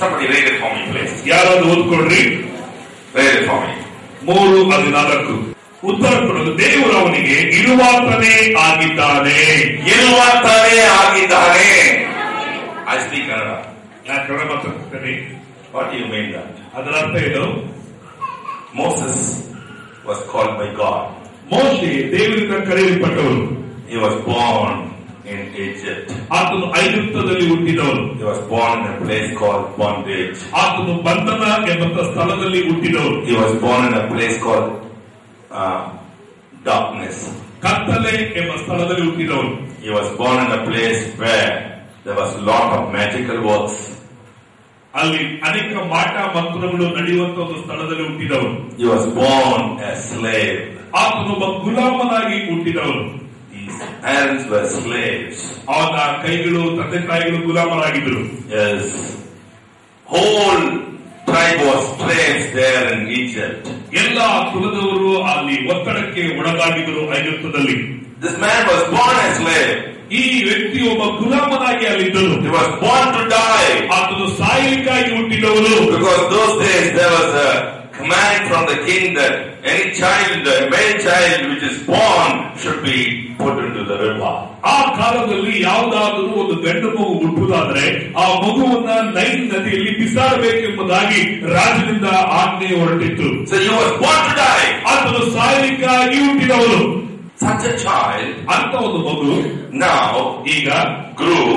Somebody read it for me, please. ಯಾರಾದ್ರೂ ಓದ್ಕೊಡ್ರಿ. Read it for me. 3:14 ಉತ್ತರ ಕೊಡಲು ದೇವರು ಅವನಿಗೆ ಇರುವಾತನೇ ಆಗಿದ್ದಾನೆ. ಇರುವಾತನೇ ಆಗಿದ್ದಾನೆ. I speak Kannada. ನಾನು ಕನ್ನಡ ಮಾತಾಡ್ತೀನಿ. What do you mean that? ಅದರ ಅರ್ಥ ಏನು? Moses was called by God. ಮೋಶೆ ದೇವರಿಂದ ಕರೆಯಲ್ಪಟ್ಟವನು. He was born in Egypt. ಆತನು ಐಗುಪ್ತದಲ್ಲಿ ಹುಟ್ಟಿದವನು. He was born in a place called bondage. ಆತನು ಬಂಧನ ಎಂಬ ಸ್ಥಳದಲ್ಲಿ ಹುಟ್ಟಿದವನು. He was born in a place called darkness. ಕತ್ತಲೆ ಎಂಬ ಸ್ಥಳದಲ್ಲಿ ಹುಟ್ಟಿದವನು. He was born in a place where there was a lot of magical works. ಅಲ್ಲಿ ಅನೇಕ ಮಾಟ ಮಂತ್ರಗಳು ನಡೆಯುವಂತ ಒಂದು ಸ್ಥಳದಲ್ಲಿ ಹುಟ್ಟಿದವನು. He was born as slave. ಆತನೊಬ್ಬ ಗುಲಾಮನಾಗಿ ಹುಟ್ಟಿದವನು. His parents were slaves. ಅವನ ಕೈಗಳು ತಂದೆ ತಾಯಿಗಳು ಗುಲಾಮರಾಗಿದ್ದರು. Yes. Whole tribe was slaves there in Egypt. ಎಲ್ಲ ಕುಲದವರು ಅಲ್ಲಿ ಒತ್ತಡಕ್ಕೆ ಒಳಗಾಗಿದ್ದರು ಐಗುಪ್ತದಲ್ಲಿ. This man was born as slave. ಈ ವ್ಯಕ್ತಿ ಒಬ್ಬ ಗುಲಾಮನಾಗಿ ಅಲ್ಲಿದ್ದನು. He was born to die. ಆತನು ಸಾಯಲಿಕ್ಕಾಗಿ ಹುಟ್ಟಿದವನು. Because those days there was a command from the king that any child, a male child which is born should be put into the river. ಆ ಕಾಲದಲ್ಲಿ ಯಾವುದಾದರೂ ಒಂದು ಗಂಡು ಮಗು ಹುಟ್ಟುವುದಾದ್ರೆ ಆ ಮಗುವನ್ನ ನೈಲ್ ನದಿಯಲ್ಲಿ ಬಿಸಾಡಬೇಕೆಂಬುದಾಗಿ ರಾಜನಿಂದ ಆಜ್ಞೆ ಹೊರಟಿತ್ತು. So he was born to die. ಆತನು ಸಾಯಲಿಕ್ಕಾಗಿ ಹುಟ್ಟಿದವನು. Such a child, ಅಂತ ಒಂದು ಮಗು now ಈಗ grew,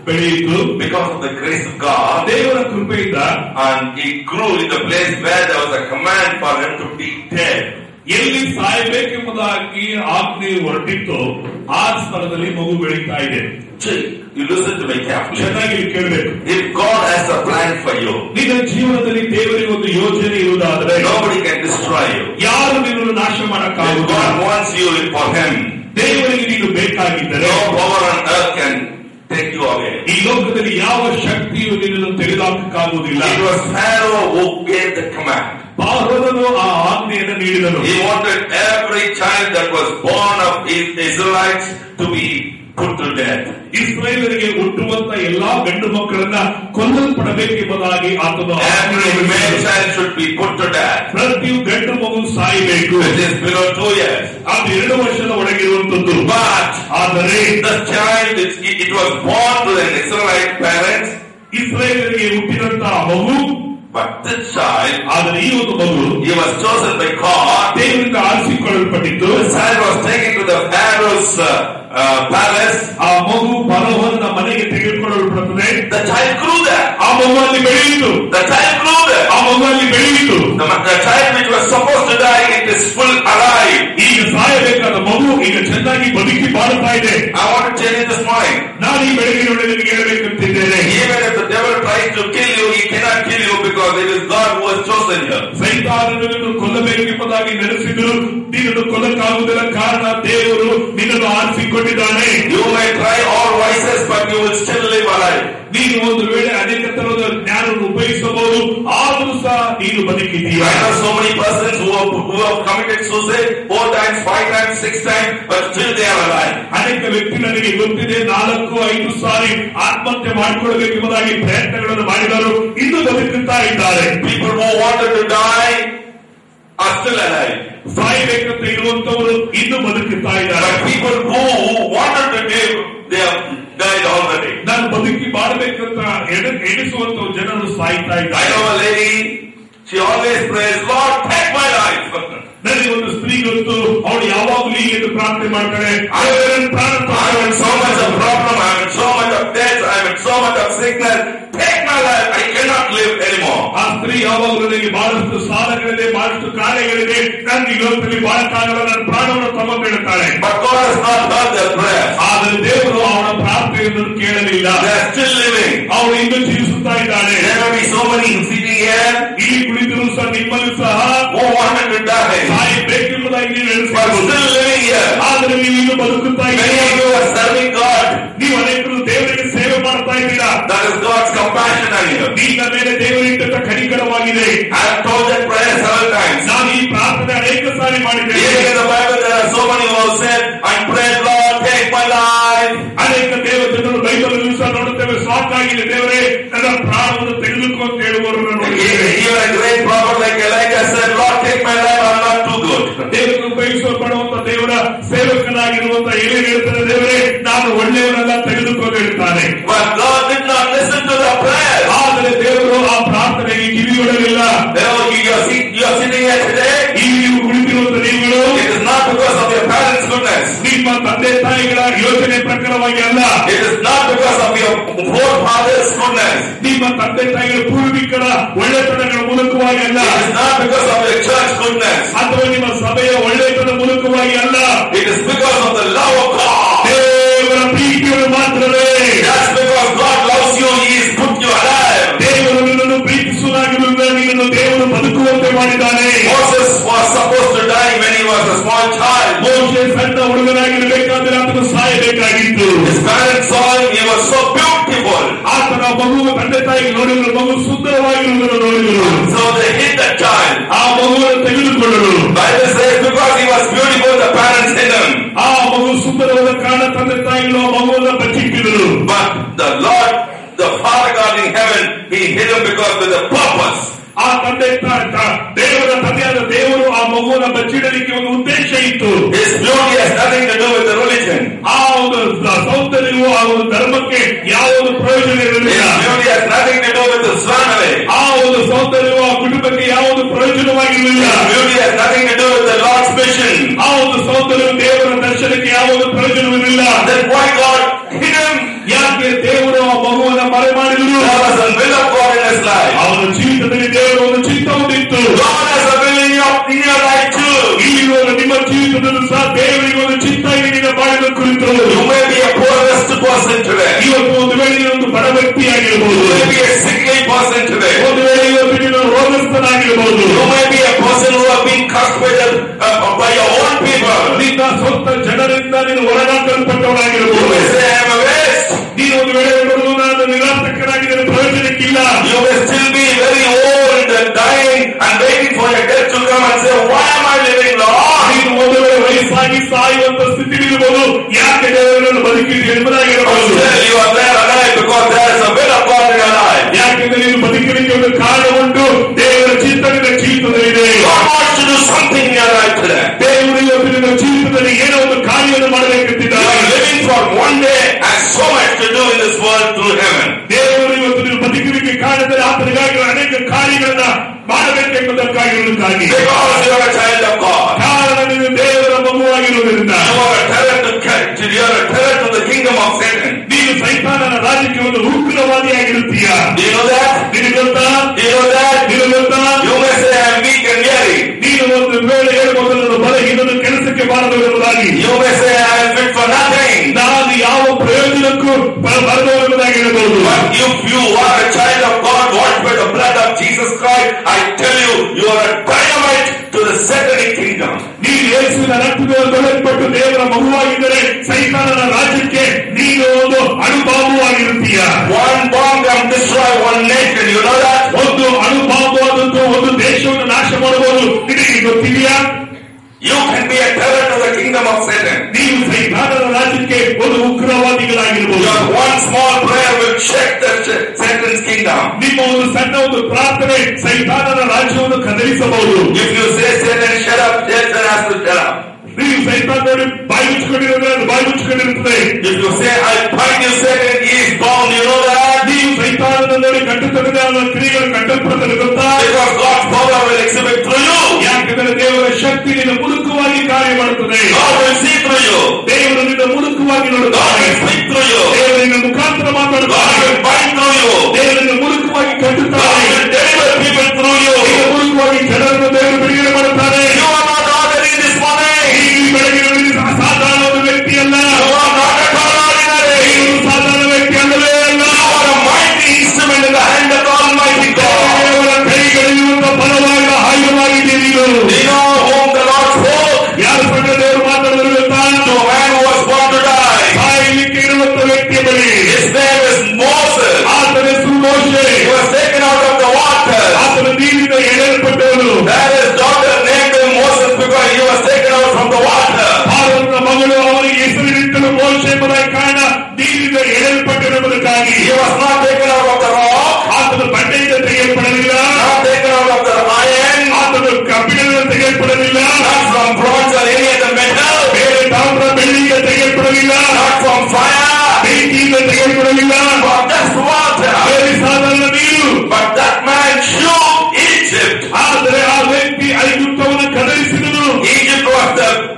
ಬೆಳೆಯಿತು because of the grace of God, ದೇವರ ಕೃಪೆಯಿಂದ, and he grew in the place where there was a command for him to be dead. ಎಲ್ಲಿ ಸಾಯಬೇಕೆಂಬುದಾಗಿ ಆಜ್ಞೆ ಹೊರಟಿತ್ತು ಆ ಸ್ಥಳದಲ್ಲಿ ಮಗು ಬೆಳೀತಾ ಇದೆ. You listen to me carefully. ಚೆನ್ನಾಗಿ ಕೇಳಬೇಕು. If God has a plan for you, ನಿನ್ನ ಜೀವನದಲ್ಲಿ ದೇವರಿಗೆ ಒಂದು ಯೋಜನೆ ಇರುವುದಾದರೆ nobody can destroy you. ಯಾರು ನಿನ್ನನ್ನು ನಾಶ ಮಾಡಕ್ಕಾಗುವುದಿಲ್ಲ. God wants you for him. ದೇವರಿಗೆ ನೀನು ಬೇಕಾಗಿದ್ದರೆ no power on earth can take you away. ಈ ಲೋಕದಲ್ಲಿ ಯಾವ ಶಕ್ತಿಯು ನಿನ್ನನ್ನು ತೆಗೆದುಹಾಕಕ್ಕಾಗುವುದಿಲ್ಲ. It was Pharaoh who gave the command. ಫಾರೋನನು ಆ ಆಜ್ಞೆಯನ್ನು ನೀಡಿದನು. He wanted every child that was born of his Israelites to be put to death. ಇಸ್ರಾಯೇಲರಿಗೆ ಹುಟ್ಟುವಂತ ಎಲ್ಲಾ ಗಂಡು ಮಕ್ಕಳನ್ನ ಕೊಲ್ಲಲ್ಪಡಬೇಕೆಂಬುದಾಗಿ ಆತನು every male child should be put to death. ಪ್ರತಿ ಗಂಡು ಮಗು ಸಾಯಬೇಕು. It is below 2 years. ಅದು 2 ವರ್ಷದ ಒಳಗಿರುವಂತದ್ದು. But ಆದರೆ the child it was born to the Israelite parents. ಇಸ್ರಾಯೇಲರಿಗೆ ಹುಟ್ಟಿದಂತಹ ಮಗು. But this child, he was chosen by God. ದೇವರಿಂದ ಆರಿಸಿಕೊಳ್ಳಲ್ಪಟ್ಟ palace. ಆ ಮಗು ಫರೋಹನ ಮನೆಗೆ ತೆಗೆದುಕೊಳ್ಳಲ್ಪಡುತ್ತದೆ. The child grew there. ಆ ಮಗು ಅಲ್ಲಿ ಬೆಳೆಯಿತು. The child grew there. ಆ ಮಗು ಅಲ್ಲಿ ಬೆಳೆಯಿತು. The child which was supposed to die, it is full alive. ಈಗ ಸಾಯಬೇಕಾದ ಮಗು ಈಗ ಚೆನ್ನಾಗಿ ಬದುಕಿ ಬಾಳುತ್ತಾ ಇದೆ. I want to tell you this morning. ನಾನು ಈ ಬೆಳಗಿನ ನಿಮಗೆ ಹೇಳಬೇಕಂತಿದ್ದೇನೆ. Even if the devil tries to kill you, he cannot kill you because it is God who has chosen you. ಸೈತಾನನನ್ನು ಕೊಲ್ಲಬೇಕೆಂಬುದಾಗಿ ನಡೆಸಿದ್ರು, ನಿನ್ನನ್ನು ಕೊಲ್ಲಕ್ಕಾಗುವುದಿಲ್ಲ. ಕಾರಣ ದೇವರು ನಿನ್ನನ್ನು ಆರಿಸಿಕೊಂಡಿದ್ದಾನೆ. You may try all vices, but you will still live alive. ನೀನು ಒಂದು ವೇಳೆ ಅನೇಕ ತರಹದ ಜ್ಞಾನವನ್ನು ಉಪಯೋಗಿಸಬಹುದು, ಆದರೂ ಸಹ ನೀನು ಬದುಕಿದ್ದೀಯ. I know so many persons who have committed suicide 4 times, 5 times, 6 times, but still they are alive. ಅನೇಕ ವ್ಯಕ್ತಿ ನನಗೆ ಗೊತ್ತಿದೆ 4-5 ಸಾರಿ ಆತ್ಮಹತ್ಯೆ ಮಾಡಿಕೊಳ್ಳಬೇಕೆಂಬುದಾಗಿ ಪ್ರಯತ್ನಗಳನ್ನು ಮಾಡಿದರು, ಇನ್ನೂ ಬದುಕುತ್ತಾ ಇದ್ದಾರೆ. People who wanted to die are still alive. ಸಾಯಬೇಕಂತ ಇರುವಂತವರು ಇನ್ನೂ ಬದುಕುತ್ತಾ ಇದ್ದಾರೆ. But people who wanted to live, they have died already. ನಾನು ಬದುಕಿ ಮಾಡಬೇಕಂತ ಎಣಿಸುವಂತ ಜನರು ಸಾಯ್ತಾ ಇದ್ದಾರೆ. I know a lady, she always prays, Lord, take my life. ನನಗೆ ಒಂದು ಸ್ತ್ರೀ ಗೊತ್ತು, ಅವಳು ಯಾವಾಗಲೂ ಹೀಗೆ ಪ್ರಾರ್ಥನೆ ಮಾಡ್ತಾಳೆ. I am in so much of problem, I am in so much of death, I am in so much of sickness. Take my life, I cannot live anymore. ಆ ಸ್ತ್ರೀ ಯಾವಾಗಲೂ ನನಗೆ ಬಹಳಷ್ಟು ಸಾಲಗಳಿದೆ, ಬಹಳಷ್ಟು ಕಾರ್ಯಗಳಿದೆ, ನನಗೆ ಈ ಲೋಕದಲ್ಲಿ ಬಾಳಕ್ಕಾಗಲ್ಲ, ನನ್ನ ಪ್ರಾಣವನ್ನು ತಗೊಂಡಿರುತ್ತಾಳೆ. But God has not heard their prayer. ಆದರೆ ದೇವರು ಅವಳ ಪ್ರಾರ್ಥನೆಯನ್ನು ಕೇಳಲಿಲ್ಲ. They are still living. ಅವಳು ಇನ್ನೂ ಜೀವಿಸುತ್ತಾ ಇದ್ದಾಳೆ. There may be so many sitting here, ಇಲ್ಲಿ ಕುಳಿತರು ಸಹ ನಿಮ್ಮಲ್ಲಿ ಸಹ who wanted to die, ಸಾಯಬೇಕೆಂಬುದಾಗಿ ನೀವು but ನೆನೆಸಿಕೊಳ್ಳಿ. still living here. ಆದರೆ ನೀವು ಇನ್ನೂ ಬದುಕುತ್ತಾ Many ಇದ್ದೀರಾ. of you are serving God. ನೀವು ಅನೇಕರು ದೇವರಿಗೆ ಸೇವೆ ಮಾಡ್ತಾ ಇದ್ದೀರಾ. That is God's compassion on you. ನಿನ್ನ ಮೇಲೆ ದೇವರಿಟ್ಟಂತ ಕನಿಕರವಾಗಿದೆ. I have told that prayer several times. ನಾನು ಈ ಪ್ರಾರ್ಥನೆ ಅನೇಕ ಸಾರಿ ಮಾಡಿದ್ದೇನೆ. Even in the Bible there are so many who have said, I pray, Lord, take my life. ಅನೇಕ ದೇವ ಜನರು ಬೈಬಲ್ ಸಹ ನೋಡುತ್ತೇವೆ, ಸಾಕಾಗಿದೆ ದೇವರೇ ನನ್ನ ಪ್ರಾಣವನ್ನು ತೆಗೆದುಕೋ ಅಂತ ಹೇಳುವವರನ್ನು ನೋಡುತ್ತೇವೆ. Even a great prophet like Elijah said, Lord, take my life, I am not too good. ದೇವರಿಗೆ ಉಪಯೋಗಿಸಲ್ಪಡುವಂತ ದೇವರ ಸೇವಕನಾಗಿರುವಂತ ಎಲೆ ಹೇಳ್ತಾರೆ, ದೇವರೇ ನಾನು ಒಳ್ಳೆಯವರೆಲ್ಲ ತೆಗೆದುಕೊಂಡು ಹೇಳ್ತಾನೆ. But God did not listen to the prayer. ಆದರೆ ದೇವರು ಆ ಪ್ರಾರ್ಥನೆಗೆ ಕಿವಿಗೊಡಲಿಲ್ಲ. You are sitting here today. ಈಗ ನೀವು ಕುಳಿತಿರುವಂತ ನೀವುಗಳು, It is not because of your parents' goodness. ನಿಮ್ಮ ತಂದೆ ತಾಯಿಗಳ ಯೋಚನೆ ಪ್ರಕಾರವಾಗಿ ಅಲ್ಲ. It is not because of your forefathers' goodness. ನಿಮ್ಮ ತಂದೆ ತಾಯಿಗಳ ಪೂರ್ವಿಕರ ಒಳ್ಳೆತನಗಳ ಮೂಲಕವಾಗಿ ಅಲ್ಲ. It is not because of your church goodness. ಅಥವಾ ನಿಮ್ಮ ಸಭೆಯ ಒಳ್ಳೆತನ ಮೂಲಕವಾಗಿ ಅಲ್ಲ. It is because of the love of God. ದೇವರ ಪ್ರೀತಿಯನ್ನು ಮಾತ್ರವೇ. That's because God loves you. He has put you alive. ದೇವರು ನಿನ್ನನ್ನು ಪ್ರೀತಿಸುವುದಾಗಿರುವುದರಿಂದ ನಿನ್ನನ್ನು ದೇವರು ಬದುಕುವಂತೆ ಮಾಡಿದ್ದಾನೆ. Moses was supposed to die when he was a small child. ಮೋಶೆ ಸಣ್ಣ ಹುಡುಗನಾಗಿರಬೇಕಾದ್ರೆ ಆತನು ಸಾಯಬೇಕಾಗಿತ್ತು. His parents saw him. He was so beautiful. ಆತನ ಮಗು ತಂದೆ ತಾಯಿಗೆ ನೋಡಿದ್ರು, ಮಗು ಸುಂದರವಾಗಿರುವುದನ್ನು ನೋಡಿದರು. So they hid that child. ಆ ಮಗುವನ್ನು ತೆಗೆದುಕೊಂಡರು. Bible says because he was beautiful, the parents hid him. ಆ ಮಗು ಸುಂದರವಾದ ಕಾರಣ ತಂದೆ ತಾಯಿಗಳು ಆ ಮಗುವನ್ನು ಬಚ್ಚಿಟ್ಟಿದರು. But the Lord, the Father God in heaven, he hid him because with a purpose. ಆ ತಂದೆ ದೇವರ ತಂದೆಯಾದ ದೇವರು ಆ ಮಗುವನ್ನು ಬಚ್ಚಿಡಲಿಕ್ಕೆ ಒಂದು ಉದ್ದೇಶ ಇತ್ತು. His beauty has nothing to do with the religion. ಆ ಒಂದು ಸೌಂದರ್ಯವು ಆ ಒಂದು ಧರ್ಮಕ್ಕೆ ಯಾವ ಒಂದು ಪ್ರಯೋಜನ ಇರಲಿಲ್ಲ. His beauty has nothing to do with his family. ಆ ಒಂದು ಸೌಂದರ್ಯವು ಆ ಕುಟುಂಬಕ್ಕೆ ಯಾವ ಒಂದು ಪ್ರಯೋಜನವಾಗಿರಲಿಲ್ಲ. His beauty has nothing to do with the Lord's mission. ಆ ಒಂದು ಸೌಂದರ್ಯವು ದೇವರ ದರ್ಶನಕ್ಕೆ ಯಾವ ಒಂದು ಪ್ರಯೋಜನವಿರಲಿಲ್ಲ. Then why God hid him? ಯಾಕೆ ದೇವರು ಆ ಮಗುವನ್ನು ಮರೆ ಮಾಡಿದರು? There was a will of God in his life. ಅವನ ಜೀವಿತದಲ್ಲಿ ದೇವರ ಒಂದು ಚಿತ್ತವೊಂದಿತ್ತು. God has a will in your life too. ಇಲ್ಲಿರುವ ನಿಮ್ಮ ಜೀವಿತದಲ್ಲೂ ಸಹ ದೇವರಿಗೆ ಒಂದು ಚಿತ್ತ ಇದೆ ನಿನ್ನ ಬಾಳಿನ ಕುರಿತು. You may be a poorest person today. ಇವತ್ತು ಒಂದು ವೇಳೆ ನೀನೊಂದು ಬಡ ವ್ಯಕ್ತಿಯಾಗಿರಬಹುದು. You may be a sickly person today. ಒಂದು ವೇಳೆ ಇವತ್ತು ನೀನು ರೋಗಸ್ಥನಾಗಿರಬಹುದು. You may be a person who have been cursed by your own people. ನಿನ್ನ ಸ್ವಂತ ಜನರಿಂದ ನೀನು ಹೊರಗಾಕಲ್ಪಟ್ಟವನಾಗಿರಬಹುದು. You may say I am a waste. ನೀನು ಒಂದು ವೇಳೆ ನೋಡುವುದು ನಾನು ನಿರಾಸಕನಾಗಿದ್ದರೆ ಪ್ರಯೋಜನಕ್ಕಿಲ್ಲ. You may still be very old and dying and waiting for your death to come and say, why am I living, Lord? ನೀನು ಒಂದು ವೇಳೆ ವಯಸ್ಸಾಗಿ ಸಾಯುವಂತ ಸ್ಥಿತಿಲಿರಬಹುದು. ಯಾಕೆ ದೇವರನ್ನು ಬದುಕಿದೆ ಎಂಬುದಾಗಿರಬಹುದು. You are there alive because there is a will of God in your life. ಯಾಕೆಂದ್ರೆ ನೀನು ಬದುಕಲಿಕ್ಕೆ ಒಂದು ಕಾರಣ ಉಂಟು. ದೇವರ ಚಿತ್ತದಿಂದ ಜೀವಿತವಿದೆ. God wants to do something in your life today. ದೇವರು ಇವತ್ತು ನಿನ್ನ ಜೀವಿತದಲ್ಲಿ ಏನೋ ಒಂದು ಕಾರ್ಯವನ್ನು ಮಾಡಬೇಕೆಂದಿದ್ದಾರೆ. You are living for one day has so much to do in this world through heaven. ದೇವರು ಇವತ್ತು ನೀನು ಬದುಕಲಿಕ್ಕೆ ಕಾರಣದಲ್ಲಿ ಆತನಿಗಾಗಿ ಅನೇಕ ಕಾರ್ಯಗಳನ್ನ ಮಾಡಬೇಕೆಂಬುದಕ್ಕಾಗಿರುವುದಕ್ಕಾಗಿ. Because you are a child of God. ಕಾರಣ ನೀನು ದೇವರ ಮಗುವಾಗಿರುವುದರಿಂದ. You are a talent to carry you are a terror to the kingdom of Satan. ನೀನು ಸೈತಾನನ ರಾಜ್ಯಕ್ಕೆ ಒಂದು ಉಗ್ರವಾದಿಯಾಗಿರುತ್ತೀಯ. Do you know that? ನಿನಗೆ ಗೊತ್ತಾ? Do you know that? ನಿನಗೆ ಗೊತ್ತಾ? You may say I am weak and weary. ನೀನು ಒಂದು ವೇಳೆ ಹೇಳ್ಬೋದನ್ನು ಬಲಹೀನನು ಕೆಲಸಕ್ಕೆ ಬಾರದವರೆಂಬುದಾಗಿ. You may say I am fit for nothing. ನಾನು ಯಾವ ಪ್ರಯೋಜನಕ್ಕೂ ಬರದವರೆಂಬುದಾಗಿ ಹೇಳಬಹುದು. But if you are a child of God washed by the blood of Jesus Christ, I tell you, you are a dynamite to the satanic kingdom. ನೀನು ಯೇಸುವಿನ ರಕ್ತದಿಂದ ತೊಳೆಯಲ್ಪಟ್ಟು ದೇವರ ಮಗುವಾಗಿದ್ದರೆ ಸೈತಾನನ ರಾಜ್ಯಕ್ಕೆ ನೀನು ಒಂದು ಅಣುಬಾಂಬುವಾಗಿರುತ್ತೀಯ. One bomb can destroy one nation. You know that? ಒಂದು ಅಣುಬಾಂಬು ಆದಂತೂ ಒಂದು ದೇಶವನ್ನು ನಾಶ ಮಾಡಬಹುದು. ನಿನಗೆ ಗೊತ್ತಿದೆಯಾ? You can be a terror to the kingdom of Satan. ನೀವು ಸೈತಾನನ ರಾಜ್ಯಕ್ಕೆ ಒಂದು ಉಗ್ರವಾದಿಗಳಾಗಿರಬಹುದು. Your one small prayer will shake the Satan's kingdom. ನಿಮ್ಮ ಒಂದು ಸಣ್ಣ ಒಂದು ಪ್ರಾರ್ಥನೆ ಸೈತಾನನ ರಾಜ್ಯವನ್ನು ಕದಲಿಸಬಹುದು. If you say Satan shut up, Satan has to shut up. ನೀವು ಸೈತಾನ ಬಾಯಿ ಮುಚ್ಚಿಕೊಂಡಿರೋದ್ರೆ ಅದು ಬಾಯಿ ಮುಚ್ಚಿಕೊಂಡಿರುತ್ತದೆ. If you say I bind you, Satan is bound. You know that? ನೀವು ಸೈತಾನನ ನೋಡಿ ಕಟ್ಟುತ್ತದೆ ಅವನ ಕ್ರಿಯೆಗಳು ಕಟ್ಟಲ್ಪಡುತ್ತದೆ ಗೊತ್ತಾ? Because God's power will exhibit through you. ಯಾಕಂದರೆ ದೇವರ ಶಕ್ತಿ ನಿನ್ನ ಮೂಲಕವಾಗಿ ಕಾರ್ಯ ಮಾಡುತ್ತದೆ. God will see through you. ದೇವರು ನಿನ್ನ ಮೂಲಕವಾಗಿ God ನೋಡುತ್ತಾನೆ. will speak through you. ದೇವರು ನಿನ್ನ ಮುಖಾಂತರ God ಮಾತಾಡುತ್ತಾನೆ. will bind through you. ದೇವರು ನಿನ್ನ ಮೂಲಕವಾಗಿ God ಕಟ್ಟುತ್ತಾನೆ. will deliver people through you. ನಿನ್ನ ಮೂಲಕವಾಗಿ ಜನರನ್ನು ದೇವರು ಬಿಡುಗಡೆ ಮಾಡುತ್ತಾನೆ. You are not ordinary this morning. ಈ ಬೆಳಗಿನ ಸಾಧಾರಣ ಒಂದು ವ್ಯಕ್ತಿಯಲ್ಲ. You are not at all ordinary. ನೀನು ಸಾಧಾರಣ ವ್ಯಕ್ತಿ ಅಲ್ಲವೇ ಅಲ್ಲ. You are a mighty instrument in the hand of the Almighty God. ದೇವರ ಕೈಗಳಿರುವಂತಹ ಬಲವಾದ ಆಯುಧವಾಗಿದ್ದೀರಿ ನೀನು. Do you know whom the Lord spoke? ಯಾರ ಸಂಗ ದೇವರು ಮಾತಾಡಿದ್ರು ಗೊತ್ತಾ? To a man who was born to die. ಸಾಯಲಿಕ್ಕೆ ಇರುವಂತಹ ವ್ಯಕ್ತಿಯ ಬಳಿ. His name is Moses. ಆತನ ಹೆಸರು ಮೋಶೆ. He was taken out of the water. ಆತನ ನೀರಿನಿಂದ ಎಳೆಯಲ್ಪಟ್ಟವನು. That his daughter named him Moses because he was taken out from the water. ಫಾರೋನ ಮಗಳು ಅವನಿಗೆ ಹೆಸರಿನಿಟ್ಟಲು ಮೋಶೆ ಎಂಬುದಾಗಿ ಕಾರಣ ನೀರಿನಿಂದ ಎಳೆಯಲ್ಪಟ್ಟನೆಂಬುದಕ್ಕಾಗಿ. He was not taken out of the rock, ಆತನ ಬಂಡೆಯಿಂದ ತೆಗೆಯಲ್ಪಡಲಿಲ್ಲ. not taken out of the iron, ಆತನ ಕಬ್ಬಿಣದಿಂದ ತೆಗೆಯಲ್ಪಡಲಿಲ್ಲ. not from bronze or any other metal, ಬೇರೆ ತಾಮ್ರ ಬೆಳ್ಳಿಯಿಂದ ತೆಗೆಯಲ್ಪಡಲಿಲ್ಲ. not from fire, ಬೆಂಕಿಯಿಂದ ತೆಗೆಯಲ್ಪಡಲಿಲ್ಲ. from just water. ಬೇರೆ ಸಾಧಾರಣ ನೀರು. But that man shook Egypt. ಆದರೆ ಆ ವ್ಯಕ್ತಿ ಐಗುಪ್ತವನ್ನು ಕದಲಿಸಿದನು. Egypt was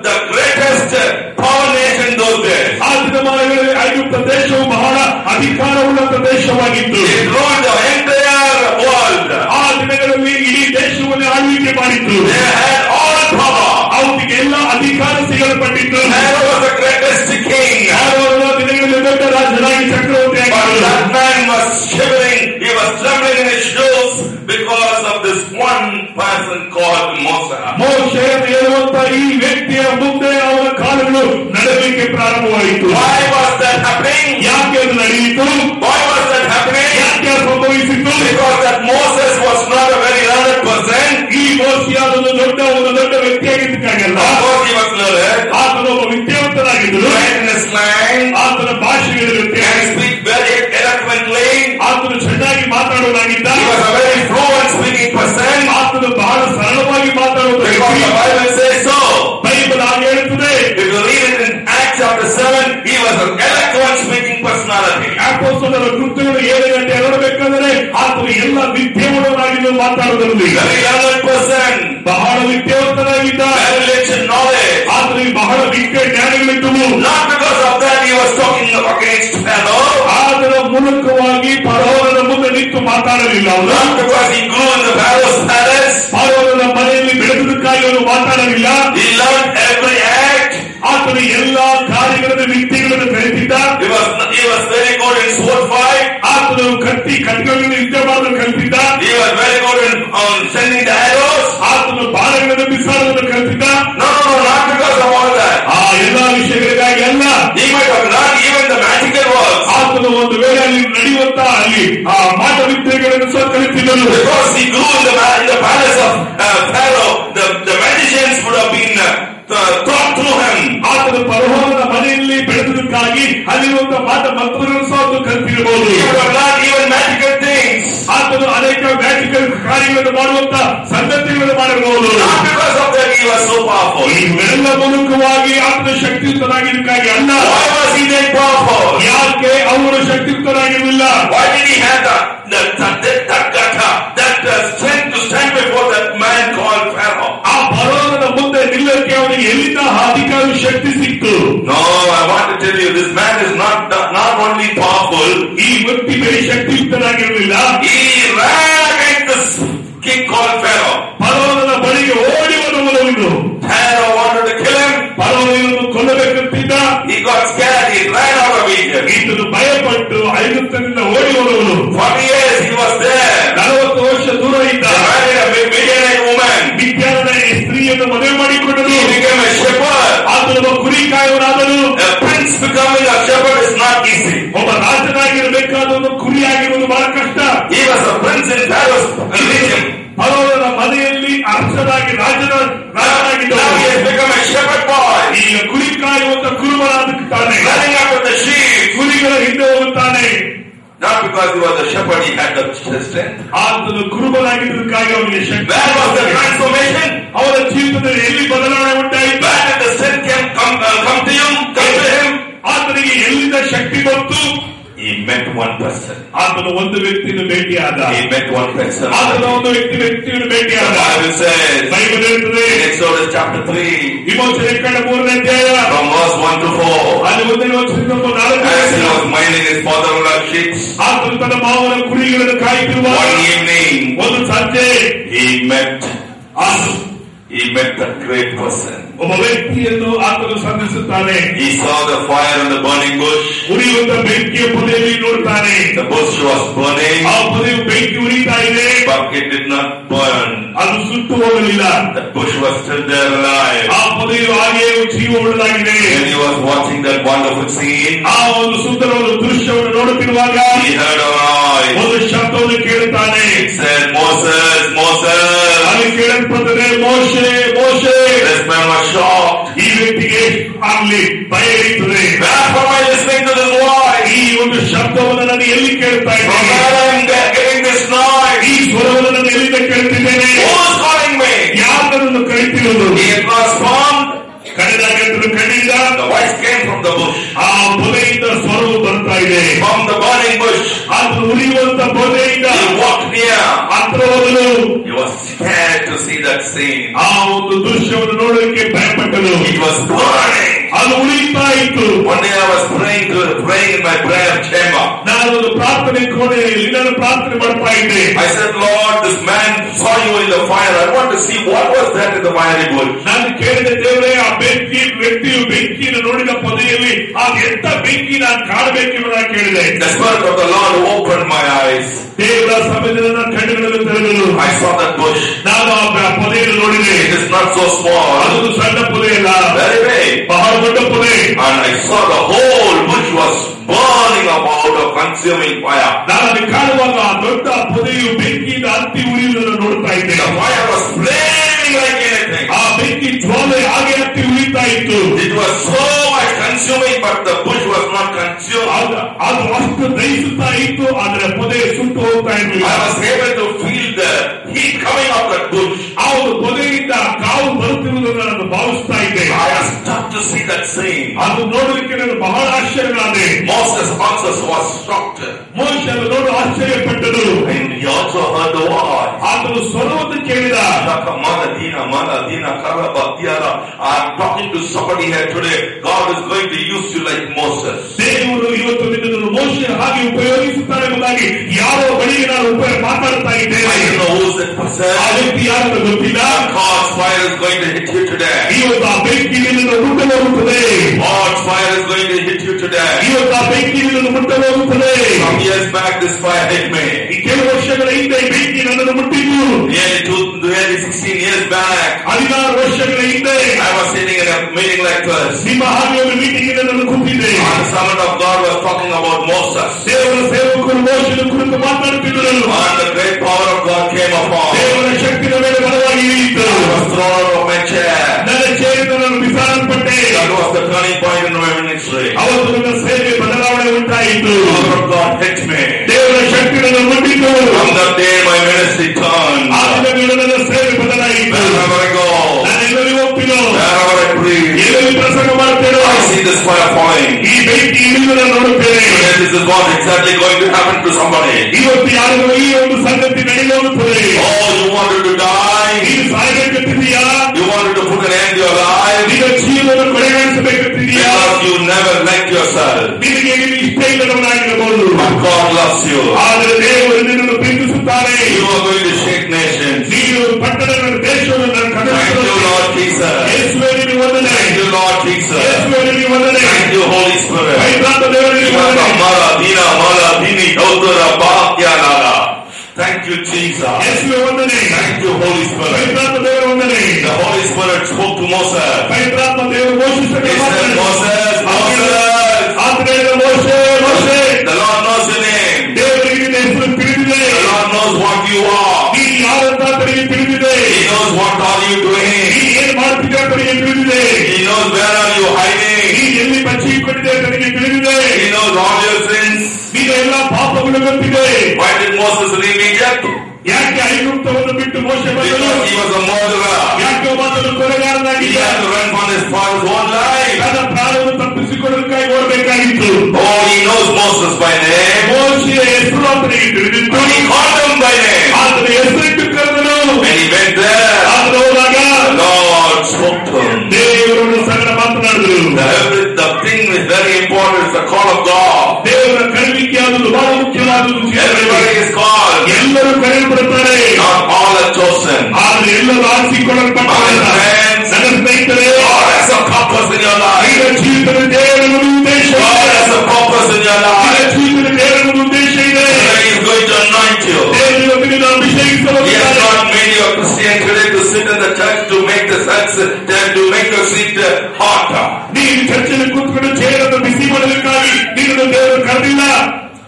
the greatest power nation those days. ಆ ದಿನಮಾನಗಳಲ್ಲಿ ಐಗುಪ್ತ ದೇಶವು ಬಹಳ ಅಧಿಕಾರವುಳ್ಳಂತ ದೇಶವಾಗಿತ್ತು. It ruled the entire world. ಆ ದಿನಗಳಲ್ಲಿ ಇಡೀ ದೇಶವನ್ನು ಆಳ್ವಿಕೆ ಮಾಡಿತ್ತು. They had all power. ಅವರಿಗೆ ಎಲ್ಲ ಅಧಿಕಾರ ಸಿಗಲ್ಪಟ್ಟಿತ್ತು. Pharaoh was the greatest king. ಅವರ ದಿನಗಳಲ್ಲಿ ದೊಡ್ಡ ರಾಜನಾಗಿ ಚಕ್ರವರ್ತಿ But ಆಗಿದ್ದರು. that man was shivering. He was trembling in his shoes because of this one person called Moses. ಮೋಶೆ ಹೇಳುವಂತ ಈ ವ್ಯಕ್ತಿಯ ಮುಂದೆ ಅವರ ಕಾಲುಗಳು ನಡೆಯಲಿಕ್ಕೆ ಪ್ರಾರಂಭವಾಯಿತು. Why was that happening? ಯಾಕೆ ಅದು ನಡೆಯಿತು? Why was that happening? ಯಾಕೆ ಅದು ಸಂಭವಿಸಿತು? Because that Moses was not a very learned person. ಈ ಮೋಶೆಯಾದೊಂದು ದೊಡ್ಡ ವ್ಯಕ್ತಿಯಾಗಿದ್ದಕ್ಕಾಗಲ್ಲ. Of course he was learned. ಆತನೊಬ್ಬ ವಿದ್ಯಾವಂತನಾಗಿದ್ದರು. Right in his mind. ಆತನ ಭಾಷೆಗಳಿರುತ್ತೆ. Can speak very eloquently. ಆತನು ಚೆನ್ನಾಗಿ ಮಾತಾಡುವುದಾಗಿದ್ದ. He was a very fluent speaking person. ಆತನು ಬಹಳ ಸರಳವಾಗಿ ಮಾತಾಡುವುದು. Because the Bible says so. Bible ಹಾಗೆ ಹೇಳುತ್ತದೆ. If you read it in Acts chapter 7, he was an eloquent speaking personality. ಅಪೊಸ್ತಲರ ಕೃತ್ಯಗಳು 7 ಗಂಟೆ ನೋಡಬೇಕಾದರೆ ಆತನು ಎಲ್ಲ ವಿದ್ಯಾವಂತನಾಗಿದ್ದು ಮಾತಾಡುವುದರಲ್ಲಿ. Very learned person. ಬಹಳ ವಿದ್ಯಾವಂತನಾಗಿದ್ದ. Very rich in knowledge. ಆತನಿಗೆ ಬಹಳ ವಿದ್ಯೆ ಜ್ಞಾನಗಳಿದ್ದವು. Not because of that he was talking against Pharaoh. ಅದರ ಮೂಲಕವಾಗಿ ಫರೋಹನ ಮುಂದೆ ನಿಂತು ಮಾತಾಡಲಿಲ್ಲ ಅವನು. Not because he grew in the Pharaoh's palace. ಫರೋಹನ ಮನೆಯಲ್ಲಿ ಬೆಳೆದಕ್ಕಾಗಿ ಅವನು ಮಾತಾಡಲಿಲ್ಲ. He learned every act. ಆತನು ಎಲ್ಲಾ ಕಾರ್ಯಗಳನ್ನು ವಿದ್ಯೆಗಳನ್ನು ಕಲಿತಿದ್ದ. He was very good in sword fight. ಆತನು ಕತ್ತಿಗಳನ್ನು ಯುದ್ಧ ಮಾಡಲು ಕಲಿತಿದ್ದ. He was very good in sending the arrows. ಆತನು ಬಾಣಗಳನ್ನು ಬಿಸಾಡುವುದನ್ನು ಕಲಿತಿದ್ದ. No, not because of all that. ಆ ಎಲ್ಲಾ ವಿಷಯಗಳಿಗಾಗಿ ಅಲ್ಲ. He might have learned even the magical works. ಆತನು ಒಂದು ವೇಳೆ ಅಲ್ಲಿ ನಡೆಯುವಂತ ಅಲ್ಲಿ ಆ ಮಾಟ ವಿದ್ಯೆಗಳನ್ನು ಸಹ ಕಲಿತಿದ್ದನು. Because he grew in the palace of Pharaoh, the magicians would have been taught through him. ಆತನು ಫರೋಹನ ಮನೆಯಲ್ಲಿ ಬೆಳೆದಕ್ಕಾಗಿ ಅಲ್ಲಿರುವಂತ ಮಾಟ ಮಂತ್ರಗಳನ್ನು ಸಹ ಕಲಿತಿರಬಹುದು. He would have learned even magical things. ಆತನು ಅನೇಕ ಮ್ಯಾಜಿಕಲ್ ಕಾರ್ಯಗಳನ್ನು ಮಾಡುವಂತ ಸಂಗತಿಗಳನ್ನು ಮಾಡಿರಬಹುದು. Not because of that he was so powerful. ಇವೆಲ್ಲ ಮೂಲಕವಾಗಿ ಆತನ ಶಕ್ತಿಯುತನಾಗಿದ್ದಕ್ಕಾಗಿ ಅಲ್ಲ. Why was he then powerful? ಯಾಕೆ ಅವರು ಶಕ್ತಿಯುತರಾಗಿರಲಿಲ್ಲ? Why did he have that strength to stand before that man called Pharaoh? ಆ ಫರೋಹನ ಮುಂದೆ ನಿಲ್ಲಕ್ಕೆ ಅವನಿಗೆ ಎಲ್ಲಿಂದ ಅಧಿಕಾರ ಶಕ್ತಿ ಸಿಕ್ತು? No, I want to this man is not only powerful, ಈ ವ್ಯಕ್ತಿ ಬರೀ ಶಕ್ತಿಯುಕ್ತನಾಗಿರಲಿಲ್ಲ, he ran against this king called Pharaoh. ಫರೋಹನ ಬಳಿಗೆ ಓಡಿ ಬರುವವನು. Pharaoh wanted to kill him. ಫರೋಹನನ್ನು ಕೊಲ್ಲಬೇಕಂತಿದ್ದ. He got scared. He ran out of Egypt. ಈತನು ಭಯಪಟ್ಟು ಐಗುಪ್ತದಿಂದ ಓಡಿ ಬರುವನು. 40 years he was there. 40 ವರ್ಷ ದೂರ ಇದ್ದ. He married a Midianite woman. ಮಿದ್ಯಾನನ ಸ್ತ್ರೀಯನ್ನು ಮದುವೆ ಮಾಡಿಕೊಂಡನು. He became a shepherd. ಆತನು ಕುರಿ ಕಾಯುವನಾದನು. A prince becoming a shepherd is not easy. ಒಬ್ಬ ರಾಜನಾಗಿರಬೇಕಾದವನು ಕುರಿಯಾಗಿರುವುದು ಬಹಳ ಕಷ್ಟ. He was a prince in Pharaoh's region. ಫರೋಹನ ಮನೆಯಲ್ಲಿ ಅರಸನಾಗಿ ರಾಜನಾಗಿದ್ದನು. Now he has become a shepherd boy. ಈಗ ಕುರಿ ಕಾಯುವಂತ ಕುರುಬನಾಗುತ್ತಾನೆ. Running after the sheep. ಕುರಿಗಳ ಹಿಂದೆ ಹೋಗುತ್ತಾನೆ. Not because he was a shepherd, he had the strength. ಆತನು ಕುರುಬನಾಗಿದ್ದಕ್ಕಾಗಿ ಅವನಿಗೆ ಶಕ್ತಿ. Where was the transformation? ಅವರ ಜೀವಿತದಲ್ಲಿ ಎಲ್ಲಿ ಬದಲಾವಣೆ ಉಂಟಾಯಿತು? Where did the strength come to him? ಆತನಿಗೆ ಎಲ್ಲಿಂದ ಶಕ್ತಿ ಬಂತು? He met one person. ಆತನು ಒಂದು ವ್ಯಕ್ತಿಯನ್ನು ಭೇಟಿಯಾದ. He met one person. ಆತನು ಒಂದು ವ್ಯಕ್ತಿಯನ್ನು ಭೇಟಿಯಾದ. The Bible says, ಬೈಬಲ್ ಹೇಳುತ್ತದೆ, in Exodus chapter 3, ವಿಮೋಚನೆ ಕಂಡ 3ನೇ ಅಧ್ಯಾಯ from verse 1 to 4, ಅಲ್ಲಿ 1ನೇ ವಚನದಿಂದ 4ನೇ as he was minding his father-in-law's sheep, ಆತನು ತನ್ನ ಮಾವನ ಕುರಿಗಳನ್ನು ಕಾಯುತ್ತಿರುವ one evening, ಒಂದು ಸಂಜೆ he met that great person. ಒಬ್ಬ ವ್ಯಕ್ತಿಯನ್ನು ಆತನು ಸಂಧಿಸುತ್ತಾನೆ. He saw the fire in the burning bush. ಉರಿಯುವಂತ ಬೆಂಕಿಯ ಪೊದೆಯಲ್ಲಿ ನೋಡ್ತಾನೆ. The bush was burning, ಆ ಪೊದೆಯು ಬೆಂಕಿ ಉರಿತಾ ಇದೆ, but it did not burn. ಅದು ಸುಟ್ಟು ಹೋಗಲಿಲ್ಲ. The bush was still there alive. ಆ ಪೊದೆಯು ಹಾಗೆಯೇ ಜೀವವುಳ್ಳದಾಗಿದೆ. When he was watching that wonderful scene, ಆ ಒಂದು ಸುಂದರವಾದ ದೃಶ್ಯವನ್ನು ನೋಡುತ್ತಿರುವಾಗ he heard a voice. ಒಂದು ಶಬ್ದವನ್ನು ಕೇಳುತ್ತಾನೆ. It said, Moses, Moses. ಅಲ್ಲಿ ಕೇಳಲ್ಪಟ್ಟರೆ, ಮೋಶೆ, ಮೋಶೆ. This man was shocked. ಈ ವ್ಯಕ್ತಿಗೆ ಆಗಲಿ ಭಯ ಇರುತ್ತದೆ. Wherefore am I listening to this voice? ಈ ಒಂದು ಶಬ್ದವನ್ನು ನಾನು ಎಲ್ಲಿ ಕೇಳ್ತಾ From ಇದ್ದೇನೆ? where I am getting this noise? ಈ ಸ್ವರವನ್ನು ನಾನು ಎಲ್ಲಿಂದ ಕೇಳ್ತಿದ್ದೇನೆ? Who is calling me? ಯಾರನ್ನು ಕರೀತಿರುವುದು? He had transformed. ಕಡೆದಾಗಂತೂ ಕಡೆಯಿಂದ The voice came from the bush. ಆ ಪೊದೆಯಿಂದ ಸ್ವರವು ಬರ್ತಾ ಇದೆ. From the burning bush. ಅದು ಉರಿಯುವಂತ ಪೊದೆಯಿಂದ He walked near. ಹತ್ರ ಹೋದನು. He was scared to see that scene. ಆ ಒಂದು ದೃಶ್ಯವನ್ನು ನೋಡಲಿಕ್ಕೆ ಭಯಪಟ್ಟನು. It was burning. ಅದು ಉಳಿತಾ ಇತ್ತು. One day I was praying in my prayer chamber. ನಾನು ಒಂದು ಪ್ರಾರ್ಥನೆ ಕೋಣೆಯಲ್ಲಿ ನಾನು ಪ್ರಾರ್ಥನೆ ಮಾಡ್ತಾ ಇದ್ದೆ. I said, Lord, this man saw you in the fire. I want to see what was that in the fiery bush. ನಾನು ಕೇಳಿದ ದೇವರೇ, ಆ ವ್ಯಕ್ತಿಯು ಬೆಂಕಿಯನ್ನು ನೋಡಿದ ಪೊದೆಯಲ್ಲಿ ಆ ಎಂತ ಬೆಂಕಿ ನಾನು ಕಾಣಬೇಕೆಂಬುದಾಗಿ ಕೇಳಿದೆ. The Spirit of the Lord opened my eyes. ದೇವರ ಸಮಯದಲ್ಲಿ ನನ್ನ ಕಣ್ಣುಗಳನ್ನು ತೆರೆದನು. I saw that bush. ನಾನು ಆ ಪೊದೆಯನ್ನು ನೋಡಿದೆ. It is not so small. ಅದು ಸಣ್ಣ ಪೊದೆಯಲ್ಲ, Very big. ಬಹಳ ದೊಡ್ಡ ಪೊದೆ. And I saw the whole bush was burning about a consuming fire. ನಾನು ಅಲ್ಲಿ ಕಾಣುವಾಗ ಆ ದೊಡ್ಡ ಪೊದೆಯು ಬೆಂಕಿಯಿಂದ ಹತ್ತಿ ಉರಿಯುವುದನ್ನು ನೋಡ್ತಾ ಇದ್ದೆ. The fire was flaming like anything. ಆ ಬೆಂಕಿ ಜ್ವಾಲೆ ಹಾಗೆ ಹತ್ತಿ ಉರಿತಾ ಇತ್ತು. It was so much consuming, but the bush was not consumed. ಅದು ಅಷ್ಟು ದಹಿಸುತ್ತಾ ಇತ್ತು, ಆದರೆ ಪೊದೆ ಸುಟ್ಟು ಹೋಗ್ತಾ ಇರಲಿಲ್ಲ. I was able to feel the heat coming up that bush. ಆ ಒಂದು ಪೊದೆಯಿಂದ ಕಾವು ಬರುತ್ತಿರುವುದನ್ನು ನಾನು ಭಾವಿಸ್ತಾ ಇದ್ದೆ. I was stuck to see that scene. ಅದು ನೋಡಲಿಕ್ಕೆ ನಾನು ಬಹಳ ಆಶ್ಚರ್ಯನಾದೆ. Moses also was shocked. ಮೋಶೆ ಅದು ನೋಡು ಆಶ್ಚರ್ಯಪಟ್ಟನು. And he also heard the voice. ಆತನು ಸ್ವರವನ್ನು ಕೇಳಿದ. I'm talking to somebody here today. God is going to use you like Moses. ದೇವರು ಇವತ್ತು ನಿನ್ನನ್ನು ಮೋಶೆ ಹಾಗೆ ಉಪಯೋಗಿಸುತ್ತಾರೆ ಎಂಬುದಾಗಿ ಯಾರೋ ಬಳಿಗೆ ನಾನು ಮಾತಾಡ್ತಾ ಇದ್ದೇನೆ. I don't know who's that person. ಆ ವ್ಯಕ್ತಿ ಯಾರು ಗೊತ್ತಿಲ್ಲ. God's fire is going to hit you today. ಇವತ್ತು ಆ ಬೆಂಕಿ ನಿನ್ನನ್ನು ಮುಟ್ಟಬಹುತ್ತದೆ. God's fire is going to hit you today. ಇವತ್ತು ಆ ಬೆಂಕಿ ನಿನ್ನನ್ನು ಮುಟ್ಟಬಹುತ್ತದೆ. Some years back this fire hit me. ಈ ಕೆಲವು ವರ್ಷಗಳ ಹಿಂದೆ ಬೆಂಕಿ ನನ್ನನ್ನು ಮುಟ್ಟಿದ್ದು. Nearly 16 years back. 16 ವರ್ಷಗಳ ಹಿಂದೆ I was sitting in a meeting like this. ನಿಮ್ಮ ಹಾಗೆ ಒಂದು ಮೀಟಿಂಗ್ ನನ್ನನ್ನು ಕೂತಿದ್ದೆ. And the servant of God was talking about Moses. ದೇವರ ಸೇವಕರು ಮೋಶೆಯ ಕುರಿತು ಮಾತನಾಡುತ್ತಿದ್ದರು. And the great power of God came upon. ದೇವರ ಶಕ್ತಿಯ ಮೇಲೆ ಬಲವಾಗಿ ಇಳಿಯಿತು. I was thrown out of my chair. ನನ್ನ ಚೇರಿಂದ ನಾನು ಬಿಸಾಡಲ್ಪಟ್ಟೆ. That was the turning point in my ministry. ಅವತ್ತು ನನ್ನ ಸೇವೆ ಬದಲಾವಣೆ ಉಂಟಾಯಿತು. The power of God hit me. ದೇವರ ಶಕ್ತಿ ನನ್ನ ಮುಟ್ಟಿತು. From that day my ministry turned. ಆ ದಿನದಿಂದ ನನ್ನ ಸೇವೆ ಬದಲಾಯಿತು. Wherever I go, ನಾನು ಎಲ್ಲೆಲ್ಲಿ ಹೋಗ್ತೀನೋ, wherever I preach, ಎಲ್ಲೆಲ್ಲಿ ಪ್ರಸಂಗ ಮಾಡ್ತೇನೋ, I see this fire falling. ಈ ಬೆಂಕಿ ಇಳಿಯುವುದನ್ನು ನೋಡುತ್ತೇನೆ. Today this is what exactly going to happen to somebody. ಇವತ್ತು ಯಾರಿಗೂ ಈ ಒಂದು ಸಂಗತಿ ನಡೆಯೋಗುತ್ತದೆ. Oh, you wanted to die? ನೀನು ಸಾಯಬೇಕಂತಿದೀಯಾ? You wanted to put an end to your life? ನಿನ್ನ ಜೀವನ ಕೊನೆಗಾಣಿಸಬೇಕಂತಿದೀಯಾ? Because you never let like yourself. ನಿನಗೆ ಇಷ್ಟ ಇಲ್ಲದವನಾಗಿರಬಹುದು. But God loves you. ಆದರೆ ದೇವರು ನಿನ್ನನ್ನು ಪ್ರೀತಿಸುತ್ತಾನೆ. You are going to shake nations. ನೀನು ಪಟ್ಟಣಗಳ ದೇಶವನ್ನು Thank you, Lord Jesus. ಯೇಸುವೇ ನಿನಗೆ ವಂದನೆ. Thank you, Lord Jesus. ಯೇಸುವೇ ನಿನಗೆ ವಂದನೆ. Thank you, Holy Spirit. ಪವಿತ್ರಾತ್ಮ ದೇವರಿಗೆ ವಂದನೆ. Thank you, Jesus. ಯೇಸುವೇ ವಂದನೆ. Thank you, Holy Spirit. ಪವಿತ್ರಾತ್ಮ ದೇವರ ವಂದನೆ. The Holy Spirit spoke to Moses. ಪವಿತ್ರಾತ್ಮ ದೇವರು ಮೋಶೆಗೆ He said, Moses, ಆತನಿಗೆ ಮೋಶೆ. the Lord knows your name. ದೇವರಿಗೆ ನಿನ್ನ ಹೆಸರು ತಿಳಿದಿದೆ. The Lord knows what you are. ನೀನು ಯಾರಂತ ಆತನಿಗೆ ತಿಳಿದಿದೆ. He knows what are you doing. ನೀನು ಏನು ಮಾಡ್ತಿದ್ದೆ ಆತನಿಗೆ ತಿಳಿದಿದೆ. He knows where are you hiding. ನೀನು ಎಲ್ಲಿ ಬಚ್ಚಿಕೊಂಡಿದೆ ಆತನಿಗೆ ತಿಳಿದಿದೆ. He knows all your sins. ನಿನ್ನ ಎಲ್ಲ ಪಾಪಗಳು ಗೊತ್ತಿದೆ. Why did Moses leave Egypt? ಯಾಕೆ ಐಗುಪ್ತವನ್ನು ಬಿಟ್ಟು ಮೋಶೆ ಬಂದನು? Because he was a murderer. ಯಾಕೆ ಮಾತನ್ನು He ಕೊಲೆಗಾರನಾಗಿದ್ದ? had to run for his own life. ತನ್ನ ಪ್ರಾಣವನ್ನು ತಪ್ಪಿಸಿಕೊಳ್ಳೋದಕ್ಕಾಗಿ ಓಡಬೇಕಾಗಿತ್ತು. Oh, he knows Moses by name. ಮೋಶೆಯ ಹೆಸರು ಆತನಿಗೆ ತಿಳಿದಿತ್ತು. And he called him by name. ಆತನ ಹೆಸರಿಟ್ಟು ಕರೆದನು. When he went there, ಆತನು ಹೋದಾಗ the Lord spoke to him. ದೇವರನ್ನು ಸಂಗಡ ಮಾತನಾಡಿದರು. The thing is very important is the call of God. ದೇವರ ಕರೆಯುವಿಕೆ ಆದುದು ಬಹಳ ಮುಖ್ಯವಾದುದು. Everybody is called. ಎಲ್ಲರೂ ಕರೆಯಲ್ಪಡುತ್ತಾರೆ. Not all are chosen. ಆದರೆ ಎಲ್ಲರೂ ಆರಿಸಿಕೊಳ್ಳಲ್ಪಟ್ಟವರಲ್ಲ. ನನ್ನ ಸ್ನೇಹಿತರೆ, God has a purpose in your life. ನಿನ್ನ ಜೀವಿತದ ದೇವರ ಉದ್ದೇಶ ಇದೆ. God has a purpose in your ನಿನ್ನ life. ಜೀವಿತದ ದೇವರ ಉದ್ದೇಶ ಇದೆ. He is going to anoint you. ದೇವರು ನಿನ್ನನ್ನು He has ಅಭಿಷೇಕಿಸಬಹುದು. not made you a Christian today to sit in the church to make the sense, to make your seat hotter. ನೀನು ಚರ್ಚೆಯಲ್ಲಿ ಕೂತ್ಕೊಂಡು ಚೇರನ್ನು ಬಿಸಿ ಮಾಡಲಿಕ್ಕಾಗಿ ನಿನ್ನನ್ನು ದೇವರು ಕರೆದಿಲ್ಲ.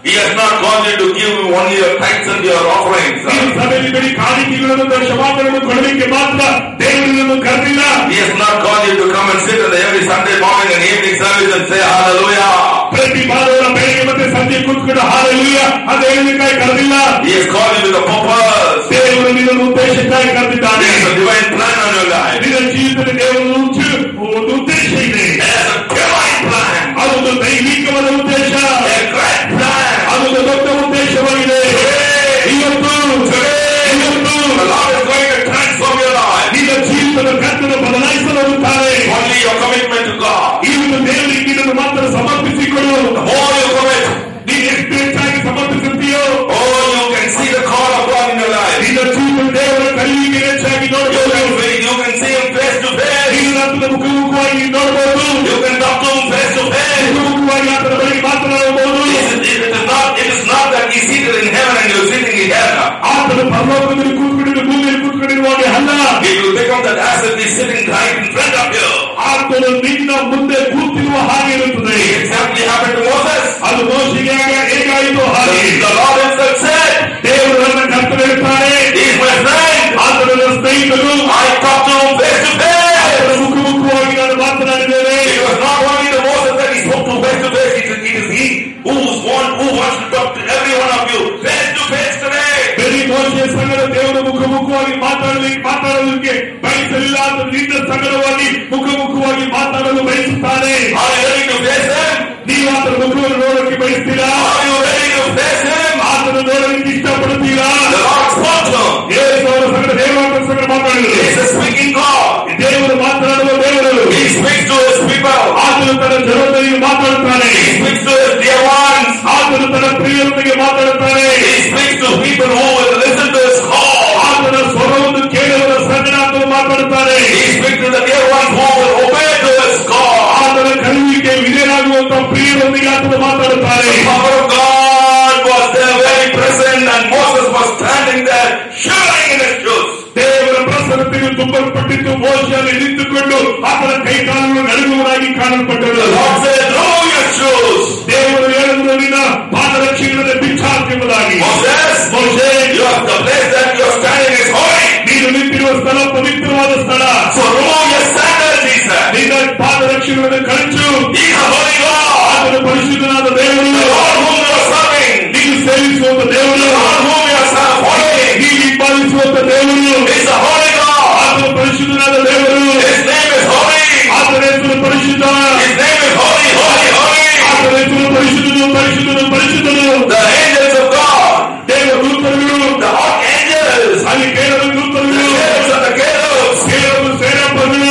He has not called you to give only your tithes and your offerings. ನೀನು ಸಭೆಯಲ್ಲಿ ಬರೀ ಕಾಣಿಕೆಗಳನ್ನು ದಶಮಾನಗಳನ್ನು ಕೊಡಲಿಕ್ಕೆ ಮಾತ್ರ ದೇವರು ನಿನ್ನನ್ನು ಕರೆದಿಲ್ಲ. He has not called you to come and sit in the every Sunday morning and evening service and say hallelujah. ಪ್ರತಿ ಭಾನುವಾರ ಬೆಳಗ್ಗೆ ಮತ್ತೆ ಸಂಜೆ ಕೂತ್ಕೊಂಡು ಹಾಲೆಲೂಯಾ ಅಂತ ಹೇಳಲಿಕ್ಕಾಗಿ ಕರೆದಿಲ್ಲ. He has called you with a purpose. ದೇವರು ನಿನ್ನನ್ನು ಉದ್ದೇಶಕ್ಕಾಗಿ ಕರೆದಿದ್ದಾನೆ. There is a divine plan on your life. ನಿನ್ನ ಜೀವಿತದ ದೇವರು ಒಂದು ಉದ್ದೇಶ ಇದೆ. There is a divine plan. ಅದೊಂದು ದೈವಿಕವಾದ ಉದ್ದೇಶ. A great plan. ಅದೊಂದು ದೊಡ್ಡ ಉದ್ದೇಶವಾಗಿದೆ. ಇವತ್ತು The Lord is going to transform your life. ನಿನ್ನ ಜೀವಿತದ ಕರ್ತನು ಬದಲಾಯಿಸಲು Only your commitment to God. ಇವತ್ತು ದೇವರಿಗೆ ನಿನ್ನನ್ನು ಮಾತ್ರ ಸಮರ್ಪಿಸಿಕೊಳ್ಳು. The more you commit, ನೀನು ಎಷ್ಟು ಹೆಚ್ಚಾಗಿ ಸಮರ್ಪಿಸುತ್ತೀಯೋ oh, you can see the call of God in your life. ನಿನ್ನ ಜೀವಿತ ದೇವರ ಕಲಿಯಿಗೆ ಹೆಚ್ಚಾಗಿ ನೋಡಬಹುದು. You can see Him face to face. ನೀನು ಆತನ ಮುಖಾಮುಖವಾಗಿ ನೋಡಬಹುದು. You can talk to Him face to face. ಮುಖಾಮುಖವಾಗಿ ಆತನ ಬಳಿ ಮಾತನಾಡಬಹುದು. It is not that He's seated in heaven and you're sitting in hell. ಆತನ ಪರಲೋಕದಲ್ಲಿ ಕೂತ್ಕೊಂಡಿದ್ದು ಭೂಮಿಯಲ್ಲಿ ಕೂತ್ಕೊಂಡಿರುವಾಗೆ ಅಲ್ಲ. It will become that as if He's sitting right in front of you. ಆತನು ನಿನ್ನ ಮುಂದೆ ಕೂತಿರುವ ಹಾಗೆ ಇರುತ್ತದೆ. Exactly happened to Moses. ಅದು ಮೋಶೆಗೆ ಹೇಗಾಯಿತು ಹಾಗೆ The Lord Himself said, ದೇವರು ನನ್ನ ಕರ್ತನು ಹೇಳ್ತಾನೆ, He is my friend. ಆತನ ನನ್ನ ಸ್ನೇಹಿತನು. I talk to Him face to face. ಆತನ ಮುಖಾಮುಖವಾಗಿ ನಾನು ಮಾತನಾಡಿದ್ದೇನೆ. It was not only the Moses that He spoke to face to face. It is He who wants to talk to every one of you face to face today. ಬರೀ ಮೋಶೆಯ ಸಂಗಡ ದೇವರ ಮುಖಾಮುಖವಾಗಿ ಮಾತಾಡಲಿಕ್ಕೆ ಬಯಸಲಿಲ್ಲ. ಆತನು ನಿನ್ನ ಸಂಗಡವಾಗಿ ಮುಖಾಮುಖವಾಗಿ ಮಾತಾಡಲು ಬಯಸುತ್ತಾನೆ. Are you ready to face Him? ನೀವು ಆತನ ಮುಖವನ್ನು ನೋಡಕ್ಕೆ ಬಯಸ್ತೀರಾ? Are you ready to face Him? ಆತನ ನೋಡಲಿಕ್ಕೆ ಇಷ್ಟಪಡುತ್ತೀರಾ? The Lord spoke to him. ಯೇಸು ಅವರ ಸಂಗಡ ದೇವರ ಸಂಗಡ ಮಾತಾಡಿದರು. He is a speaking God. ದೇವರು ಮಾತನಾಡುವ ದೇವರು. He speaks to His people. ಆತನು ತನ್ನ ಜನರೊಂದಿಗೆ ಮಾತಾಡುತ್ತಾನೆ. He speaks to His dear ones. ಆತನು ತನ್ನ ಪ್ರಿಯರೊಂದಿಗೆ ಮಾತಾಡುತ್ತಾನೆ. He speaks to people who will listen to His call. ಆತನ ಸ್ವರವನ್ನು ಕೇಳುವ ಸಂಗಡ ಆತನು ಮಾತಾಡುತ್ತಾನೆ. He speaks to the dear ones who will obey to His call. ಆತನ ಕರೆಯುವಿಕೆ ವಿಧೇಯರಾಗುವಂತಹ ಪ್ರಿಯರೊಂದಿಗೆ ಆತನು ಮಾತಾಡುತ್ತಾನೆ. The power of God was there very present and Moses was standing there shivering in his shoes. ದೇವರ ಪ್ರಸನ್ನತೆಯು ತುಂಬಲ್ಪಟ್ಟಿದ್ದು. ಮೋಶೆಯಲ್ಲಿ ನಿಂತುಕೊಂಡು ಆತನ ಕೈಕಾಲುಗಳು ನಡುಗುವನಾಗಿ ಕಾಣಲ್ಪಟ್ಟರು. The Lord said, remove your shoes. ದೇವರು ಹೇಳಿದ್ರು, ನಿನ್ನ ಪಾದರಕ್ಷೆಗಳನ್ನು ಬಿಚ್ಚಾಕೆಂಬುದಾಗಿ. ಮೋಶೆ, The place that you are standing is holy. ನೀನು ನಿಂತಿರುವ ಸ್ಥಳ ಪವಿತ್ರವಾದ ಸ್ಥಳ. So remove your sandals, he said. ನಿನ್ನ ಪಾದರಕ್ಷೆಗಳನ್ನು ಕಳಚು. He is a holy God. ಆತನ ಪರಿಶುದ್ಧನಾದ ದೇವರು. The Lord whom you are serving. ನೀನು ಸೇವಿಸುವಂತ ದೇವರು. The Lord whom you are following. ನೀನು ಹಿಂಬಾಲಿಸುವಂತ ದೇವರು. He is a holy God. ಆತನ ಪರಿಶುದ್ಧನಾದ ದೇವರು. His name is holy. ಆತನ ಹೆಸರು ಪರಿಶುದ್ಧ. His name is holy, holy, holy. ಆತನ ಹೆಸರು ಪರಿಶುದ್ಧನು, ಪರಿಶುದ್ಧನು, ಪರಿಶುದ್ಧನು. The angels of God. ದೇವದೂತರುಗಳು. The archangels. ಅಲ್ಲಿ Kerala ದೂತರುಗಳು. The cherubs and the cherubs. Kerala ಸೇನಾಪತಿಗಳು.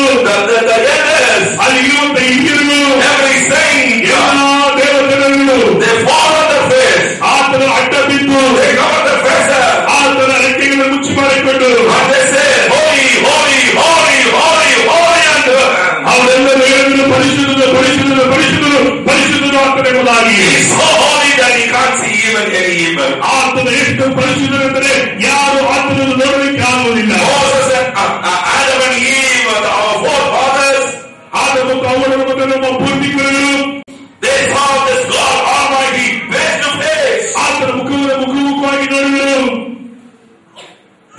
ನಮ್ಮ ಪೂರ್ವಿಕರು they saw this God Almighty face to face. ಆತನ ಮುಖವಾಗಿ ನೋಡಿದರು.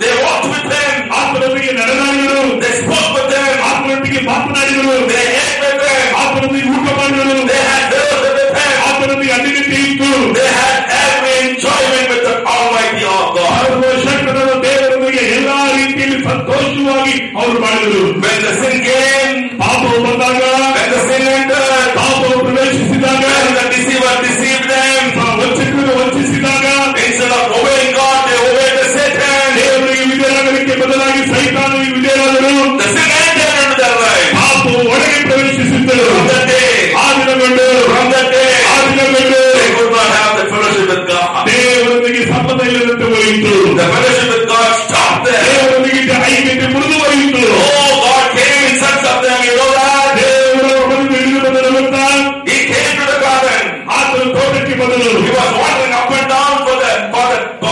They walked with him. ಆತನೊಂದಿಗೆ ನಡೆದಾಡಿದರು. They spoke with him. ಆತನೊಂದಿಗೆ ಮಾತನಾಡಿದರು. They ate with him. ಆತನೊಂದಿಗೆ ಊಟ ಮಾಡಿದರು. They had fellowship with him. ಆತನೊಂದಿಗೆ ಅನ್ಯತೆ ಇತ್ತು. They had every enjoyment with the Almighty of God. ಸರ್ವಶಕ್ತನಾದ ದೇವರೊಂದಿಗೆ ಎಲ್ಲಾ ರೀತಿಯಲ್ಲಿ ಸಂತೋಷವಾಗಿ ಅವರು ಮಾಡಿದರು. When the sin came, ಪಾಪವು ಬಂದಾಗ, when the sin entered, ಪಾಪವು ಪ್ರವೇಶಿಸಿದಾಗ, when the deceiver deceived them, ವಂಚಕರು ವಂಚಿಸಿದಾಗ, instead of obeying God, they obeyed the Satan. ದೇವರಿಗೆ ವಿಧೇಯರಾಗಲಿಕ್ಕೆ ಬದಲಾಗಿ ಸೈತಾನನಿಗೆ ವಿಧೇಯರಾದರು. The sin entered into their life. ಪಾಪವು ಒಳಗೆ ಪ್ರವೇಶಿಸಿದ್ದರು. From that day, ಆ ದಿನಗೊಂಡು, from that day, ಆ ದಿನಗೊಂಡು they could not have the fellowship with God. ದೇವರೊಂದಿಗೆ ಸಂಬಂಧ ಇಲ್ಲದಂತೆ ಹೋಯಿತು. The fellowship with God stopped there. ದೇವರೊಂದಿಗೆ ಐಕ್ಯತೆ ಮುರಿದು ಹೋಯಿತು. Oh, God came in search of them, you know that? ದೇವರ ಹೊರಗೆ ಇಳಿದು ಬಂದನು ಗೊತ್ತಾ? He came to the garden. ಆತನ ತೋಟಕ್ಕೆ ಬಂದನು. He was wandering up and down for the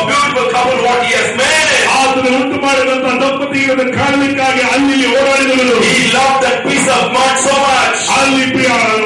beautiful couple what he has made. ಆತನ ಉಂಟು ಮಾಡಿದಂತ ದಂಪತಿಗಳನ್ನು ಕಾಣಲಿಕ್ಕಾಗಿ ಅಲ್ಲಿ ಓಡಾಡಿದನು. He loved that piece of mud so much. ಅಲ್ಲಿ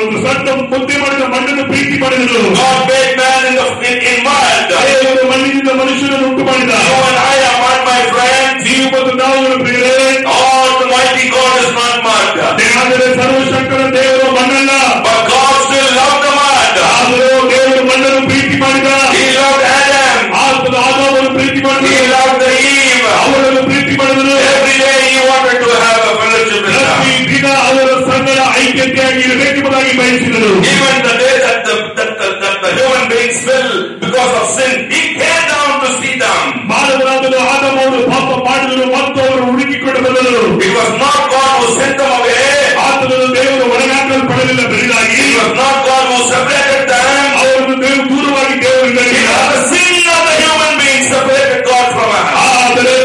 ಒಂದು ಸಣ್ಣ ಮುದ್ದೆ ಮಾಡಿದ ಮಣ್ಣನ್ನು ಪ್ರೀತಿ ಮಾಡಿದನು. God made man in mud. ದೇವರು ಮಣ್ಣಿನಿಂದ ಮನುಷ್ಯನನ್ನು ಉಂಟು ಮಾಡಿದ. You and I are mud, my friend. ನೀವು ಮತ್ತು ನಾವು ಪ್ರಿಯರೇ, Almighty God is not mud. ಆದರೆ ಸರ್ವಶಕ್ತರ ದೇವರು ಮಣ್ಣಲ್ಲ. But God still loved the mud. ಆದರೂ ದೇವರು ಮಣ್ಣನ್ನು ಪ್ರೀತಿ ಮಾಡಿದ. He loved Adam. ಆತನು ಆದಾಮನ್ನು ಪ್ರೀತಿ ಮಾಡಿದ. He loved the Eve. ಅವರನ್ನು ಪ್ರೀತಿ ಮಾಡಿದನು. Every day he wanted to have a fellowship with them. ಪ್ರತಿ ದಿನ ಅವರ ಸಂಗಡ ಐಕ್ಯತೆಯಾಗಿ ಇರಬೇಕೆಂಬುದಾಗಿ ಬಯಸಿದನು. Even the day that the human beings fell because of sin, he came down to see them. ಮಾನವರಾದನು ಆದಾಮನು ಪಾಪ ಮಾಡಿದನು ಮತ್ತು ಅವರು ಹುಡುಕಿಕೊಂಡು ಬಂದರು. It was not God who sent them away. ಆತನನ್ನು ದೇವರು ಹೊರಗಾಕಲ್ಪಡಲಿಲ್ಲ, ಬದಲಾಗಿ It was not God who separated them. ಅವರನ್ನು ದೇವರು ದೂರವಾಗಿ ದೇವರಿಂದ It was the sin of the human beings separated God from us. ಆದರೆ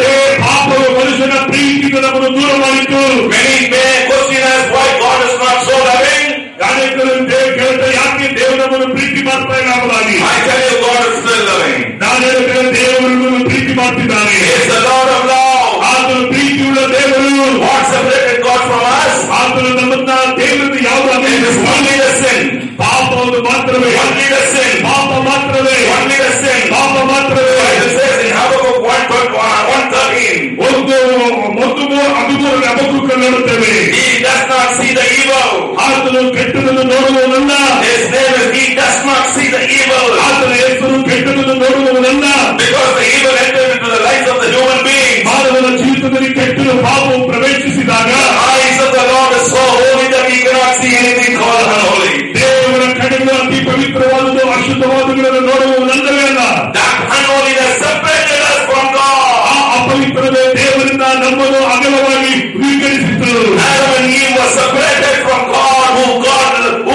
ಪಾಪವು ಮನುಷ್ಯನ ಪ್ರೀತಿಯಿಂದ ನಮ್ಮನ್ನು ದೂರ ಮಾಡಿತು. Many may question us why God is not so loving. ಅನೇಕರು ಕೇಳ್ತಾರೆ, ಯಾಕೆ ದೇವರು ನಮ್ಮನ್ನು ಪ್ರೀತಿ ಮಾಡ್ತಾ ಇಲ್ಲ ಎಂಬುದಾಗಿ. I tell you, God is still loving. ನಾನು ಹೇಳ್ತೇನೆ, ದೇವರು ಪ್ರೀತಿ ಮಾಡ್ತಿದ್ದಾನೆ. He is the Lord of love. ಆತನು ಪ್ರೀತಿಯುಳ್ಳ ದೇವರು. What separated God from us? ಆತನು ನಮ್ಮನ್ನ ದೇವರಿಂದ ಯಾವುದು It is only the sin. ಪಾಪವನ್ನು ಮಾತ್ರವೇ. Only the sin. ಪಾಪ ಮಾತ್ರವೇ. Only the sin. ಪಾಪ ಮಾತ್ರವೇ. It says in Habakkuk 1:13. ಹಬಕ್ಕೂಕಲ್ಲಿ ನೋಡುತ್ತೇವೆ. He does not see the evil. ಆತನು ಕೆಟ್ಟದನ್ನು ನೋಡುವವನಲ್ಲ. His name is He does not see the evil. ಆತನ ಹೆಸರು ಕೆಟ್ಟದನ್ನು ನೋಡುವವನಲ್ಲ. Because the evil entered into the lives of the human being. ಮಾನವನ ಜೀವಿತದಲ್ಲಿ ಕೆಟ್ಟದ ಪಾಪವು ಪ್ರವೇಶಿಸಿದಾಗ The eyes of the Lord is so holy that He cannot see anything called unholy. ದೇವರ ಕಡೆಗಳು ಅತಿ ಪವಿತ್ರವಾದದ್ದು ಅಶುದ್ಧವಾದಗಳನ್ನು ನೋಡುವವನಲ್ಲವೇ ಅಲ್ಲ. That unholiness separated us from God. ಆ ಅಪವಿತ್ರವೇ ದೇವರಿಂದ ನಮ್ಮನ್ನು ಅಗಲವಾಗಿ ಸ್ವೀಕರಿಸಿತು. Adam and Eve were separated from God who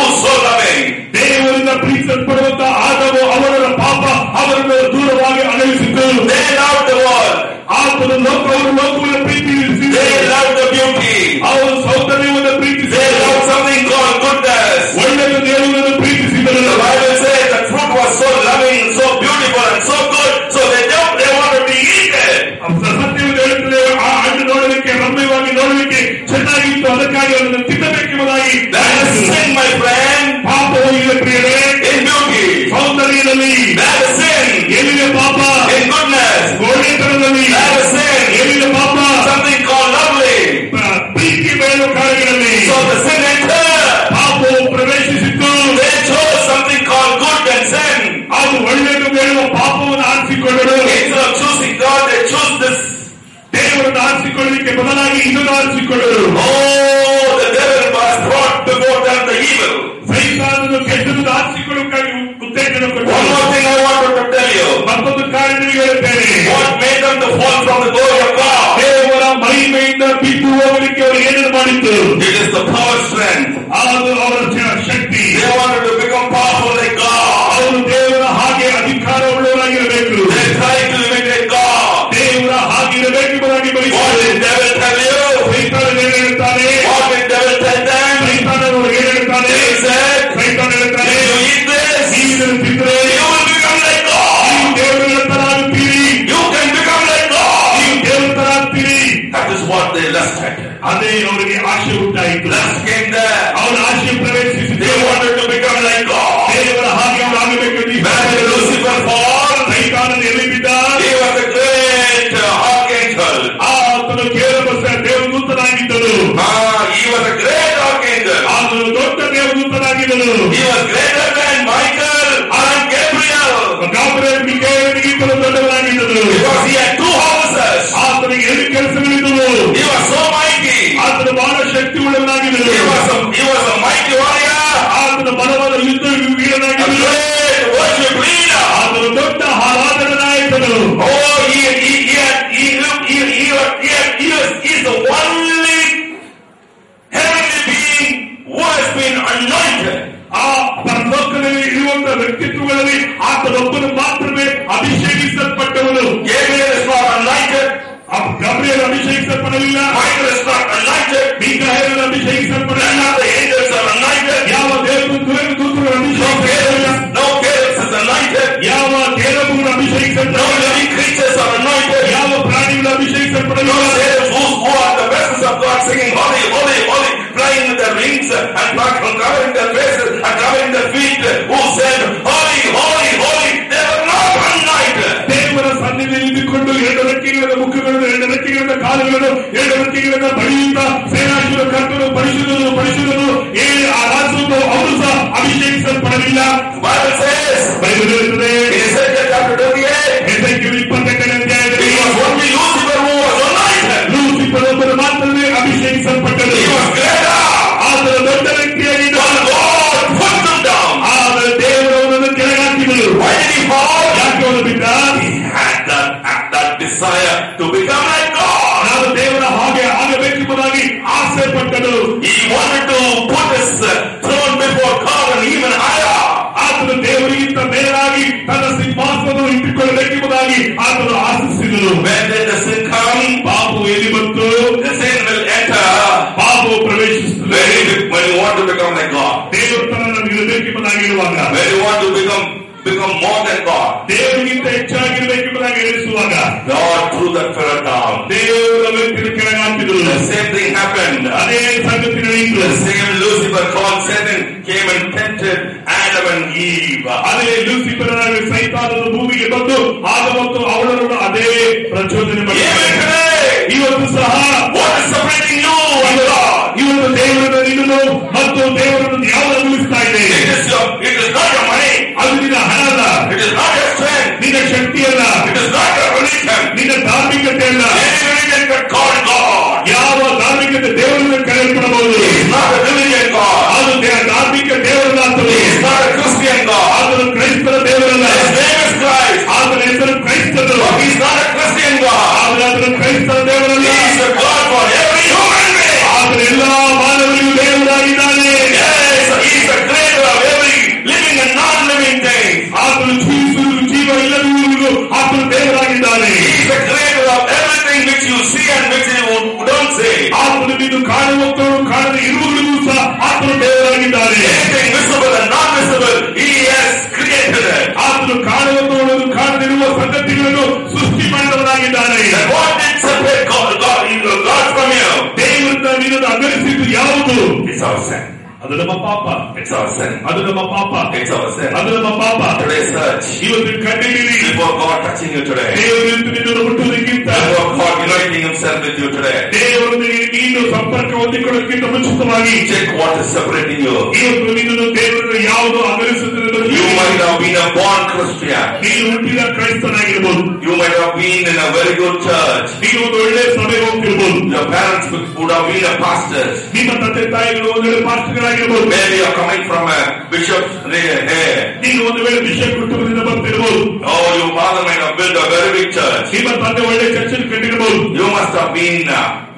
is so loving. ದೇವರಿಂದ ಪ್ರೀತಿಸಲ್ಪಡುವಂತ ಆದವು ಅವರ ಪಾಪ ಅವರನ್ನು ದೂರವಾಗಿ ಅಗಲಿಸಿತು. They loved the world. ಆತನು ಅವರು ಲೋಕವನ್ನು ಪ್ರೀತಿಸಿದರು. They loved the beauty. ಅವರು ಸೌಂದರ್ಯವನ್ನು ಪ್ರೀತಿಸಿದರು. They loved something called goodness. ಒಳ್ಳೆಯ ದೇವರನ್ನು ಪ್ರೀತಿಸಿದರು. The Bible says the fruit was so loving, so beautiful, and so good, so they wanted to eat it. ಸತ್ಯವನ್ನು ಹೇಳುತ್ತದೆ, ಆ ಹಣ್ಣು ನೋಡಲಿಕ್ಕೆ ರಮ್ಯವಾಗಿ ನೋಡಲಿಕ್ಕೆ ಚೆನ್ನಾಗಿತ್ತು, ಅದಕ್ಕಾಗಿ ಅದನ್ನು ತಿನ್ನಬೇಕೆಂಬುದಾಗಿ. That is sin, my friend. ಪಾಪವು ಇಲ್ಲ ಪ್ರಿಯರೇ. In beauty. ಸೌಂದರ್ಯದಲ್ಲಿ. That is sin. ಎಲ್ಲಿದೆ ಪಾಪ? In goodness. ಒಳ್ಳೆತನದಲ್ಲಿ. That is sin. ಎಲ್ಲಿದೆ ಪಾಪ? Something called lovely. ಪ್ರೀತಿ ಬೆಳೆಯುವ ಕಾರ್ಯಗಳಲ್ಲಿ. So the sin entered. ಪಾಪವು ಪ್ರವೇಶಿಸಿತ್ತು. They chose something called good and sin. ಅದು ಒಳ್ಳೆಯದು ಹೇಳುವ ಪಾಪವನ್ನು ಆರಿಸಿಕೊಂಡರು. Instead of choosing God, they chose this. ದೇವರನ್ನು ಆರಿಸಿಕೊಳ್ಳಲಿಕ್ಕೆ ಬದಲಾಗಿ ಇದನ್ನು ಆರಿಸಿಕೊಂಡರು. Oh, the devil was brought before them the evil. ಸೈತಾನನು ಕೆಟ್ಟದನ್ನು ಆರಿಸಿಕೊಳ್ಳುವುದಕ್ಕಾಗಿ ಉತ್ತೇಜನ ಕೊಟ್ಟರು. One more thing I wanted to tell you. ಮತ್ತೊಂದು ಕಾರ್ಯ ಹೇಳುತ್ತೇನೆ. What made them to fall from the glory of God? ದೇವರ ಮಹಿಮೆಯಿಂದ ಬಿದ್ದು ಹೋಗಲಿಕ್ಕೆ ಅವರು ಏನೇನು ಮಾಡಿದ್ದು? It is the power strength. ಅದು ಅವರ ಶಕ್ತಿ. They wanted to become powerful like God. ಅವರು ದೇವರ ಹಾಗೆ ಅಧಿಕಾರವುಳ್ಳವರಾಗಿರಬೇಕು. They tried to imitate God. ದೇವರ ಹಾಗೆ ಇರಬೇಕೆಂಬುದಾಗಿ What ಬಯಸಿದರು. did the devil tell you? ಸೈತಾನ ಏನು ಹೇಳ್ತಾನೆ? What did the devil tell them? ಸೈತಾನವರು ಏನು ಹೇಳ್ತಾನೆ? He said, ಸೈತಾನ ಹೇಳ್ತಾನೆ, if you eat this, ನೀವು ಇದನ್ನು ತಿಂದರೆ you will become like God. ನೀವು ದೇವರ ತರ ಆಗ್ತೀರಿ. You can become like God. ನೀವು ದೇವರ ತರ ಆಗ್ತೀರಿ. That is what they lusted. ಅದೇ ಅವರಿಗೆ ಆಶೆ ಉಂಟಾಯಿತು. Lust came there. ಅವರ ಆಶೆ ಪ್ರವೇಶ ವ್ಯಕ್ತಿತ್ವಗಳಲ್ಲಿ ಆತನೊಬ್ಬನು ಮಾತ್ರವೇ ಅಭಿಷೇಕಿಸಲ್ಪಟ್ಟವನು. ಗಬ್ರಿಯಲ್ ಅಭಿಷೇಕಿಸಲ್ಪಡಲಿಲ್ಲ. ಮೀಕಾಯೇಲನು ಅಭಿಷೇಕಿಸಲ್ಪಡಲಿಲ್ಲ. ಯಾವ ದೇವದೂತರು ಅಭಿಷೇಕಿಸಲಿಲ್ಲ. ಯಾವ ದೇವರುಗಳು ಅಭಿಷೇಕಿಸಲ್ಪಡಲಿಲ್ಲ. ಯಾವ ಪ್ರಾಣಿಗಳು ಅಭಿಷೇಕಿಸಲ್ಪಡಲಿಲ್ಲ. Singing holy, holy, holy, flying with their wings and covering their faces and covering their feet, who said, holy, holy, holy, they were not anointed. ದೇವರ ಸನ್ನಿಧಿಯಲ್ಲಿ ನಿಂತುಕೊಂಡು 2 ರೆಕ್ಕೆಗಳಿಂದ ಮುಖಗಳನ್ನು, 2 ರೆಕ್ಕೆಗಳಿಂದ ಕಾಲುಗಳನ್ನು, 2 ರೆಕ್ಕೆಗಳಿಂದ ಬಡಿಯುತ್ತ ಸೇನಾಶಿರ ಕರ್ತನು ಪರಿಶುದ್ಧನು ಪರಿಶುದ್ಧನು ಆರಾಧಿಸುವುದು ಅವರು ಸಹ ಅಭಿಷೇಕಿಸಲ್ಪಡಲಿಲ್ಲ. ಬೈಬಲ್ ಹೇಳುತ್ತದೆ ಎಸೆಕಿಯೇಲ್ 28ನೇ ಅಧ್ಯಾಯದಲ್ಲಿ ಲೂಸಿಫರ್ ಒಬ್ಬರು ಮಾತ್ರವೇ ಅಭಿಷೇಕಿಸಲ್ಪಟ್ಟರು. ಆತನ ದೊಡ್ಡ ವ್ಯಕ್ತಿಯಾಗಿದ್ದ ಆದರೆ ದೇವರು ಅವನನ್ನು ಕೆಳಗಾಕಿದರು. ಯಾಕೆ ಅವನು ಬಿದ್ದ? ನಾನು ದೇವರ ಹಾಗೆ ಆಗಬೇಕೆಂಬುದಾಗಿ ಆಸೆ ಪಟ್ಟನು. ಆತನು ದೇವರಿಗಿಂತ ಮೇಲಾಗಿ ತನ್ನ ಸಿಂಹಾಸನವನ್ನು ಇಟ್ಟುಕೊಳ್ಳಬೇಕೆಂಬುದಾಗಿ ಆತನು ಆಶಿಸಿದನು. ಪಾಪು ಎಲ್ಲಿ ಬಂತು? ಪಾಪು ಪ್ರವೇಶಿಸುತ್ತದೆ. ದೇವರು ತನ್ನನ್ನು ಇರಬೇಕೆಂಬುದಾಗಿ ಇರುವಾಗ, become more than God. ದೇವರಿಗಿಂತ ಹೆಚ್ಚಾಗಿರಬೇಕೆಂಬುದಾಗಿ ಹೇಳಿಸುವಾಗ God threw that fellow down. ದೇವರ ವ್ಯಕ್ತಿಯನ್ನು ಕೆಳಗಾಕಿದರು. The same thing happened. ಅದೇ ಸಂಗತಿ ನಡೆಯಿತು. The same Lucifer called Satan came and tempted Adam and Eve. ಅದೇ ಲೂಸಿಫರ್ ಸೈತಾನನು ಭೂಮಿಗೆ ಬಂದು ಆದ ಮತ್ತು ಅವಳನ್ನು ಅದೇ ಪ್ರಚೋದನೆ ಮಾಡಿದ್ದಾರೆ. ಇವತ್ತು ಸಹ what is separating you and God? ಇವತ್ತು ದೇವರನ್ನು ನಿನ್ನನ್ನು ಮತ್ತು ದೇವರನ್ನು ಯಾವುದು ನಿಲ್ಲಿಸ್ತಾ ಇದೆ? It is not your money. ಅದು ನಿನ್ನ ಹಣ ಅಲ್ಲ. It is not your strength. ನಿನ್ನ ಶಕ್ತಿ ಅಲ್ಲ. It is not your religion. ನಿನ್ನ ಧಾರ್ಮಿಕತೆ ಅಲ್ಲ. Any religion can call God. ಯಾವ ಧಾರ್ಮಿಕತೆ ದೇವರನ್ನು ಕರೆಯಲ್ಪಡಬಹುದು. He is not a religion God. ಅದು ಧಾರ್ಮಿಕ ದೇವರಲ್ಲ. He is not a Christian God. ಆತನು ಕ್ರೈಸ್ತರ ದೇವರಲ್ಲ. His name is Christ. ಆತನ ಹೆಸರು ಕ್ರೈಸ್ತನು. He is not a Christian God. ಆದರೆ ಆತನು ಕ್ರೈಸ್ತರ ದೇವರಲ್ಲ. He is a God for every human being. ಆತನ ಎಲ್ಲಾ ಮಾನವರಿಗೂ ದೇವರಾಗಿದ್ದಾನೆ. Yes, he is the creator of every living and non-living thing. ಆತನು ಜೀವ ಇಲ್ಲದವರಿಗೂ ಆತನು ದೇವರಾಗಿದ್ದಾನೆ. He is the creator of everything which you see and which you don't see. ಆತನು ಇದು ಕಾಣುವಂತವರು ಕಾಣದೆ ಇರುವುಗಳಿಗೂ ಸಹ ಆತನು ದೇವರಾಗಿದ್ದಾನೆ. Anything visible and non-visible, he has created it. ಆತನು ಕಾಣುವಂತವರು ಕಾಣದಿರುವ ಸಂಗತಿಗಳನ್ನು ಸೃಷ್ಟಿ ಮಾಡಿದವನಾಗಿದ್ದಾನೆ. What did separate God from you? ದೇವರಿಂದ ನಿನ್ನನ್ನು ಅಗಲಿಸಿದ್ದು ಯಾವುದು? It's our sin. ಅದು ನಮ್ಮ ಪಾಪ. It's our sin. ಅದು ನಮ್ಮ ಪಾಪ. It's our sin. ಅದು ನಮ್ಮ ಪಾಪ. Today search. ಇವತ್ತು ಕಣ್ಣಿಡಿರಿ. Before God touching you today. ದೇವರು ನಿನ್ನನ್ನು ಮುಟ್ಟುವುದಕ್ಕಿಂತ, before God uniting himself with you today. ದೇವರೊಂದಿಗೆ ನೀನು ಸಂಪರ್ಕ ಹೊಂದಿಕೊಳ್ಳೋದಕ್ಕಿಂತ ಮುಂಚಿತವಾಗಿ check what is separating you. ಇವತ್ತು ನಿನ್ನನ್ನು ದೇವರನ್ನು ಯಾವುದು ಅಗಲಿಸುತ್ತದೆ? You might have been a born Christian. ನೀನು ಹುಟ್ಟಿದ ಕ್ರೈಸ್ತನಾಗಿರ್ಬೋದು. You might have been in a very good church. ನೀನು ಒಂದು ಒಳ್ಳೆ ಸಭೆಗೆ ಹೋಗ್ತಿರ್ಬೋದು. Your parents would have been a pastors. ನಿಮ್ಮ ತಂದೆ ತಾಯಿಗಳು ಒಂದು ವೇಳೆ ಪಾಸ್ಟರ್ಗಳಾಗಿರ್ಬೋದು. Maybe you are coming from a bishop's hair. ನೀನು ಒಂದು ವೇಳೆ ಬಿಷಪ್ ಕುಟುಂಬದಿಂದ ಬರ್ತಿರ್ಬೋದು. Oh, your father might have built a very big church. ನಿಮ್ಮ ತಂದೆ ಒಳ್ಳೆ ಚರ್ಚನ್ನು ಕಟ್ಟಿರ್ಬೋದು. You must have been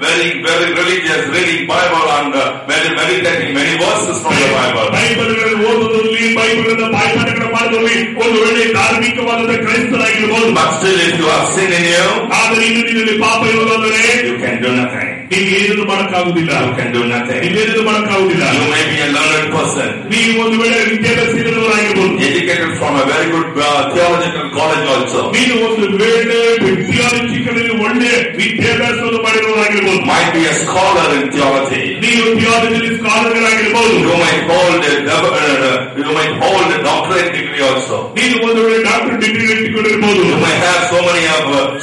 very, very religious, reading Bible and meditating many verses from the Bible. ಬೈಬಲ್ಗಳನ್ನು ಓದುವುದರಲ್ಲಿ, ಬೈಬಲ್ನ ಬಾಯ್ಪಾಠಗಳನ್ನು ಮಾಡುವುದರಲ್ಲಿ ಒಂದು ಒಳ್ಳೆ ಧಾರ್ಮಿಕವಾದ ಕ್ರೈಸ್ತರಾಗಿರ್ಬೋದು. But still, if you have sin in you, ಆದರೆ ಇನ್ನು ನಿನ್ನಲ್ಲಿ ಪಾಪ ಇರುವುದಾದರೆ you can do nothing. ನೀವು ಏನನ್ನು ಮಾಡಕ್ಕಾಗುದಿಲ್ಲ. You can do nothing. ನೀವೇನನ್ನು ಮಾಡಕ್ಕಾಗುದಿಲ್ಲ. You may be a learned person. ನೀವು ಒಂದು ವೇಳೆ ವಿದ್ಯಾಭ್ಯಾಸದವರಾಗಿರ್ಬೋದು. Educated from a very good theological college also. ನೀನು ಒಂದು ವೇಳೆ ಥಿಯಾಲಜಿಕಲ್ ಒಳ್ಳೆ ವಿದ್ಯಾಭ್ಯಾಸವನ್ನು ಮಾಡಿರುವವರಾಗಿರ್ಬೋದು. Might be a scholar in theology. ನೀವು ಥಿಯಾಲಜಿಯಲ್ಲಿ ಸ್ಕಾಲರ್ಗಳಾಗಿರ್ಬೋದು. You might hold a doctorate degree also. ನೀನು ಒಂದು ವೇಳೆ ಡಾಕ್ಟರ್ ಡಿಗ್ರಿ ಇಟ್ಟುಕೊಂಡಿರ್ಬೋದು. You might have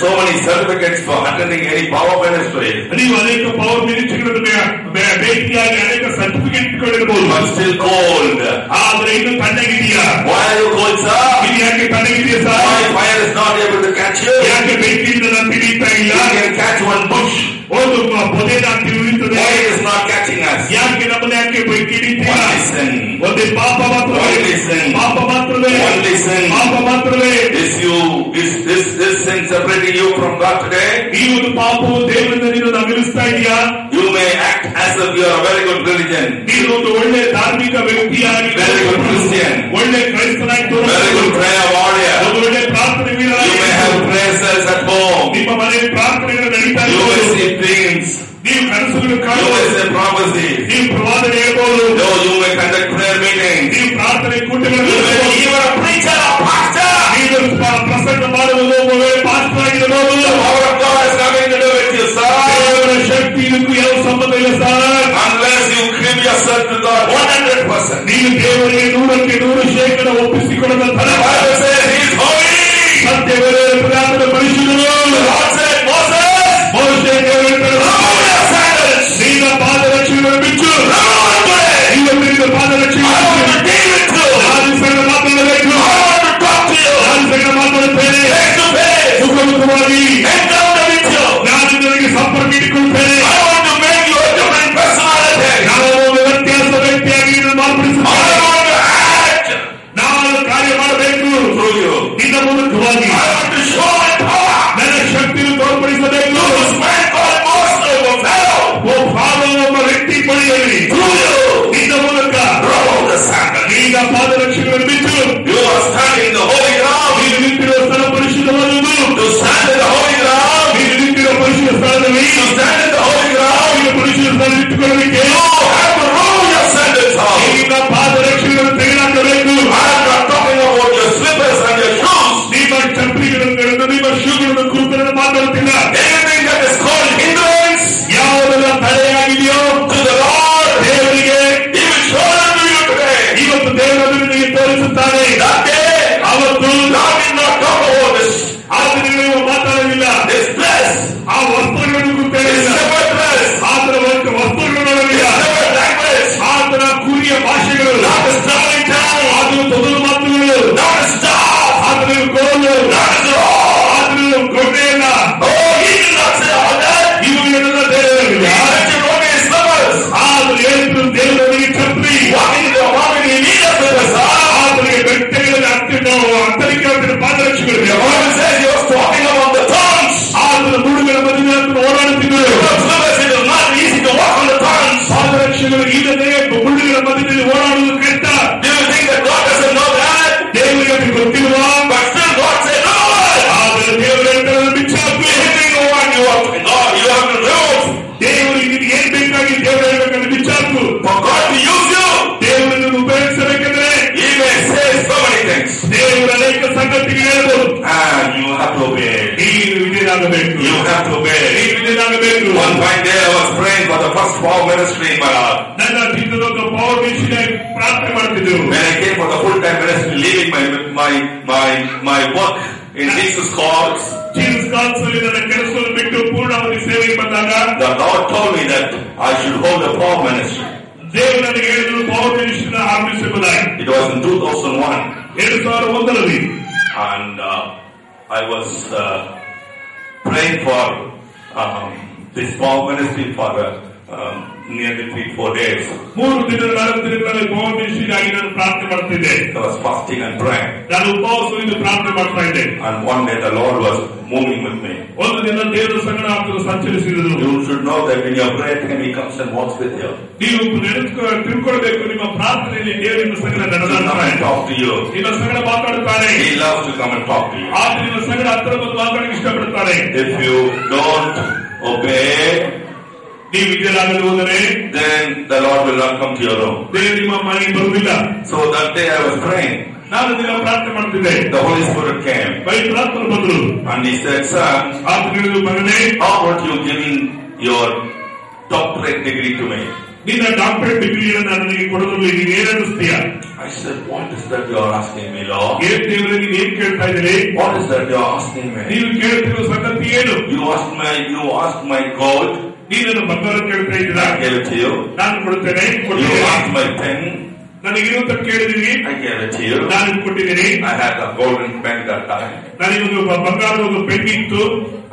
so many certificates for attending any power ministry. ನೀವು ಅನೇಕ ಪವರ್ ಮಿನಿಸ್ಟ್ರಿಗಳನ್ನು ಭೇಟಿಯಾಗಿ ಅನೇಕ ಸರ್ಟಿಫಿಕೇಟ್ ಇಟ್ಟುಕೊಂಡಿರ್ಬೋದು. But still cold. ಆದ್ರೆ ಇನ್ನು ತಣ್ಣಗಿದೆಯಾ? Why are you cold, sir? ಇದು ಯಾಕೆ ತಣ್ಣಗಿದೆಯಾ sir? Why fire is not able to catch you? ಯಾಕೆ ಬೆಂಕಿಯಿಂದ ನಾನು ತಿಳಿತಾ ಇಲ್ಲ? You can catch one bush. ಒಂದು ಪೊದೆನ ತಿಳಿಯುತ್ತದೆ. Why is not catching us? ಯಾಕೆ ನಮ್ಮನ್ನ ಯಾಕೆ ಬೆಂಕಿ ಹಿಡಿತೀರಾ? One listen. ಒಂದೇ ಪಾಪ ಮಾತ್ರವೇ. One listen. ಪಾಪ ಮಾತ್ರವೇ. One listen. ಪಾಪ ಮಾತ್ರವೇ. This sin separating you from God today? ಈ ಒಂದು ಪಾಪವು ದೇವರಿಂದ ನಿನ್ನನ್ನು ಅಗಲಿಸ್ತಾ ಇದೆಯಾ? You may act as if you are a very good religion. ನೀನು ಒಂದು ಒಳ್ಳೆ ಧಾರ್ಮಿಕ ವ್ಯಕ್ತಿಯಾಗಿ, Very good Christian. ಒಳ್ಳೆ ಕ್ರೈಸ್ತನಾಗಿ Very good ತೋರಿಸಬಹುದು. prayer warrior. ಒಂದು ಒಳ್ಳೆ ಪ್ರಾರ್ಥನೆ You may have ವೀರರಾಗಿ, prayer cells at home. ನಿಮ್ಮ ಮನೆಯಲ್ಲಿ ಪ್ರಾರ್ಥನೆಗಳು ನಡೀತಾ You may ಇರಬಹುದು. see dreams. ನೀವು ಕನಸುಗಳು You may ಕಾಣಬಹುದು. say prophecies. ನೀವು ಪ್ರವಾದನೆ ಹೇಳ್ಬಹುದು. No, you may conduct prayer meetings. ನೀವು ಪ್ರಾರ್ಥನೆ You ಕೂಟಗಳನ್ನು may be even a preacher or pastor. ನೀವು ಪ್ರಸಂಗ ಮಾಡುವುದು, ಒಳ್ಳೆ ಪಾಸ್ಟರ್ ಆಗಿರಬಹುದು. The power of God has nothing to do with you, sir. ದೇವರ ಶಕ್ತಿ ಇದಕ್ಕೂ ಯಾವ ಸಂಬಂಧ ಇಲ್ಲ sir. Unless you give yourself to God 100%. ನೀವು ದೇವರಿಗೆ 100% ಒಪ್ಪಿಸಿಕೊಳ್ಳದ The Bible says he is holy. ಸತ್ಯವೇ ಪುರಾತನ ಪರಿಶುದ್ಧನು. The Lord said, Moses, ಮೋಶೆ ದೇವರು remove your sandals. ನಿನ್ನ ಪಾದರಕ್ಷೆಗಳನ್ನು ಬಿಚ್ಚು. ಇವತ್ತಿನ ಪಾದರಕ್ಷೆ I want to deal with you. ನಾನು ಸಂಗ ಮಾತನಾಡಬೇಕು. I want to talk to you. ನಾನು ಸಂಗ ಮಾತನಾಡುತ್ತೇನೆ. Face to face. ಮುಖಾಮುಖವಾಗಿ Encounter with you. ನಾನು ನಿನಗೆ ಸಂಪರ್ಕ ಇಟ್ಟುಕೊಳ್ಳುತ್ತೇನೆ. I want to make you a different personality. ನಾನು ಒಂದು ವ್ಯತ್ಯಾಸ ವ್ಯಕ್ತಿಯಾಗಿ ನಿನ್ನನ್ನು I ಮಾರ್ಪಡಿಸುತ್ತೇನೆ. want to act ನಾನು ಕಾರ್ಯ ಮಾಡಬೇಕು through you. ನಿನ್ನ ಮೂಲಕವಾಗಿ. I want to show my power. ನನ್ನ ಶಕ್ತಿಯನ್ನು ತೋರ್ಪಡಿಸಬೇಕು. This man called Moses was Pharaoh. ಒಬ್ಬ ವ್ಯಕ್ತಿ ಬಳಿಯಲ್ಲಿ Through you. ನಿನ್ನ ಮೂಲಕ Remove the sandals. ಈಗ ಪಾದರಕ್ಷೆಗಳನ್ನು ಬಿಚ್ಚು. You are standing in the holy ground. ನೀನು ನಿಂತಿರುವ ಸ್ಥಳ ಪರಿಶುದ್ಧವಾದುದು. To stand in the holy ground. ನೀನು ನಿಂತಿರುವ ಪರಿಶುದ್ಧ ಸ್ಥಳದಲ್ಲಿ To stand in the holy ground. ನೀನು ಪರಿಶುದ್ಧ ಸ್ಥಳ ಇಟ್ಟುಕೊಳ್ಳಲಿಕ್ಕೆ You have to remove your sandals off. ಈಗ ಪಾದರಕ್ಷೆಗಳನ್ನು ತೆಗೆದುಹಾಕಬೇಕು. I am not talking about your slippers and your shoes. ನಿಮ್ಮ ಚಪ್ಪಲಿಗಳನ್ನು, ನಿಮ್ಮ ಶೂಗಳನ್ನು ಕುರಿತು ಮಾತಾಡುತ್ತಿಲ್ಲ. Anything that is called hindrance ಯಾವುದೆಲ್ಲ ತಡೆಯಾಗಿದೆಯೋ to the Lord, ದೇವರಿಗೆ He will show them to you today. ಇವತ್ತು ದೇವರನ್ನು ನಿನಗೆ ತೋರಿಸುತ್ತಾನೆ. That day, ಅವತ್ತು God did not talk about this. ಆತನ ನೀವು ಮಾತಾಡಲಿಲ್ಲ. This dress, ಆ ವಸ್ತ್ರಗಳನ್ನು this ಗುರುತಿಲ್ಲ. separate dress, ಆತನ ವಸ್ತ್ರಗಳನ್ನು this ನೋಡಲಿಲ್ಲ. separate language, ಆತನ ಕುರಿಯ ಭಾಷೆಗಳು, not the traveling tongue, ಆತನ ತೊದಲು ಮಾತುಗಳು, not the staff, ಆತನ ಕೋಲು, not the rod. ಆತನ ಗೊಂಡೆಯಲ್ಲ. Oh, He did not say all that. ಇವುಗಳೆಲ್ಲ ದೇವರಿಲ್ಲ. He said you wrote his slippers. ಆತನು ಹೇಳಿದ್ರು ದೇವರಿಗೆ ಚಪ್ಪಲಿ. Walking in need of slippers. ಆತನಿಗೆ ಬೆಟ್ಟಗಳಲ್ಲಿ ಅಂತರಿಕೆ ಪಾದರಕ್ಷೆಗಳು. The Bible says he was talking about the tongues. ಆತನ ನುಡುಗಳ ಮಧ್ಯೆ ಓಡಾಡುತ್ತಿದ್ದರು. Without slippers, it is not easy to walk on the tongues. ಪಾದರಕ್ಷೆಗಳು ಇಲ್ಲದೆ ಮುಳ್ಳುಗಳ ಮಧ್ಯದಲ್ಲಿ ಓಡಾಡುವುದು ಕಷ್ಟ. Do you think that God doesn't know that? ದೇವರಿಗೆ ಅದು ಗೊತ್ತಿರುವ. But still God said, no. ಆದರೆ ದೇವರ ಬಿಚ್ಚಾಕು. Anything you want, you have to remove. ದೇವರಿಗೆ ನಿನಗೆ ಏನ್ ಬೇಕಾಗಿ ದೇವರ ಹೇಳ್ಬೇಕಂದ್ರೆ ಬಿಚ್ಚಾಕು. For God to use you, ದೇವರನ್ನು ಉಪಯೋಗಿಸಬೇಕಂದ್ರೆ He may say so many things. ದೇವರ ಅನೇಕ ಸಂಗತಿಗಳು ಹೇಳ್ಬೋದು. And you have to obey. ನೀನು ವಿಧೇಯನಾಗಬೇಕು. You have to obey. ನೀನು ವಿಧೇಯನಾಗಬೇಕು. One fine day I was praying for the first power ministry in my heart. ನನ್ನ ಚಿತ್ತದ power mission ಪ್ರಾರ್ಥನೆ ಮಾಡ್ತಿದ್ದೆವು. When I came for the full-time ministry, leaving my work in Jesus Calls, Jesus calls ಅಲ್ಲಿ ನನ್ನ ಕೆಲಸವನ್ನು ಬಿಟ್ಟು ಪೂರ್ಣಾವಧಿ ಸೇವೆಗೆ ಬಂದಾಗ the Lord told me that I should hold a power ministry. ದೇವರು ನನಗೆ ಹೇಳಿದ್ರು ಪವರ್ ಮಿನಿಸ್ಟ್ರಿ ಆರಂಭಿಸಬಹುದಾಗಿ. It was in 2001. 2001ರಲ್ಲಿ And I was praying for this power ministry for nearly 3-4 days. 3 ದಿನಗಳ 4 ದಿನಗಳಲ್ಲಿ ಪವರ್ ಮಿನಿಸ್ಟ್ರಿಗಾಗಿ ನಾನು ಪ್ರಾರ್ಥನೆ ಮಾಡ್ತಿದ್ದೆ. I was fasting and praying. ನಾನು ಉಪವಾಸದಿಂದ ಪ್ರಾರ್ಥನೆ ಮಾಡ್ತಾ ಇದ್ದೆ. And one day the Lord was moving with me. ಒಂದು ದಿನ ದೇವರ ಸಂಗಡ ಆತನು ಸಂಚರಿಸಿದರು. You should know that in your prayer time He comes and walks with you. ನೀವು ತಿಳ್ಕೊಳ್ಬೇಕು, ನಿಮ್ಮ ಪ್ರಾರ್ಥನೆಯಲ್ಲಿ ದೇವರಿನ ಸಂಗಡ He will come ನಡೆದಾಡ್ತಾನೆ. and talk to you. ನಿಮ್ಮ ಸಂಗಡ ಮಾತಾಡುತ್ತಾನೆ. He loves to come and talk to you. ಆತ ನಿಮ್ಮ ಸಂಗಡ ಹತ್ತಿರ ಬಂದು ಮಾತಾಡಕ್ಕೆ ಇಷ್ಟಪಡುತ್ತಾನೆ. If you don't obey, ನೀವು ವಿಧೇಯರಾಗದೆ ಹೋದರೆ then the Lord will not come to your room. ದೇವರು ನಿಮ್ಮ ಮನೆಗೆ ಬರುವುದಿಲ್ಲ. So that day I was praying. ನಾನು ದಿನ ಪ್ರಾರ್ಥನೆ ಮಾಡ್ತಿದ್ದೆ. The Holy Spirit came ಪವಿತ್ರಾತ್ಮರು ಬಂದರು. and He said, son, ಆತ ಹೇಳಿದ್ರು, ಮಗನೇ, how about you giving your doctorate degree to me? ನಿನ್ನ ಡಾಕ್ಟರೇಟ್ ಡಿಗ್ರಿಯನ್ನು ನನಗೆ ಕೊಡೋದ್ರಲ್ಲಿ ನೀನು ಏನ್ ಅನ್ನಿಸ್ತೀಯ? I said, what is that you are asking me, Lord? ಏನ್ ದೇವರೇ ನೀನು ಏನ್ ಕೇಳ್ತಾ ಇದ್ದೀರಿ? What is that you are asking me? ನೀವು ಕೇಳ್ತಿರೋ ಸಂಗತಿ ಏನು? You asked my gold. ನೀನು ಬಂಗಾರ ಕೇಳ್ತಾ ಇದ್ದೀರಾ? I gave it to you. ನಾನು ಕೊಡುತ್ತೇನೆ. You asked my pen. ನನಗಿರುವಂತ ಕೇಳಿದೀನಿ. I gave it to you. ನಾನು ಕೊಟ್ಟಿದ್ದೀನಿ. I had a golden pen that time. ನನಗೊಂದು ಬಂಗಾರದ ಒಂದು ಪೆನ್ ಇತ್ತು.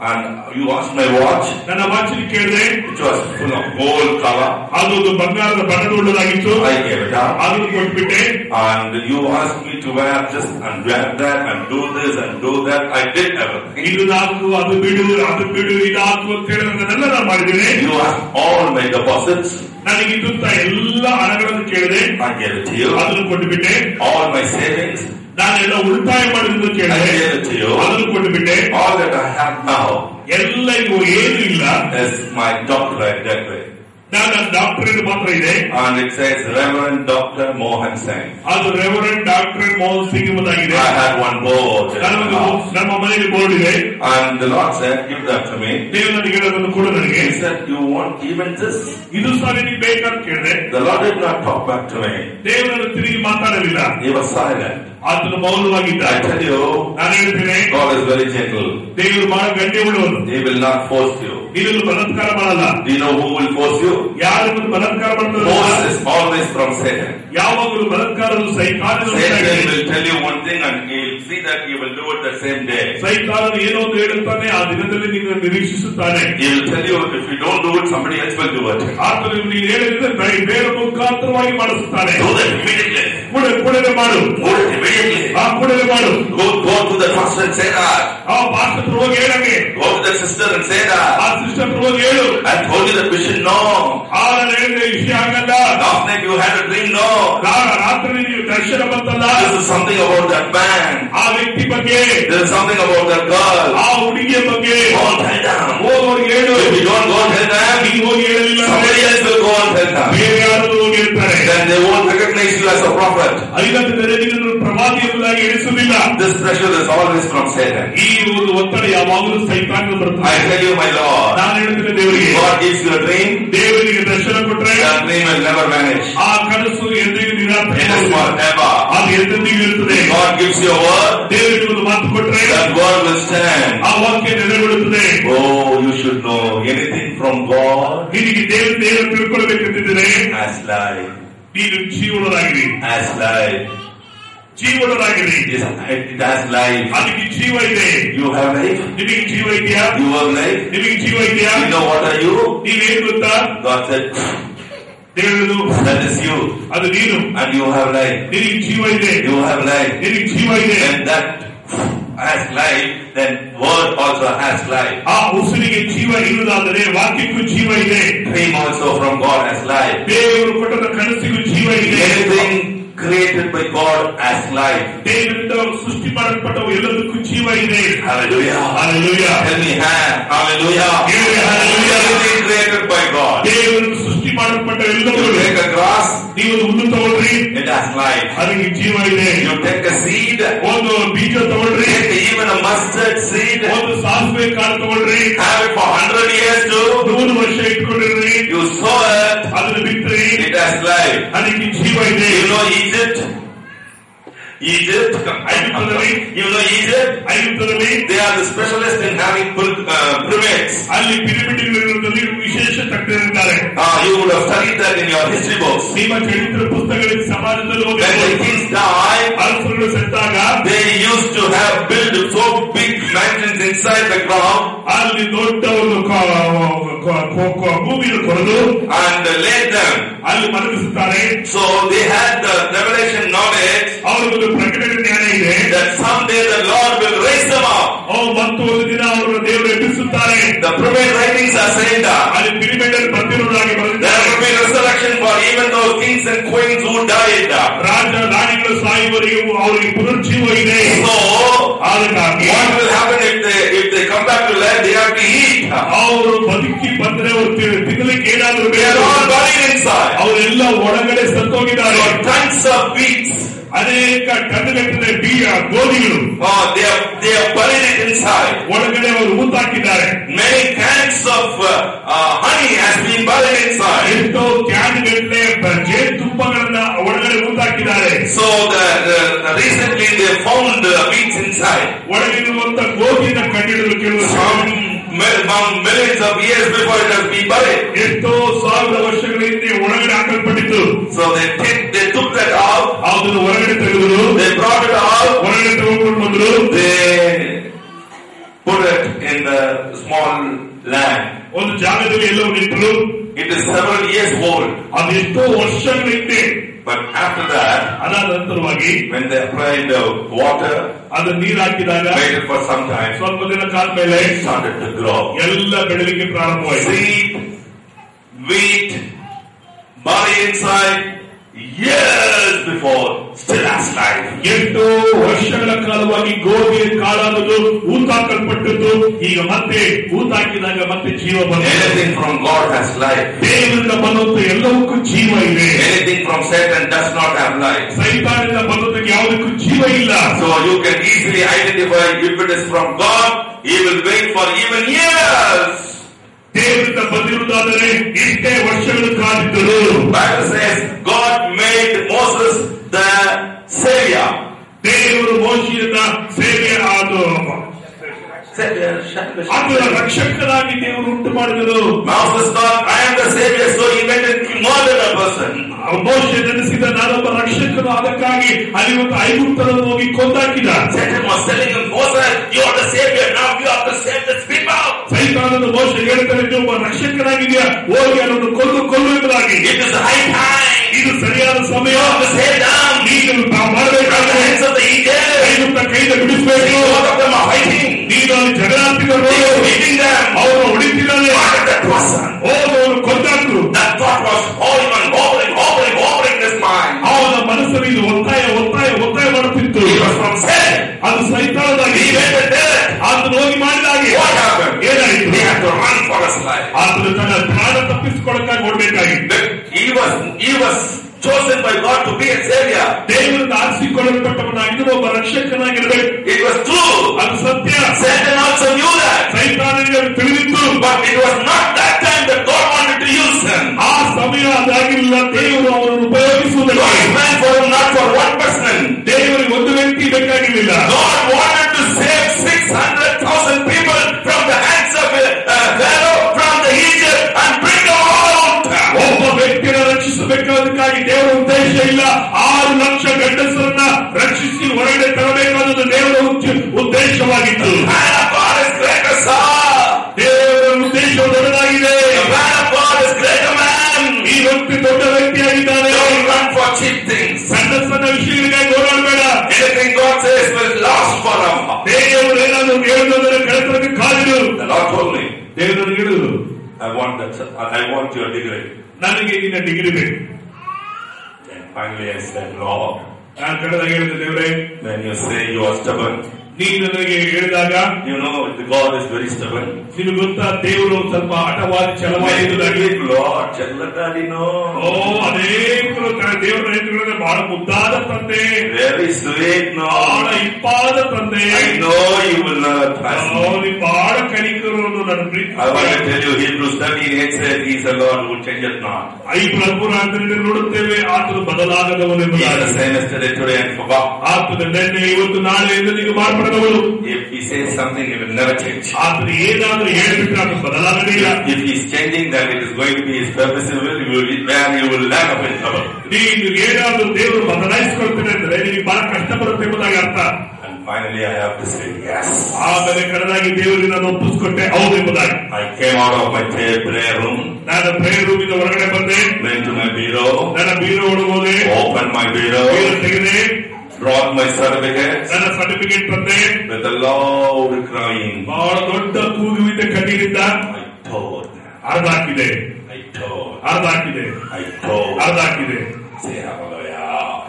And you asked my watch. ನನ್ನ ವಾಚ್ ಕೇಳಿದೆ. It was full of gold color. ಅದು ಒಂದು ಬಂಗಾರದ ಬಣ್ಣವುಳ್ಳದಾಗಿತ್ತು. I gave it up. ಅದನ್ನು ಕೊಟ್ಬಿಟ್ಟೆ. And you asked me to wear this and wear that and do this and do that. I did everything. ಇದು ಹಾಕು, ಅದು ಬಿಡು, ಇದು ಹಾಕು ಅಂತ ಹೇಳಿದ್ರೆಲ್ಲ ನಾನು ಮಾಡಿದ್ದೇನೆ. You asked all my deposits. ನನಗೆ ಇದ್ದಂತ ಎಲ್ಲ ಹಣಗಳನ್ನು ಕೇಳಿದೆ. I gave it to you. ಅದನ್ನು ಕೊಟ್ಟುಬಿಟ್ಟೆ. All my savings. ನಾನೆಲ್ಲ ಉಳಿತಾಯ ಮಾಡಿದ್ದು ಕೇಳಿದೆ. I gave it to you. ಅದನ್ನು ಕೊಟ್ಟುಬಿಟ್ಟೆ. All that I have now. ಎಲ್ಲ ಇವು ಏನು ಇಲ್ಲ. Is my doctorate degree. ನನ್ನ ಡಾಕ್ಟರೇಟ್ ಮಾತ್ರ ಇದೆ. And it says Reverend Dr. Mohan Singh. ಅದು ರೆವರೆಂಡ್ ಡಾಕ್ಟರ್ ಮೋಹನ್ ಸಿಂಗ್ ಎಂಬುದಾಗಿದೆ. I had one board. ನಮ್ಮ ಮನೆಯಲ್ಲಿ ಬೋರ್ಡ್ ಇದೆ. And the Lord said, give that to me. ದೇವರು ನನಗೆ ಹೇಳೋದನ್ನು ಕೊಡು ನನಗೆ. He said, you want even this? ಇದು ಸಹ ನಿನಗೆ ಬೇಕಂತ ಕೇಳಿದೆ. The Lord did not talk back to me. ದೇವರನ್ನು ತಿರುಗಿ ಮಾತಾಡಲಿಲ್ಲ. He was silent. ಆತನು ಮೌನವಾಗಿದ್ದ. I tell you, ನಾನು ಹೇಳ್ತೇನೆ, God is very gentle. ದೇವರು ಬಹಳ ಗಂಟೆ ಉಳ್ಳವನು. He will not force you. ಇದನ್ನು ಬಲಾತ್ಕಾರ ಮಾಡಲ್ಲ. Do you know who will force you? ಯಾರು ಬಲಾತ್ಕಾರ ಮಾಡ್ತಾರೆ? Force is always from Satan. ಯಾವಾಗಲೂ ಬಲಾತ್ಕಾರವು ಸೈತಾನನ. Satan will tell you one thing and he will see that you will do it the same day. ಸೈತಾನನು ಏನೋ ಒಂದು ಹೇಳುತ್ತಾನೆ, ಆ ದಿನದಲ್ಲಿ ನೀನು ನಿರೀಕ್ಷಿಸುತ್ತಾನೆ. He will tell you if you don't do it, somebody else will do it. ಆತನು ನೀನು ಹೇಳಿದ್ರೆ ಬೇರೆ ಮುಖಾಂತರವಾಗಿ ಮಾಡಿಸುತ್ತಾನೆ. Do that immediately. ಕೂಡಲೇ ಮಾಡು. Do it immediately. ಕೂಡಲೇ ಮಾಡು. Go to the pastor and say that. ಆ ಪಾಸ್ಟರ್ ಹೋಗಿ ಹೇಳಂಗೆ. Go to the sister and say that. ಆ ಸಿಸ್ಟರ್ ಹೋಗಿ ಹೇಳು. I told you that we should know. ನಾನು ಹೇಳಿದ್ರೆ ವಿಷಯ ಆಗಲ್ಲ. Last night you had a dream, no. ರಾತ್ರಿ ನೀವು ದರ್ಶನ ಬಂತಲ್ಲ. This is something about that man. ಆ ವ್ಯಕ್ತಿ ಬಗ್ಗೆ. There is something about that girl. ಆ ಹುಡುಗಿಯ ಬಗ್ಗೆ. Go and tell them. ಹೋಗಿ ಹೇಳು. If you don't go and tell them, ನೀನು ಹೋಗಿ ಹೇಳಲಿಲ್ಲ, somebody else will go and tell them. ಬೇರೆ ಯಾರು ಹೋಗಿ ಹೇಳ್ತಾರೆ. Then they won't recognize you as a prophet. ಐದನೇ ನಿನ್ನನ್ನು ಪ್ರವಾದಿ ಎಂಬುದಾಗಿ ಎಣಿಸುವುದಿಲ್ಲ. This pressure is always from Satan. ಈ ಒಂದು ಒತ್ತಡ ಯಾವಾಗಲೂ ಸೈತಾನನಿಂದ ಬರುತ್ತದೆ. I tell you, my Lord. ನಾನು ಹೇಳ್ತೇನೆ ದೇವರಿಗೆ. God gives you a dream. ದೇವರಿಗೆ ದರ್ಶನ ಕೊಟ್ಟರೆ that dream will never vanish. ಆ ಕನಸು ಎಂದಿಗೂ ನಿರಾಕರಣೆ It is forever. ಅದು ಎಂದೆಂದಿಗೂ ಇರುತ್ತದೆ. God gives you a word. ದೇವರಿಗೆ ಒಂದು ಮಾತು ಕೊಟ್ಟರೆ that word will stand. ಆ ವಾಕ್ಯ ನೆಲೆಗೊಳ್ಳುತ್ತದೆ. Oh, you should know anything from God. ನಿನಗೆ ದೇವರು ತಿಳ್ಕೊಳ್ಬೇಕಂತಿದ್ದರೆ as life. ನೀನು ಜೀವನರಾಗಿರಿ. as life. ಜೀವನರಾಗಿರಿ. It has life. ಅದಕ್ಕೆ ಜೀವ ಇದೆ. You have life. ನಿಮಗೆ ಜೀವ ಇದೆಯಾ? You have life. ನಿಮಗೆ ಜೀವ ಇದೆಯಾ? You know what are you? ನೀವೇನು ಗೊತ್ತಾ? God said, ದೇವರು that is you. ಅದು ನೀನು. And you have life. ನಿನಗೆ ಜೀವ ಇದೆ. You have life. ನಿನಗೆ ಜೀವ ಇದೆ. And that has life, then word also has life. ಆ ಉಸಿರಿಗೆ ಜೀವ ಇರುವುದಾದರೆ ವಾಕ್ಯಕ್ಕೂ ಜೀವ ಇದೆ. Dream also from God has life. ದೇವರು ಕೊಟ್ಟ ಕನಸಿಗೂ ಜೀವ ಇದೆ. Anything created by God as life. ದೇವರಿಂದ ಸೃಷ್ಟಿ ಮಾಡಲ್ಪಟ್ಟವು ಎಲ್ಲದಕ್ಕೂ ಜೀವ ಇದೆ. Hallelujah. Hallelujah. Tell me hallelujah. Hallelujah. Everything created by God. ದೇವರಿಂದ ಸೃಷ್ಟಿ ಮಾಡಲ್ಪಟ್ಟ ಎಲ್ಲವೂ. You take a grass. ನೀವು ಹುಲ್ಲು ತಗೊಳ್ರಿ. It has life. ಅದಕ್ಕೆ ಜೀವ ಇದೆ. You take a seed. ಒಂದು ಬೀಜ ತಗೊಳ್ರಿ. Take even a mustard seed. ಒಂದು ಸಾಸಿವೆ ಕಾಳು ತಗೊಳ್ರಿ. Have it for 100 years too. 100 ವರ್ಷ ಇಟ್ಕೊಂಡಿರ್ರಿ. You sow it. ಅದನ್ನು ಬಿತ್ತರಿ. It has life. ಅದಕ್ಕೆ ಜೀವ ಇದೆ. You know Egypt? ಐಗುಪ್ತದಲ್ಲಿ. You know Egypt? ಐಗುಪ್ತದಲ್ಲಿ They are the specialists in having pyramids. ಅಲ್ಲಿ ಪಿರಮಿಡ್ಗಳಲ್ಲಿ ವಿಶೇಷ ತಜ್ಞರಿದ್ದಾರೆ. You would have studied that in your history books. ನಿಮ್ಮ ಚರಿತ್ರೆ ಪುಸ್ತಕಗಳಲ್ಲಿ ಸಮಾಜದಲ್ಲಿ When the kings died, ಅರಸರುಗಳು ಸತ್ತಾಗ they used to have built so big mansions inside the ground. ಅಲ್ಲಿ ದೊಡ್ಡ ಒಂದು ಭೂಮಿಯನ್ನು ಕೊರೆದು and laid them. ಅಲ್ಲಿ ಮಲಗಿಸುತ್ತಾರೆ. So they had the revelation knowledge. ಅವರಿಗೊಂದು ಪ್ರಕಟಣೆ ಜ್ಞಾನ ಇದೆ. that someday the Lord will raise them up. ಮತ್ತು ಒಂದು ದಿನ ಅವರು ದೇವರು ಎಬ್ಬಿಸುತ್ತಾರೆ. The pyramid writings are saying that. ಅಲ್ಲಿ ಪಿರಮಿಡ್ ಅಲ್ಲಿ ಬರ್ತಿರುವುದಾಗಿ there will be resurrection for even those kings and queens who died. ರಾಜ ರಾಣಿಗಳು ಸಾಯುವವರೆಗೂ ಅವರಿಗೆ ಪುನರ್ಜೀವ ಇದೆ. So ಅದಕ್ಕಾಗಿ what will happen if they come back to life? They have to eat. ಅವರು ಬದುಕಿ ಬಂದ್ರೆ ಅವರು ತಿನ್ನಲಿಕ್ಕೆ ಏನಾದರೂ They are all buried inside. ಅವರೆಲ್ಲ ಒಳಗಡೆ ಸತ್ತೋಗಿದ್ದಾರೆ. Tons of beets. ಅನೇಕ ಟನ್ಗಟ್ಟಲೆ ಗೋಧಿಗಳು they are buried inside. ಒಳಗಡೆ ಅವರು ಊತಾಕಿದ್ದಾರೆ. Many cans of honey has been buried inside. ಎಷ್ಟೋ ಕ್ಯಾನ್ ಗಟ್ಟಲೆ ಜೇನುತುಪ್ಪಗಳನ್ನ ಒಳಗಡೆ ಊತಾಕಿದ್ದಾರೆ. So recently they found beets inside. ಒಳಗಿರುವಂತ ಗೋಧಿಯನ್ನು ಕಂಡುಹಿಡಿಯಲು ಕೆಲವು millions of years before it has been buried. ಎಷ್ಟೋ ಸಾವಿರ ವರ್ಷಗಳ ಹಿಂದೆ ಒಳಗಡೆ ಹಾಕಲ್ಪಟ್ಟಿತ್ತು. So they took that out. ಅದನ್ನು ಹೊರಗಡೆ ತೆಗೆದರು. They brought it out. ಹೊರಗಡೆ ತಗೊಂಡು ಬಂದರು. They put it in the small land. ಒಂದು ಜಾಗದಲ್ಲಿ ಎಲ್ಲೋ ನಿಂತರು. It is several years old. ಅದೆಷ್ಟೋ ವರ್ಷಗಳ ಹಿಂದೆ. But after that, ಅದಾದ ನಂತರವಾಗಿ, when they applied the water, ಅದನ್ನ ನೀರು ಹಾಕಿದಾಗ, waited for some time, ಸ್ವಲ್ಪ ದಿನ ಕಾಲ ಮೇಲೆ it started to grow. ಎಲ್ಲ ಬೆಳಲಿಕ್ಕೆ ಪ್ರಾರಂಭವಾಯಿತು. Seed, wheat, barley inside, years before, still has life. ಎಷ್ಟೋ ವರ್ಷಗಳ ಕಾಲವಾಗಿ ಗೋಧಿಯ ಕಾಳಾದದು ಊತಾಕಲ್ಪಟ್ಟದ್ದು, ಈಗ ಮತ್ತೆ ಊತಾಕಿದಾಗ ಮತ್ತೆ ಜೀವ ಬಂದಿದೆ. Anything from God has life. ದೇವರಿಂದ ಬಂದಂತ ಎಲ್ಲವಕ್ಕೂ ಜೀವ ಇದೆ. Anything from Satan does not have life. ಸೈತಾನದಿಂದ ಬಂದದಕ್ಕೆ ಯಾವುದಕ್ಕೂ ಜೀವ ಇಲ್ಲ. So you can easily identify if it is from God. He will wait for even years. ದೇವರಿಂದ ಬಂದಿರುವುದಾದರೆ ಇಷ್ಟೇ ವರ್ಷಗಳು ಕಾದಿದ್ದರು. Bible says God made Moses the savior. ದೇವರು ಮೋಶೆಯನ್ನ ಆತನ ರಕ್ಷಕನಾಗಿ ದೇವರು ಉಂಟು ಮಾಡಿದರು. Moses thought, I am the savior, so he went and murdered a person. ಮೋಶೆ ನೆನೆಸಿದ ನಾನೊಬ್ಬ ರಕ್ಷಕನು, ಅದಕ್ಕಾಗಿ ಅಲ್ಲಿ ಒಂದು ಐಗುಪ್ತರನ್ನು ಹೋಗಿ ಕೊಂದಾಕಿದ. Satan was telling him, Moses, you are the savior, now you have to save the people. ಸೈತಾನನು ಮೋಶೆ ಹೇಳ್ತಾನೆ, ನೀವು ಒಬ್ಬ ರಕ್ಷಕನಾಗಿದೆಯಾ, ಹೋಗಿ ಅದನ್ನು ಕೊಲ್ಲು ಎಂಬುದಾಗಿ. It is the high time. ಇದು ಸರಿಯಾದ ಸಮಯ. ನೀನು ಮಾಡಬೇಕಾದ್ರೆ ಐಗುಪ್ತ ಕೈಯಿಂದ ಬಿಡಿಸಬೇಕು. ನೀನು ಅಲ್ಲಿ ಜಗಳಾಡ್ತಿದ್ದರು, ಅವರು ಹೊಡಿತಿದ್ದಾರೆ, ಅವನು ಕೊಂದಾಕು. ಅವನ ಮನಸ್ಸಲ್ಲಿ ಇದು ಒತ್ತಾಯ ಮಾಡುತ್ತಿತ್ತು. ಅದು ಸೈತಾನದಾಗಿ ಆತನು ಹೋಗಿ ಮಾಡಿದಾಗೆ ಏನಾಯಿತು? ಆತನು ತನ್ನ ಪ್ರಾಣ ತಪ್ಪಿಸಿಕೊಳ್ಳಕ್ಕಾಗಿ ಓಡಬೇಕಾಗಿತ್ತು. He was chosen by God to be a savior. ದೇವರಿಂದ ಆರಿಸಿಕೊಳ್ಳಲ್ಪಟ್ಟವನಾಗಿ ಒಬ್ಬ ರಕ್ಷಕನಾಗಿರಬೇಕು. It was true. ಅದು ಸತ್ಯ. Satan also knew that. ಸೈತಾನನಿಗೆ ತಿಳಿದಿತ್ತು. But it was not that time that God wanted to use him. ಆ ಸಮಯ ಅದಾಗಿಲ್ಲ. ದೇವರು ಅವರನ್ನು ಉಪಯೋಗಿಸುವುದಿಲ್ಲ. God planned for him, not for one person. ದೇವರಿಗೆ ಒಂದು ವ್ಯಕ್ತಿ ಬೇಕಾಗಿರಲಿಲ್ಲ. God wanted to save 600,000 people from the hands of Pharaoh, from the Egypt, and bring them out. ಒಬ್ಬ ವ್ಯಕ್ತಿಯನ್ನು ರಕ್ಷಿಸಬೇಕಾದಕ್ಕಾಗಿ ದೇವರ ಉದ್ದೇಶ ಇಲ್ಲ. 6 ಲಕ್ಷ ಗಂಡಸರನ್ನ ರಕ್ಷಿಸಿ ಹೊರಗಡೆ ತರಬೇಕಾದದ್ದು ದೇವರ ಉದ್ದೇಶವಾಗಿತ್ತು. ದೇವರ ಉದ್ದೇಶ ದೊಡ್ಡದಾಗಿದೆ. ಈ ವ್ಯಕ್ತಿ ದೊಡ್ಡ ವ್ಯಕ್ತಿಯಾಗಿದ್ದಾನೆ. ಸಣ್ಣ ಸಣ್ಣ ವಿಷಯಗಳಿಗಾಗಿ ಹೋರಾಡಬೇಡ. ದೇವರು ಏನಾದರೂ ಹೇಳುವುದರ ಕೆಲಸಕ್ಕೆ ಕಾದಿರು. ದೇವರು ಹೇಳಿದರು, I want your degree. ನನಗೆ ನಿನ್ನ ಡಿಗ್ರಿ ಬೇಕು. Finally I said, Lord, ನಾನು ಕಡೆದಾಗ ಹೇಳಿದೆ, ದೇವರೇ, when you say you are stubborn, ನೀನು ನನಗೆ ಹೇಳಿದಾಗ, you know God is very stubborn. ನಿನಗೆ ಗೊತ್ತಾ, ದೇವರು ಸ್ವಲ್ಪ ಹಠವಾದಿ ಛಲವಾದಿಯಾಗಿ. Lord, ಚಲ್ಲದಾಡಿನೋ. ಅನೇಕರು ದೇವರ ರೈತರುಗಳನ್ನ ಬಹಳ ಮುದ್ದಾದ ತಂದೆ, very sweet, no, ಬಹಳ ಇಂಪಾದ ತಂದೆ. I know you will not trust me. ನೀವು ಬಹಳ ಕನಿಕರು ನನ್ನ ಪ್ರೀತಿ. I want to tell you, Hebrews 13:8 says, He is a Lord who changes not. ಈ ಪ್ರಭುರಾತ್ರಿ ನೋಡುತ್ತೇವೆ, ಆತನು ಬದಲಾಗದವನೆಂಬುದಾಗಿ. He is the same yesterday, today and forever. ಆತನು ನಿನ್ನೆ, ಇವತ್ತು, ನಾಳೆ ಎಂದಿಗೂ ಮಾರ್ಪಡದವನು. If He says something, He will never change. ಆತನು ಏನಾದರೂ ಹೇಳಿಬಿಟ್ರೆ ಅದು ಬದಲಾಗಲಿಲ್ಲ. If He is changing, that it is going to be His purpose where you will land up in trouble. ನೀನು ಏನಾದರೂ ದೇವರು ಬದಲಾಯಿಸಿಕೊಳ್ತೇನೆ ಅಂದ್ರೆ ನಿಮಗೆ ಬಹಳ ಕಷ್ಟ ಬರುತ್ತೆ ಎಂಬುದಾಗಿ ಅರ್ಥ. And finally I have to say yes. ಆಮೇಲೆ ಕಡೆದಾಗಿ ದೇವರಿಗೆ ನಾನು ಒಪ್ಪಿಸಿಕೊಟ್ಟೆ ಹೌದು ಎಂಬುದಾಗಿ. I came out of my prayer room. ನಾನು ಪ್ರೇಯರ್ ರೂಮಿಂದ ಹೊರಗಡೆ ಬಂದೆ. Went to my bureau. ನನ್ನ ಬೀರೋ ಒಳಗೋದೆ. Opened my bureau. ಬೀರೋ ತೆಗೆದೆ. Brought my certificate. ನನ್ನ ಸರ್ಟಿಫಿಕೇಟ್ ತಂದೆ. With a loud crying. ಬಹಳ ದೊಡ್ಡ ಕೂಗುವಿದ್ದ ಕಣ್ಣೀರಿಂದ I told. ಅರ್ಧಾಕಿದೆ. ಅರ್ಧಾಕಿದೆ. ಅರ್ಧಾಕಿದೆ. Say hallelujah.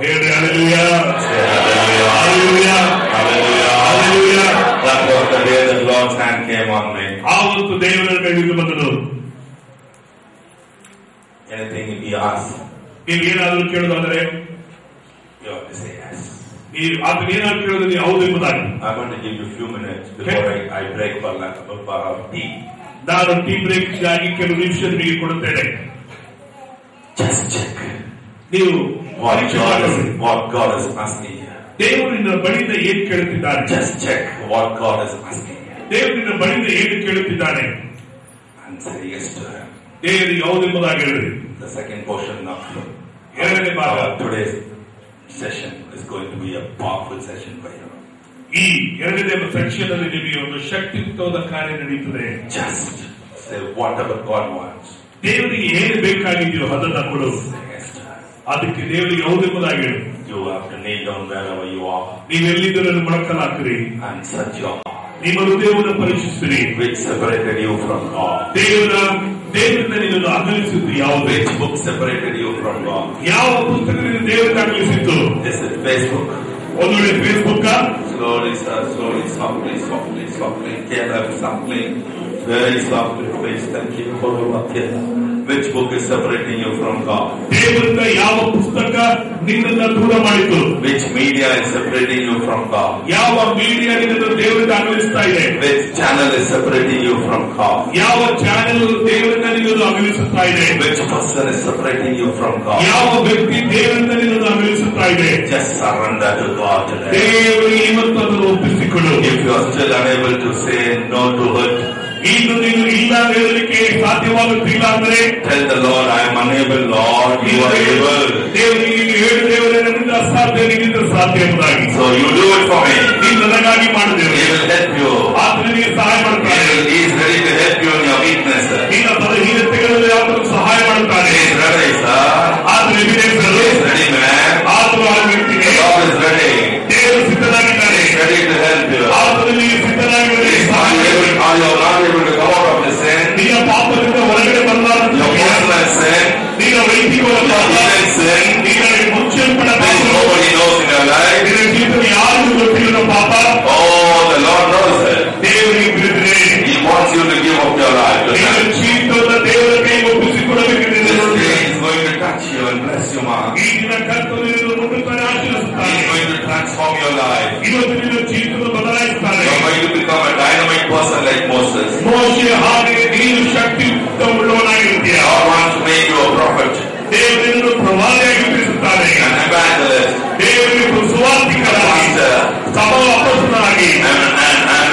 ಹೇಳಿ hallelujah. Say hallelujah. Hallelujah. Hallelujah. Hallelujah. That was the day the Lord's hand came on me. ಆವತ್ತು ದೇವರ ಕೈಯಿಂದ ಬಂದನು. Anything He asks, ನೀವು ಏನಾದರೂ ಕೇಳೋದಾದರೆ you have to say yes. ನೀವು ಆತನ ಏನಾದ್ರು ಕೇಳೋದು ನೀವು ಹೌದು ಎಂಬುದಾಗಿ. I'm going to give you a few minutes before I break for our tea. ನಾನು ಟೀ ಬ್ರೇಕ್ ಆಗಿ ಕೆಲವು ನಿಮಿಷ ನಿಮಗೆ ಕೊಡುತ್ತೇನೆ. Just check. ನೀವು what God is asking you. ದೇವರಿನ ಬಳಿಯಿಂದ ಏನು ಕೇಳುತ್ತಿದ್ದಾರೆ. Just check what God is asking you. ದೇವರಿನ ಬಳಿಯಿಂದ ಏನು ಕೇಳುತ್ತಿದ್ದಾನೆ. Answer yes to Him. ದೇವರಿಗೆ ಹೌದು ಎಂಬುದಾಗಿ ಹೇಳಿರಿ. The second portion of ಎರಡನೇ ಭಾಗ today's session is going to be a powerful session for you. ಈ ಎರಡನೇ ಸೆಕ್ಷನ್ ಅಲ್ಲಿ ನಿಮಗೆ ಒಂದು ಶಕ್ತಿಯುಕ್ತವಾದ ಕಾರ್ಯ ನಡೀತದೆ. Just say whatever God wants. ದೇವರಿಗೆ ಏನು ಬೇಕಾಗಿದೆಯೋ ಅದನ್ನ ಕೊಡು. ಅದಕ್ಕೆ ದೇವರಿಗೆ ಯಾವುದೆಂಬುದಾಗಿ ಹೇಳು. You have to kneel down wherever you are. ನೀವೆಲ್ಲಿದ್ದರೂ ಮೊಣಕಲಾಕಿರಿ and search your heart. ನಿಮ್ಮ ಹೃದಯವನ್ನು ಪರೀಕ್ಷಿಸಿರಿ. Which separated you from God? ದೇವರಿಂದ ನಿನ್ನನ್ನು ಅಗಲಿಸಿದ್ದು ಯಾವುದು? Which book separated you from God? ಯಾವ ಪುಸ್ತಕದಿಂದ ದೇವರಿಂದ ಅಗಲಿಸಿದ್ದು? This is Facebook. ಒಂದು ವೇಳೆ Facebook. Slowly, sir, slowly, softly, softly, softly, carefully, softly, very softly, please. Thank you for which book is separating you from God? ದೇವರಿಂದ ಯಾವ ಪುಸ್ತಕ ನಿನ್ನನ್ನು ದೂರ ಮಾಡಿತು? Which media is separating you from God? ಯಾವ media ನಿನ್ನನ್ನು ದೇವರಿಂದ ಅಗಲಿಸ್ತಾ ಇದೆ? Which channel is separating you from God? ಯಾವ ಚಾನೆಲ್ ದೇವರಿಂದ ನಿನ್ನನ್ನು ಅಗಲಿಸುತ್ತಾ ಇದೆ? Which person is separating you from God? ಯಾವ ವ್ಯಕ್ತಿ ದೇವರಿಂದ ನಿನ್ನನ್ನು ಅಗಲಿಸುತ್ತಾ ಇದೆ? Just surrender to God today. ದೇವರಿಗೆ ಇವತ್ತು ಅದನ್ನು ಒಪ್ಪಿಸಿಕೊಡು. If you are still unable to say no to it, ಇನ್ನು ನೀನು ಇಲ್ಲ ಹೇಳಲಿಕ್ಕೆ ಸಾಧ್ಯವಾಗುತ್ತಿಲ್ಲ ಅಂದ್ರೆ tell the Lord, I am unable, Lord, you are able. ದೇವರಿಗೆ ಹೇಳು, ದೇವರೇ ನನ್ನಿಂದ ಅಸಾಧ್ಯ, ನಿನ್ನಿಂದ ಸಾಧ್ಯ ಎಂಬುದಾಗಿ. So you do it for me. ನೀನು ನನಗಾಗಿ ಮಾಡಿದ್ದೇವೆ. He will help you. ಆತನು ನಿನಗೆ ಸಹಾಯ ಮಾಡುತ್ತಾನೆ. He is ready to help you in your weakness. ನಿನ್ನ ಬಲಹೀನತೆಗಳಲ್ಲಿ ಆತನು ಸಹಾಯ ಮಾಡುತ್ತಾನೆ. He is ready, sir. ಆತನು He is ready, man. ಆತನು ಆ ವ್ಯಕ್ತಿಗೆ God is ready. ದೇವರು ಸಿದ್ಧನಾಗಿದ್ದಾನೆ. He is ready to help you. ಆತನು ನೀನು ಸಿದ್ಧನಾಗಿದ್ದಾನೆ. Are you not able to come out of the sin? ನಿನ್ನ ಪಾಪದಿಂದ ಹೊರಗಡೆ ಬರಲಾರದು. Your personal sin, ನಿನ್ನ ವೈಯಕ್ತಿಕ hidden sin, ನಿನ್ನ ಮುಚ್ಚಲ್ಪಟ್ಟ which nobody knows in your life. ನಿನ್ನ ಜೀವಿತ ಯಾರಿಗೂ ಗೊತ್ತಿಲ್ಲ ಪಾಪ. Oh, the Lord knows it. ದೇವರಿಗೆ ತಿಳಿದಿದೆ. He wants you to give up your life. ನಿನ್ನ ಜೀವಿತವನ್ನು ದೇವರ ಕೈಗೆ ಒಪ್ಪಿಸಿಕೊಡಬೇಕೆಂದು This day is going to touch you and bless you, man. ಈ ದಿನ ಕರ್ತನು ನಿನ್ನನ್ನು ಮುಟ್ಟುತ್ತಾನೆ, ಆಶೀರ್ವದಿಸುತ್ತಾನೆ. He is going to transform your life. ಇವತ್ತು ನಿನ್ನ ಜೀವಿತವನ್ನು ಬದಲಾಯಿಸುತ್ತಾನೆ. You are going to become a dynamic person like Moses. ಮೋಶೆ ಹಾಗೆ ನೀನು ಶಕ್ತಿಯುಕ್ತವುಳ್ಳವನಾಗಿರುತ್ತೀಯ. God wants to make you a prophet, ದೇವರನ್ನು ಪ್ರವಾದಿಯಾಗಿ ತಿಳಿಸುತ್ತಾನೆ. an evangelist, ದೇವರಿಗೆ ಸುವಾರ್ತಿಕರಾಗಿ, pastor, ಸಭಾ ಅಪೊಸ್ತಲನಾಗಿ, an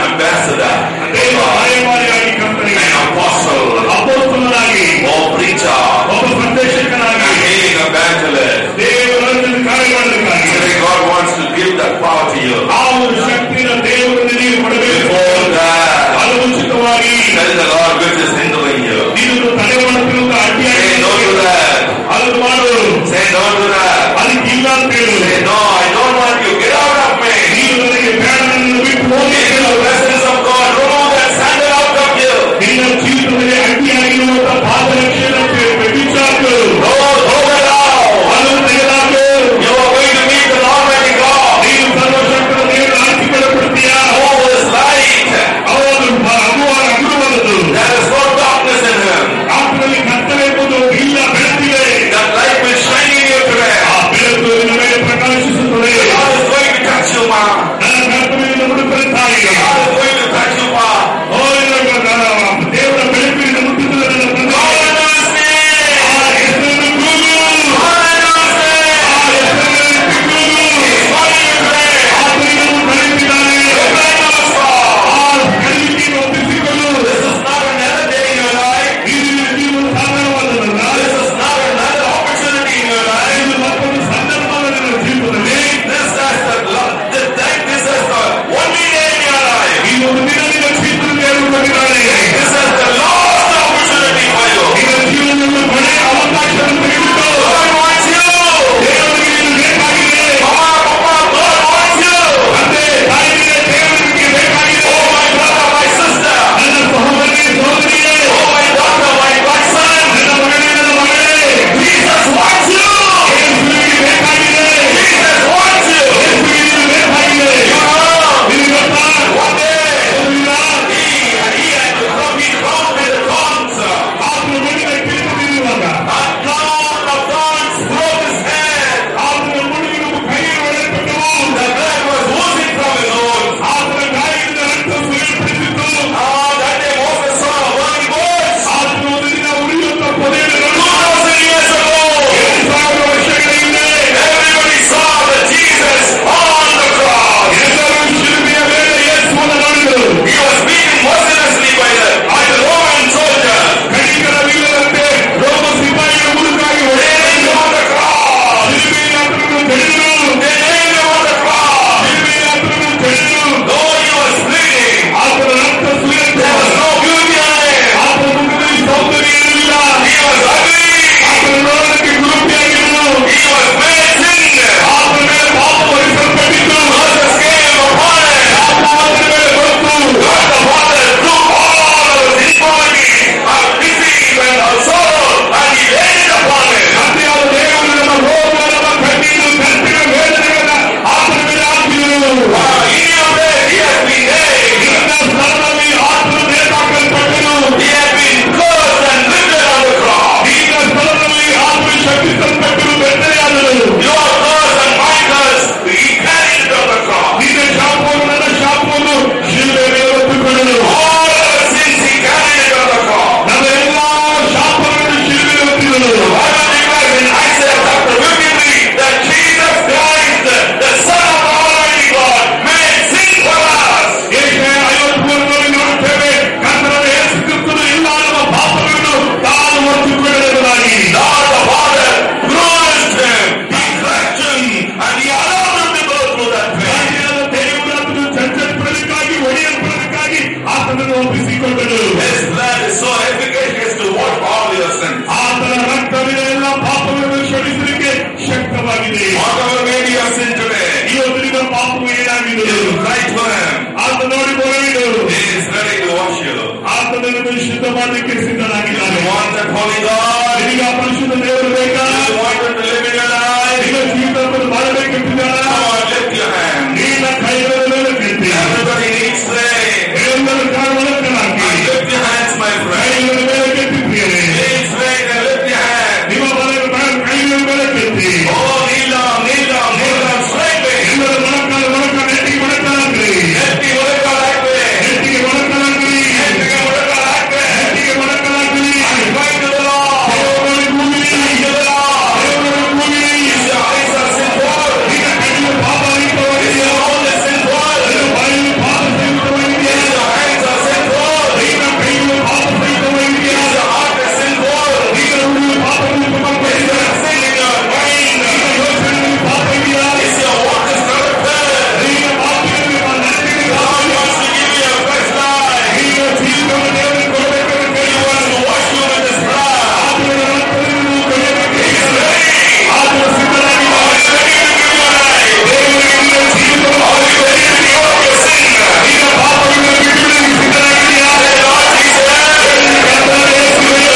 ambassador, ದೇವ ರಾಯಭಾರಿಯಾಗಿ ಕರ್ತನಿಗೆ, an apostle, ಅಪೊಸ್ತಲನಾಗಿ, or preacher, ಒಬ್ಬ ಸಂದೇಶಕನಾಗಿ, a healing evangelist. ದೇವರನ್ನು ಕಾರ್ಯ ಮಾಡಲಿಕ್ಕಾಗಿ Today God wants to give that power to you. ಆ ಒಂದು ಶಕ್ತಿನ ದೇವರು ನಿನಗೆ ಕೊಡಬೇಕು. Before that, ಅದು ಮುಂಚಿತವಾಗಿ tell the Lord which is hindering you. ನೀನು ತಡೆ ಮಾಡುತ್ತಿರುವ Say ಅಡ್ಡಿಯಾಗಿ no to that. Whatever may be your sin today, ಇವತ್ತು ನಿಮ್ಮ ಪಾಪವು ಏನಾಗಿದೆ right for him. ಆತ ನೋಡಿ ಬರಲಿಡು. He is ready to wash you. ಆತನನ್ನು ಶುದ್ಧ ಮಾಡಲಿಕ್ಕೆ ಸಿದ್ಧನಾಗಿದ್ದಾನೆ. You want that holy God? ನಿಮಗೆ ಆ ಪರಿಶುದ್ಧ ದೇವರು ಬೇಕಾ? You want him to live in your life? ನಿಮ್ಮ ಜೀವಿತವನ್ನು ಮಾಡಬೇಕೆಂದಿದ್ದಾನೆ. Come on, lift your hand. ನಿನ್ನ ಕೈಗಳ ಮೇಲೆ ಕೆತ್ತಿ. Everybody needs strength. ಎಲ್ಲರೂ ಕಾರಣವನ್ನು ಹಾಕಿ. Lift your hands, my friend. ಕೈಗಳ ಮೇಲೆ ಕೆತ್ತಿದ್ದೀರಿ. Need strength and lift your hand. ನಿಮ್ಮ ಕೈಗಳ ಮೇಲೆ ಕೆತ್ತಿ. Oh, kneel down, kneel down, kneel down, strength. ಎಲ್ಲರೂ ಮೊಣಕಾಲು ನೆಟ್ಟಿಗೆ ಮೊಣಕಾಲಾಗ್ರಿ. Netti ಮೊಣಕಾಲಾಗ್ರಿ. ನೆಟ್ಟಿಗೆ ಮೊಣಕಾಲಾಗ್ರಿ. ನೆತ್ತಿಗೆ ಮೊಣಕಾಲಾಗ್ರಿ. ನೆಟ್ಟಿಗೆ ಮೊಣಕಾಲಾಗ್ರಿ. I'm going to the Lord. ದೇವರನ್ನು ಕೂಗಿರಿ. To the Lord. ದೇವರನ್ನು ಕೂಗಿರಿ. Your eyes are sinful. ನಿನ್ನ ಕೈಗಳು ಪಾಪರಹಿತವಾಗಿದೆಯಾ? Your mouth is sinful. ನಿನ್ನ ಬಾಯಿಯು ಪಾಪಸಹಿತವಾಗಿದೆಯಾ? Your hands are sinful. ನಿನ್ನ ಕೈಗಳು ಪಾಪಸಹಿತವಾಗಿದೆಯಾ? Your heart is sinful. ನಿನ್ನ ಹೃದಯವು ಪಾಪರಹಿತವಾಗಿದೆಯಾ? Is there sin in your mind? ನಿನ್ನ ಯೋಚನೆಯಲ್ಲಿ ಪಾಪ ಇದೆಯಾ? Is your walk is corrupted? ನಿನ್ನ ಮಾತಿನಲ್ಲಿ ನೆಟ್ಟಿಗೆ God wants to give you a fresh life. ನಿನ್ನ ಜೀವನವನ್ನು ದೇವರಿಗೆ ಕೊಡಬೇಕೆಂದು He wants to wash you with His blood. ಆತನ ರಕ್ತದಿಂದ ನೀವು ಕಲಿಯಬೇಕು. He's ready. ಆತನ ಸಿದ್ಧನಾಗಿದ್ದಾನೆ. He's ready to give you life. ದೇವರಿಗೆ ನಿನ್ನ ಜೀವನವನ್ನು Are you ready to give up your sin? ನಿನ್ನ ಪಾಪಗಳನ್ನು ಬಿಡುಗಡೆಗೆ ಸಿದ್ಧನಾಗಿದ್ದೀಯಾ? Say, Lord Jesus. ಕರ್ತನಾದ ಯೇಸುವೇ,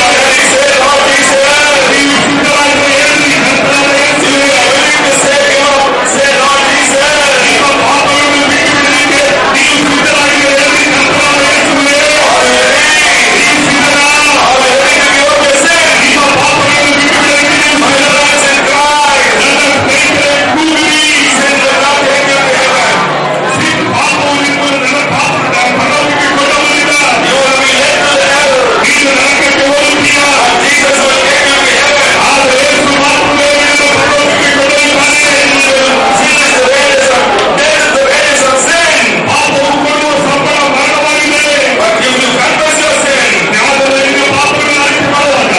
Say, Lord Jesus. ನೀವು ಸಿದ್ಧರಾಗಿರುವ ಏನ್ರಿ? ಕರ್ತನಾದ ಯೇಸುವೇ, You are willing to say, say, Lord Jesus. ನಿಮ್ಮ ಪಾಪಗಳನ್ನು ಬಿಟ್ಟುಬಿಡಲಿಕ್ಕೆ ನೀವು ಸಿದ್ಧರಾಗಿರುವ ಏನ್ರಿ? ಕರ್ತನಾದ ಯೇಸುವೇ, ನೀವು ಸಿದ್ಧರಾ? Are you ready to give up your sin? ನಿಮ್ಮ ಪಾಪಗಳನ್ನು ಬಿಟ್ಟುಬಿಡಲಿಕ್ಕೆ ನೀವು My ಸಿದ್ಧರಾ? brothers in Christ. ನನ್ನ ಸ್ನೇಹಿತರೆ, ಕೂಗಿರಿ. Sin will not take you to heaven. ಪಾಪವು ನಿಮ್ಮನ್ನು ನನ್ನ ಪಾಪದ ಪರಲೋಕಕ್ಕೆ ಕೊಂಡೊಯ್ಯುವುದಿಲ್ಲ. You will be led to the hell. ನೀನು ನರಕಕ್ಕೆ ಹೋಗುತ್ತೀಯಾ? Jesus will take you to heaven. ಆದರೆ ಯೇಸು ಮಾತ್ರವೇ ನಿನ್ನನ್ನು ಪರಲೋಕಕ್ಕೆ ಕೊಂಡೊಯ್ಯುತ್ತಾನೆ. Sin is the wages of death is the wages of sin. ಪಾಪವು ಕೊಡುವ ಸಂಬಳ ಮರಣವಾಗಿದೆ. But if you confess your sin, ಆದರೆ ನಿನ್ನ ಪಾಪಗಳನ್ನು ಅರಿಕೆ ಮಾಡುವಾಗ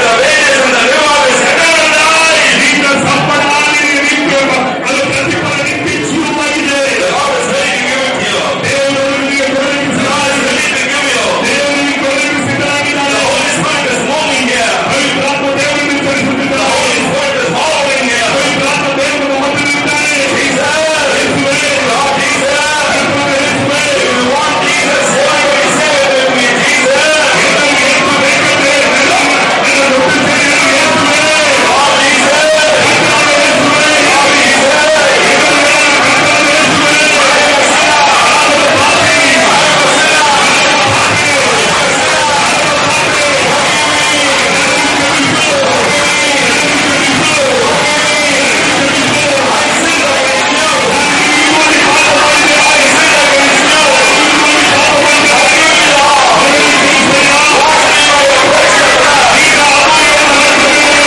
the wages and the reward is eternal life. ನಿನ್ನ ಸಂಬಳ ನಿನಗೆ ನಿತ್ಯ ಅದು ಪ್ರತಿಫಲ ನಿತ್ಯ ಜೀವವಾಗಿದೆ. The Lord is ready to give it to you. ದೇವರು ನಿನಗೆ ಕೊಡಲಿಕ್ಕೆ God is ready to give you. ದೇವರು ನಿನಗೆ ಕೊಡಲಿಕ್ಕೆ ಸಿದ್ಧನಾಗಿದ್ದಾನೆ. The Holy Spirit is moving here. ಪವಿತ್ರಾತ್ಮ ದೇವರನ್ನು The ಕರೆಸುತ್ತಿದ್ದಾನೆ. Holy Spirit is hovering here. ಪವಿತ್ರಾತ್ಮ ದೇವರನ್ನು ಹೊಂದಿರುತ್ತಾನೆ. Jesus. ಯೇಸುವೇ, Lord Jesus. ಕರ್ತನಾದ ಯೇಸುವೇ, If you want Jesus, everybody say it with me. Jesus. ನನಗೆ ಯೇಸು ಬೇಕೆಂದರೆ ನನ್ನ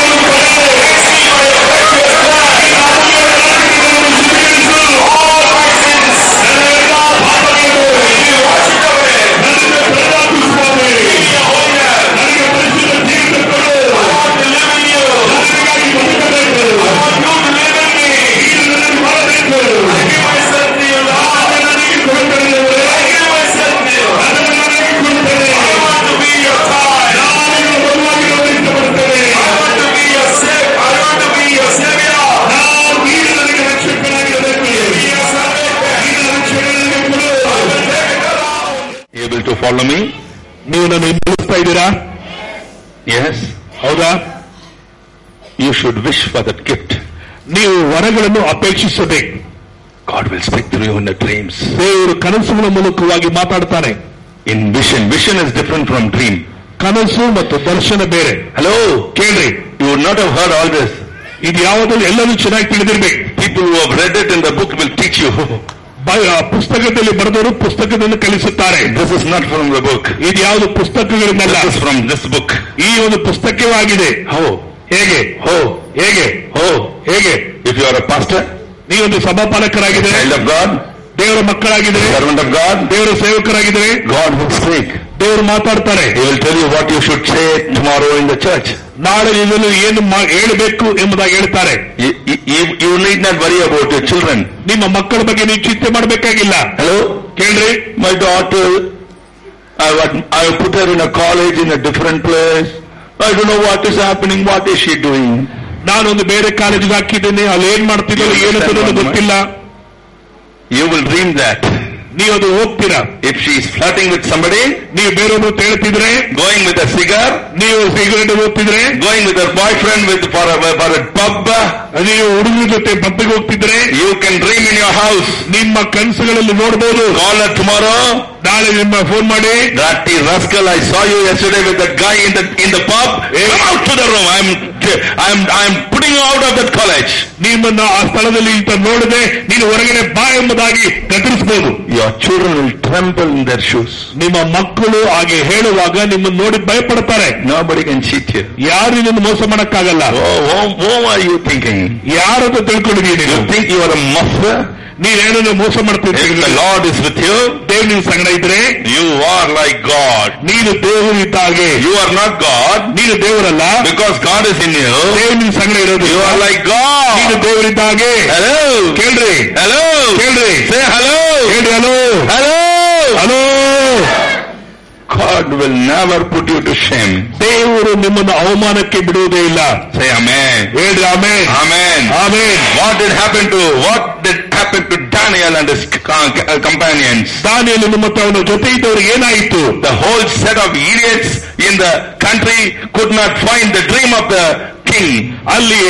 ದೊಡ್ಡ ಸೇನೆಯಲ್ಲಿ ಯೇಸುವೇ, Lord Jesus. Able to follow me? ನೀವು ನನ್ನ ಹಿಂಬಾಲಿಸ್ತಾ ಇದ್ದೀರಾ? Yes. ಹೌದಾ? You should wish for that gift. ನೀವು ವರಗಳನ್ನು ಅಪೇಕ್ಷಿಸಬೇಕು. God will speak through you in the dreams. ದೇವರು ಕನಸುಗಳ ಮೂಲಕವಾಗಿ ಮಾತಾಡ್ತಾನೆ. In vision. Vision is different from dream. ಕನಸು ಮತ್ತು ದರ್ಶನ ಬೇರೆ. Hello? ಕೇಳ್ರಿ, You would not have heard all this. ಇದು ಯಾವುದನ್ನು ಎಲ್ಲರೂ ಚೆನ್ನಾಗಿ ತಿಳಿದಿರ್ಬೇಕು. People who have read it in the book will teach you. ಪುಸ್ತಕದಲ್ಲಿ ಬರೆದವರು ಪುಸ್ತಕದಿಂದ ಕಲಿಸುತ್ತಾರೆ. This is not from the book. ಇದು ಯಾವುದು ಪುಸ್ತಕಗಳಿಂದಲ್ಲ, This is from this book. ಈ ಒಂದು ಪುಸ್ತಕವಾಗಿದೆ. How? ಹೇಗೆ How? ಹೇಗೆ How? ಹೇಗೆ If you are a pastor, ನೀವೊಂದು ಸಭಾಪಾಲಕರಾಗಿದ್ರೆ, child of God, ದೇವರ ಮಕ್ಕಳಾಗಿದ್ರೆ, servant of God, ದೇವರ ಸೇವಕರಾಗಿದ್ರೆ, God will speak. ದೇವರು ಮಾತಾಡ್ತಾರೆ. He will tell you what you should say tomorrow in the church. ನಾಳೆ ಇದನ್ನು ಏನು ಹೇಳಬೇಕು ಎಂಬುದಾಗಿ ಹೇಳ್ತಾರೆ. You need not worry about your children. ನಿಮ್ಮ ಮಕ್ಕಳ ಬಗ್ಗೆ ನೀವು ಚಿಂತೆ ಮಾಡಬೇಕಾಗಿಲ್ಲ. Hello? ಕೇಳ್ರಿ, My daughter, I put her in a college in a different place. I don't know what is happening. What is she doing? ನಾನೊಂದು ಬೇರೆ ಕಾಲೇಜಿಗೆ ಹಾಕಿದ್ದೇನೆ, ಅಲ್ಲಿ ಏನ್ ಮಾಡ್ತಿದ್ದೋ ಏನಂತ ಗೊತ್ತಿಲ್ಲ. You will dream that. ನೀವು ಅದು ಹೋಗ್ತೀರಾ. If she is flirting with somebody, ನೀವು ಬೇರೆಯವರು ಹೇಳ್ತಿದ್ರೆ, going with a cigar, ನೀವು cigarette ಹೋಗ್ತಿದ್ರೆ, going with her boyfriend for a pub, ನೀವು ಹುಡುಗರ ಜೊತೆ ಪಬ್ಬಿಗೆ ಹೋಗ್ತಿದ್ರೆ, you can dream in your house. ನಿಮ್ಮ ಕನಸುಗಳಲ್ಲಿ ನೋಡಬಹುದು. Call her tomorrow. ನಾಳೆ ನಿಮ್ಮ ಫೋನ್ ಮಾಡಿ, Ratty rascal, I saw you yesterday with that guy in the pub. Come out to the room. I'm putting you out of that college. ನಿಮ್ಮನ್ನ ಆ ಸ್ಥಳದಲ್ಲಿ ನೋಡದೆ ನೀನು ಹೊರಗಡೆ ಬಾ ಎಂಬುದಾಗಿ ಗದರಿಸಬಹುದು. Your children will tremble in their shoes. ನಿಮ್ಮ ಮಕ್ಕಳು ಹಾಗೆ ಹೇಳುವಾಗ ನಿಮ್ಮನ್ನು ನೋಡಿ ಭಯಪಡ್ತಾರೆ. Nobody can cheat you. ಯಾರು ನಿನ್ನನ್ನು ಮೋಸ ಮಾಡಕ್ಕಾಗಲ್ಲ. What are you thinking? ಯಾರದು ತಿಳ್ಕೊಂಡಿದ್ದೀನಿ? You think you are a muffer? ನೀವೇನನ್ನು ಮೋಸ ಮಾಡ್ತೀರಿ? If the Lord is with you, ದೇವರು ನಿನ್ನ ಸಂಗಡ ಇದ್ರೆ, you are like God. ನೀನು ದೇವರು ಇದ್ದ ಹಾಗೆ. You are not God. ನೀನು ದೇವರಲ್ಲ. Because God is in you. ದೇವರು ನಿನ್ನ ಸಂಗಡ ಇರೋದು. You are like God. ನೀನು ದೇವರಿದ್ದ ಹಾಗೆ. Hello. ಕೇಳ್ರಿ. Hello. ಕೇಳ್ರಿ. Say hello. ಹೇಳಿ hello. Hello. Hello. God will never put you to shame. ದೇವರು ನಿಮ್ಮನ್ನು ಅವಮಾನಕ್ಕೆ ಬಿಡುವುದೇ ಇಲ್ಲ. Say amen. ಹೇಳ್ರಿ amen. Amen. Amen. What did happen to Daniel and his companions? ದಾನಿಯೇಲನು ಮತ್ತು ಅವನ ಜೊತೆ ಇದ್ದವರಿಗೆ ಏನಾಯಿತು? The whole set of idiots in the country could not find the dream of the king. ಅಲ್ಲಿ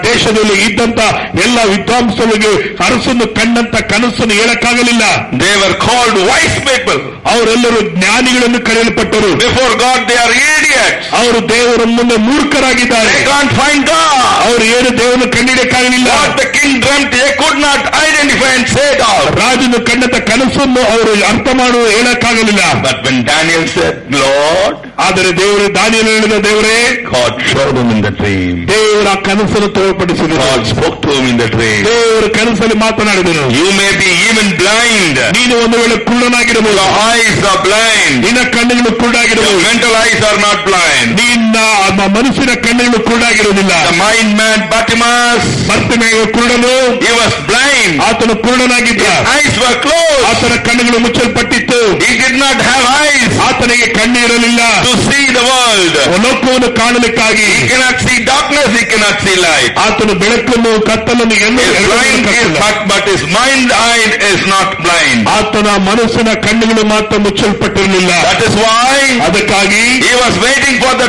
ದೇಶದಲ್ಲಿ ಇದ್ದಂತ ಎಲ್ಲ ವಿದ್ವಾಂಸರಿಗೆ ಅರಸನ್ನು ಕಂಡಂತ ಕನಸನ್ನು ಹೇಳಕ್ಕಾಗಲಿಲ್ಲ. They were called wise people. ಅವರೆಲ್ಲರೂ ಜ್ಞಾನಿಗಳನ್ನು ಕರೆಯಲ್ಪಟ್ಟರು. Before God they are idiots. ಅವರು ದೇವರ ಮುಂದೆ ಮೂರ್ಖರಾಗಿದ್ದಾರೆ. They can't find God. ಅವರು ಏನು ದೇವರನ್ನು ಕಂಡಿಡಿಯಕ್ಕಾಗಲಿಲ್ಲ. What the king dreamt they could not identify and say it out. ರಾಜನು ಕಂಡಂತ ಕನಸನ್ನು ಅವರು ಅರ್ಥ ಮಾಡುವ ಹೇಳಕ್ಕಾಗಲಿಲ್ಲ. But when Daniel said, Lord, ಆದರೆ ದೇವರು ದಾನಿಯೇಲನು ಹೇಳಿದ, ದೇವರೇ, God showed him in the dream. ದೇವರ ಕನಸನ್ನು ತೋರ್ಪಡಿಸಿದರು. God spoke to him in the dream. ದೇವರ ಕನಸಲ್ಲಿ ಮಾತನಾಡಿದನು. You may be even blind. ನೀನು ಒಂದು ವೇಳೆ ಕುರುಡನಾಗಿರಬಹುದು. Your eyes are blind. ನಿನ್ನ ಕಣ್ಣುಗಳು ಕುರುಡಾಗಿರಬಹುದು. Your mental eyes are not blind. ನಿನ್ನ ಮನಸ್ಸಿನ ಕಣ್ಣುಗಳು ಕುರುಡಾಗಿರುವುದಿಲ್ಲ. The mind man Bartimaeus, ಕುರುಡನು, he was blind. ಆತನು ಕುರುಡನಾಗಿದ್ದ. His eyes were closed. ಆತನ ಕಣ್ಣುಗಳು ಮುಚ್ಚಲ್ಪಟ್ಟಿತ್ತು. He did not have eyes ಆತನಿಗೆ ಕಣ್ಣು ಇರಲಿಲ್ಲ to see the world. ಲೋಕವನ್ನು ಕಾಣಲಿಕ್ಕಾಗಿ. He cannot see darkness, he cannot see light. ಆತನು ಬೆಳಕನ್ನು ಕತ್ತಲನ್ನು His blind is but his mind eye is not blind. ಆತನ ಮನಸ್ಸಿನ ಕಣ್ಣುಗಳು ಮಾತ್ರ ಮುಚ್ಚಲ್ಪಟ್ಟಿರಲಿಲ್ಲ. That is why ಅದಕ್ಕಾಗಿ he was waiting for the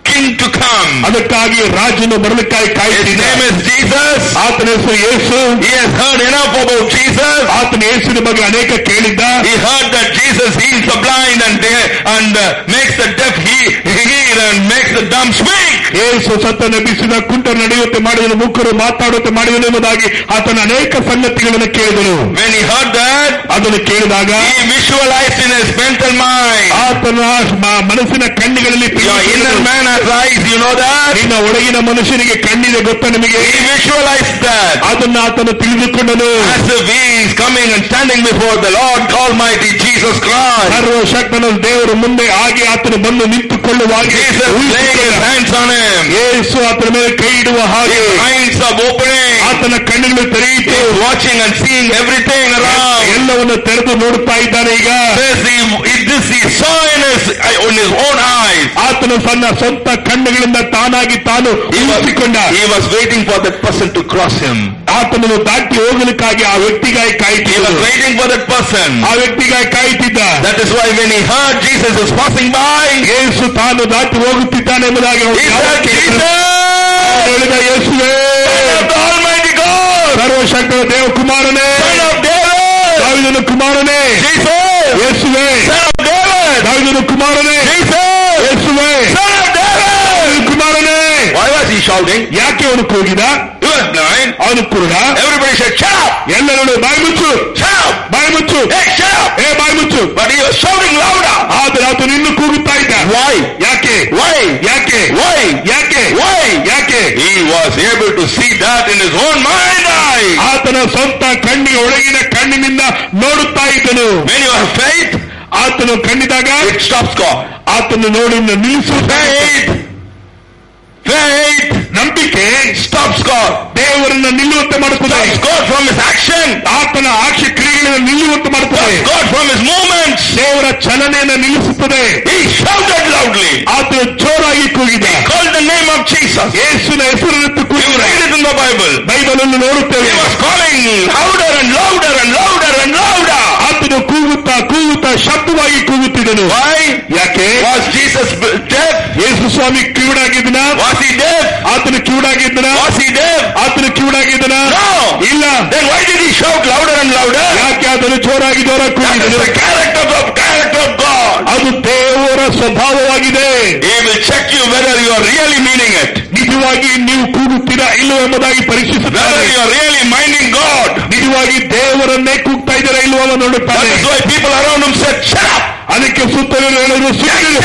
king to come. ಅದಕ್ಕಾಗಿ ರಾಜನು ಬರಲಿಕ್ಕಾಗಿ His ಕಾಯುತ್ತಿದ್ದ. name is Jesus. ಆತನ ಹೆಸರು ಯೇಸು. He has heard enough about Jesus. ಆತನ ಯೇಸುವಿನ ಬಗ್ಗೆ ಅನೇಕ ಕೇಳಿದ್ದ. He heard that Jesus heals the blind and makes the deaf hear and makes the dumb speak. ಯೇಸು ಸತ್ತನ್ನು ಎಬ್ಬಿಸಿದ, ಕುಂಟರು ನಡೆಯುತ್ತೆ ಮಾಡಿದನು, ಮೂಕರು ಮಾತಾಡುತ್ತೆ ಮಾಡಿದನು ಎಂಬುದಾಗಿ ಆತನ ಅನೇಕ ಸಂಗತಿಗಳನ್ನು ಕೇಳಿದನು. When he heard that, ಅದನ್ನು ಕೇಳಿದಾಗ he visualized in his mental mind. ಆತನ ಮನಸ್ಸಿನ ಕಣ್ಣುಗಳಲ್ಲಿ Your inner man has eyes, you know that? ನಿನ್ನ ಒಳಗಿನ ಮನುಷ್ಯನಿಗೆ ಕಣ್ಣಿದೆ ಗೊತ್ತಾ ನಿಮಗೆ? He visualized that. ಅದನ್ನು ಆತನು ತಿಳಿದುಕೊಂಡನು. As if he is coming and standing before the Lord Almighty Jesus Christ. ಸರ್ವಶಕ್ತನ ದೇವರ ಮುಂದೆ ಹಾಗೆ ಆತನು ಬಂದು ನಿಂತುಕೊಳ್ಳುವ ಹಾಗೆ Jesus laying his hands on him. ಯೇಸು ಆತನ ಮೇಲೆ ಕೈ ಇಡುವ ಹಾಗೆ His eyes are opening. ಆತನ ಕಣ್ಣುಗಳು ತೆರೆಯಿತು. He is watching and seeing everything around. ಎಲ್ಲವನ್ನು ತೆರೆದು ನೋಡುತ್ತಾ ಇದ್ದಾನೆ. ಈಗ he saw in his own eyes. ಆತನ ಸಣ್ಣ ಸ್ವಂತ ಕಣ್ಣುಗಳಿಂದ ತಾನಾಗಿ ತಾನು ಊಹಿಸಿಕೊಂಡ. He was waiting for that person to cross him. ಆತನನ್ನು ದಾಟಿ ಹೋಗಲಿಕ್ಕಾಗಿ ಆ ವ್ಯಕ್ತಿಗಾಗಿ He was ಕಾಯುತ್ತಿದ್ದ. waiting for that person. ಆ ವ್ಯಕ್ತಿಗಾಗಿ ಕಾಯುತ್ತಿದ್ದ. That is why when he heard Jesus was passing by, ಯೇಸು ತಾನು ದಾಟಿ ಹೋಗುತ್ತಿದ್ದಾನೆ ಎಂಬುದಾಗಿ he said, Jesus, ಹೇಳಿದ, ಯೇಸುವೇ, Son of the Almighty God, ಸರ್ವಶಕ್ತನ ದೇವಕುಮಾರನೇ, Son of David, ದಾವೀದನ ಕುಮಾರನೇ, Jesus, ಯೇಸುವೇ, Son of David, ದಾವೀದನ ಕುಮಾರನೇ, Jesus, ಯೇಸುವೇ, Son of David. ಕುಮಾರನೇ. Why was he shouting? ಯಾಕೆ ಅವನು ಕೂಗಿದ? He was blind. ಅವನು ಕುರುಡ. Everybody said, shut up, ಎಲ್ಲರೂ ಬಾಯಿ ಮುಚ್ಚು, shut up, ಬಾಯಿ ಮುಚ್ಚು, hey, shut up. ಬಾಯಿ ಮುಚ್ಚು. But he was shouting louder. ಆದರೆ ಆತನು ಇನ್ನೂ ಕೂಗುತ್ತಾ ಇದ್ದ. Why? ಯಾಕೆ? Why? ಯಾಕೆ? Why? ಯಾಕೆ? Why? ಯಾಕೆ? He was able to see that in his own mind eye. ಆತನ ಸ್ವಂತ ಕಣ್ಣಿಗೆ ಒಳಗಿನ ಕಣ್ಣಿನಿಂದ ನೋಡುತ್ತಾ ಇದ್ದನು. When you have faith, ಆತನು ಕಂಡಿದಾಗ it stops God. ಆತನು ನೋಡಿ ನಿಲ್ಲಿಸುತ್ತಾ. Faith ನಂಬಿಕೆ stops God. ದೇವರನ್ನ ನಿಲ್ಲುವಂತೆ ಮಾಡುತ್ತದೆ. Stops God from his action. ಆತನ ಕ್ರಿಯೆ ಕಾರ್ಯಗಳನ್ನು ನಿಲ್ಲುವಂತೆ ಮಾಡುತ್ತದೆ. God from his movements. ದೇವರ ಚಲನೆಯನ್ನು ನಿಲ್ಲಿಸುತ್ತದೆ. He shouted loudly. ಆತನು ಜೋರಾಗಿ ಕೂಗಿದ. He called the name of Jesus. ಯೇಸುವಿನ ಹೆಸರನ್ನು You ಕೂಗಿದ. read it in the Bible. Bible ಅನ್ನು ನೋಡುತ್ತೇವೆ. He was calling louder and louder and louder and louder. ಆತನು ಕೂಗುತ್ತಾ ಕೂಗುತ್ತಾ ಶಬ್ದವಾಗಿ ಕೂಗುತ್ತಿದ್ದನು. Why? ಯಾಕೆ? Was Jesus deaf? Yesu Swami ಕಿವುಡಾಗಿದ್ದನ? Was he deaf? ಆತನು ಕಿವುಡಾಗಿದ್ದನ? Was he deaf? ಆತನು ಕಿವುಡಾಗಿದ್ದನ? No. ಇಲ್ಲ. Then why did he shout louder and louder? ಯಾಕೆ ಆತನು ಜೋರಾಗಿ That is ಕೂಗಿದನು? the character of God. ಅದು ದೇವರ ಸ್ವಭಾವವಾಗಿದೆ. He will check you whether you are really meaning it. ನಿಜವಾಗಿ ನೀವು ಕೂಗುತ್ತೀರಾ ಇಲ್ಲವೋ ಎಂಬುದಾಗಿ ಪರೀಕ್ಷಿಸುತ್ತಾರೆ. Whether you are really minding God. ನಿಜವಾಗಿ ದೇವರನ್ನೇ ಕೂಗ್ತಾ ಇದ್ದೀರಾ ಇಲ್ಲವೋ That ನೋಡುತ್ತಾರೆ. is why people around him said, shut up. ಅದಕ್ಕೆ ಸುತ್ತಲಿರು ಹೇಳಲು ಸುಮ್ಮನಿರು,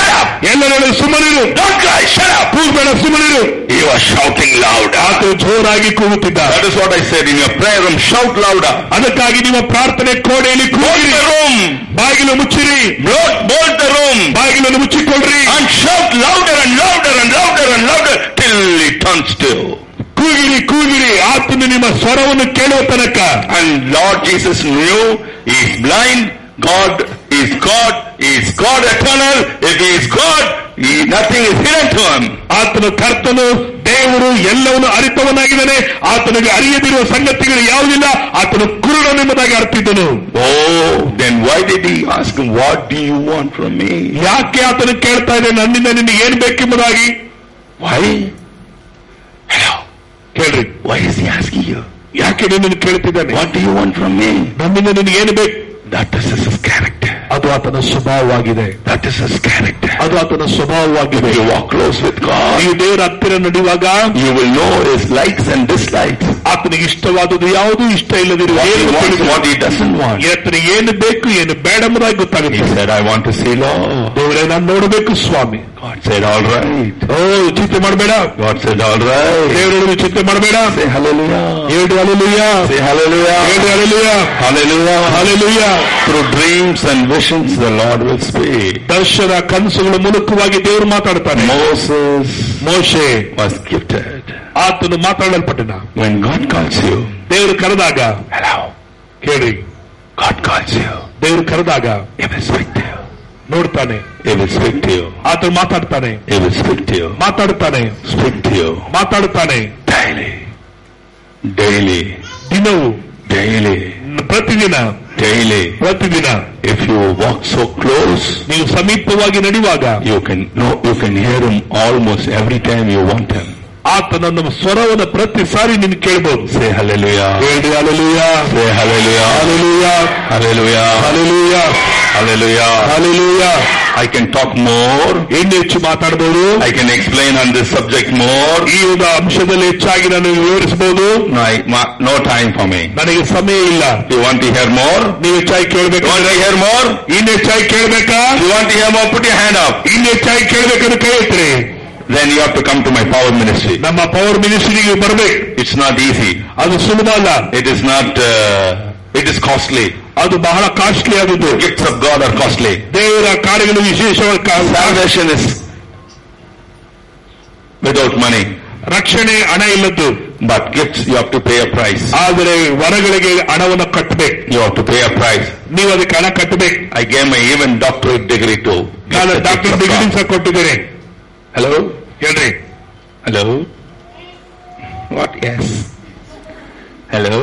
ಎಲ್ಲರೂ ಹೇಳಲು ಸುಮ್ಮನಿರು, Don't cry, shut up. ಕೂಗಬೇಡ ಸುಮ್ಮನಿರು. He was shouting louder. ಆತನು ಜೋರಾಗಿ ಕೂಗುತ್ತಿದ್ದ. That is what I said, in your prayer room, shout louder. ಅದಕ್ಕಾಗಿ ನಿಮ್ಮ ಪ್ರಾರ್ಥನೆ ಕೋಣೆಯಲ್ಲಿ Bolt ಕೂಗಿರಿ. the room. ಬಾಗಿಲು ಮುಚ್ಚಿರಿ, Bolt the room. ಬಾಗಿಲನ್ನು ಮುಚ್ಚಿಕೊಳ್ಳ್ರಿ. And shout louder and louder and louder and louder till it turns still. ಕೂಗಿರಿ ಕೂಗಿರಿ, ಆತನು ನಿಮ್ಮ ಸ್ವರವನ್ನು ಕೇಳುವ ತನಕ. And Lord Jesus knew he is blind. God is God. He is God eternal. If he is God, nothing is hidden to him. ಆತನು ಕರ್ತನು, ದೇವರು ಎಲ್ಲವನ್ನು ಅರಿತವನಾಗಿದ್ದಾನೆ. ಆತನಿಗೆ ಅರಿಯದಿರುವ ಸಂಗತಿಗಳು ಯಾವುದಿಲ್ಲ. ಆತನು ಕುರುಡನೆಂಬುದಾಗಿ ಅರ್ತಿದ್ದನು. Oh, then why did he ask him, what do you want from me? ಯಾಕೆ ಆತನು ಕೇಳ್ತಾ ಇದೆ, ನನ್ನಿಂದ ನಿನಗೆ ಏನು ಬೇಕೆಂಬುದಾಗಿ? Why? Hello. ಕೇಳ್ರಿ, Why is he asking you? ಯಾಕೆ ನಿನ್ನನ್ನು ಕೇಳ್ತಿದ್ದಾನೆ? What do you want from me? ನನ್ನಿಂದ ನಿನಗೆ ಏನು ಬೇಕು? That is his character. ಅದು ಆತನ ಸ್ವಭಾವವಾಗಿದೆ. That is his character. ಅದು ಆತನ ಸ್ವಭಾವವಾಗಿದೆ. If you walk close with God, ನೀವು ದೇವರ ಹತ್ತಿರ ನಡೆಯುವಾಗ you will know his likes and dislikes. ಆತನಿಗೆ ಇಷ್ಟವಾದದ್ದು ಯಾವುದು, ಇಷ್ಟ ಇಲ್ಲದಿರುವ What he ಏನು wants, ತಿಳಿದು, what he doesn't want. ಆತನಿಗೆ ಏನು ಬೇಕು ಏನು ಬೇಡ ಎಂಬುದಾಗಿ He ಗೊತ್ತಾಗುತ್ತೆ. said, I want to see Lord. ದೇವರೇ, ನಾನು ನೋಡಬೇಕು ಸ್ವಾಮಿ. God said, all right. ಓ, ಚಿಂತೆ ಮಾಡಬೇಡ. God said, all right. ದೇವರನ್ನು ಚಿಂತೆ ಮಾಡಬೇಡ. Say hallelujah. ಹೇಳಿ ಹಲ್ಲೆಲೂಯಾ. Say hallelujah. ಹೇಳಿ hallelujah. Hallelujah. Hallelujah. Through dreams and visions, the Lord will speak. ದರ್ಶನ ಕನಸುಗಳ ಮೂಲಕವಾಗಿ ದೇವರು ಮಾತಾಡ್ತಾನೆ. Moses ಮೋಶೆ was gifted. ಆತನು ಮಾತಾಡಲ್ಪಟ್ಟನ. When God calls you, ದೇವರು ಕರೆದಾಗ, hello. ಕೇಳಿ, God calls you. ದೇವರು ಕರೆದಾಗ He will speak to you. ನೋಡ್ತಾನೆ. He will speak to you. ಆತನು ಮಾತಾಡ್ತಾನೆ. He will speak to you. ಮಾತಾಡುತ್ತಾನೆ. Speak to you. ಮಾತಾಡುತ್ತಾನೆ. Daily. Daily. ದಿನವೂ, Daily. ಪ್ರತಿದಿನ, Daily. ಪ್ರತಿದಿನ. If you walk so close, ನೀವು ಸಮೀಪವಾಗಿ ನಡೆಯುವಾಗ you can hear him almost every time you want him. ಆತನ ಸ್ವರವನ್ನು ಪ್ರತಿ ಸಾರಿ ನೀನು ಕೇಳಬಹುದು. Say hallelujah. ಹೇಳಿ hallelujah. Say hallelujah. Hallelujah. Hallelujah. Hallelujah. Hallelujah. Hallelujah. I can talk more. ಇನ್ನು ಹೆಚ್ಚು ಮಾತಾಡಬಹುದು. I can explain on this subject more. ಈ ಒಂದು ಅಂಶದಲ್ಲಿ ಹೆಚ್ಚಾಗಿ ನಾನು ವಿವರಿಸಬಹುದು. No time for me. ನನಗೆ ಸಮಯ ಇಲ್ಲ. You want to hear more? ನೀವು ಹೆಚ್ಚಾಗಿ ಕೇಳಬೇಕು. You want to hear more? ಇನ್ನು ಹೆಚ್ಚಾಗಿ ಕೇಳಬೇಕಾ? You want to hear more? Put your hand up. ಇನ್ನು ಹೆಚ್ಚಾಗಿ ಕೇಳಬೇಕಂದ್ರೆ ಕೈ ಎತ್ತಿರಿ. Then you have to come to my power ministry. ನಮ್ಮ ಪವರ್ ಮಿನಿಸ್ಟ್ರಿಗೆ ಬರಬೇಕು. It's not easy. ಅದು ಸುಲಭ ಅಲ್ಲ. It is not. It is costly. ಅದು ಬಹಳ ಕಾಸ್ಟ್ಲಿ ಆದದ್ದು. Gifts of God are costly. ದೇವರ ಕಾರ್ಯಗಳು ವಿಶೇಷವಾಗಿ. Salvation is without money. ರಕ್ಷಣೆ ಹಣ ಇಲ್ಲದ್ದು. But gifts you have to pay a price. ಆದರೆ ವರಗಳಿಗೆ ಹಣವನ್ನು ಕಟ್ಟಬೇಕು. You have to pay a price. ನೀವು ಅದಕ್ಕೆ ಹಣ ಕಟ್ಟಬೇಕು. I gave my even doctorate degree to. ನಾನು ಡಾಕ್ಟರ್ ಡಿಗ್ರಿ ಸಹ ಕೊಟ್ಟಿದ್ದೇನೆ. Hello? ಹೇಳ್ರಿ. Hello? What? Yes. Hello?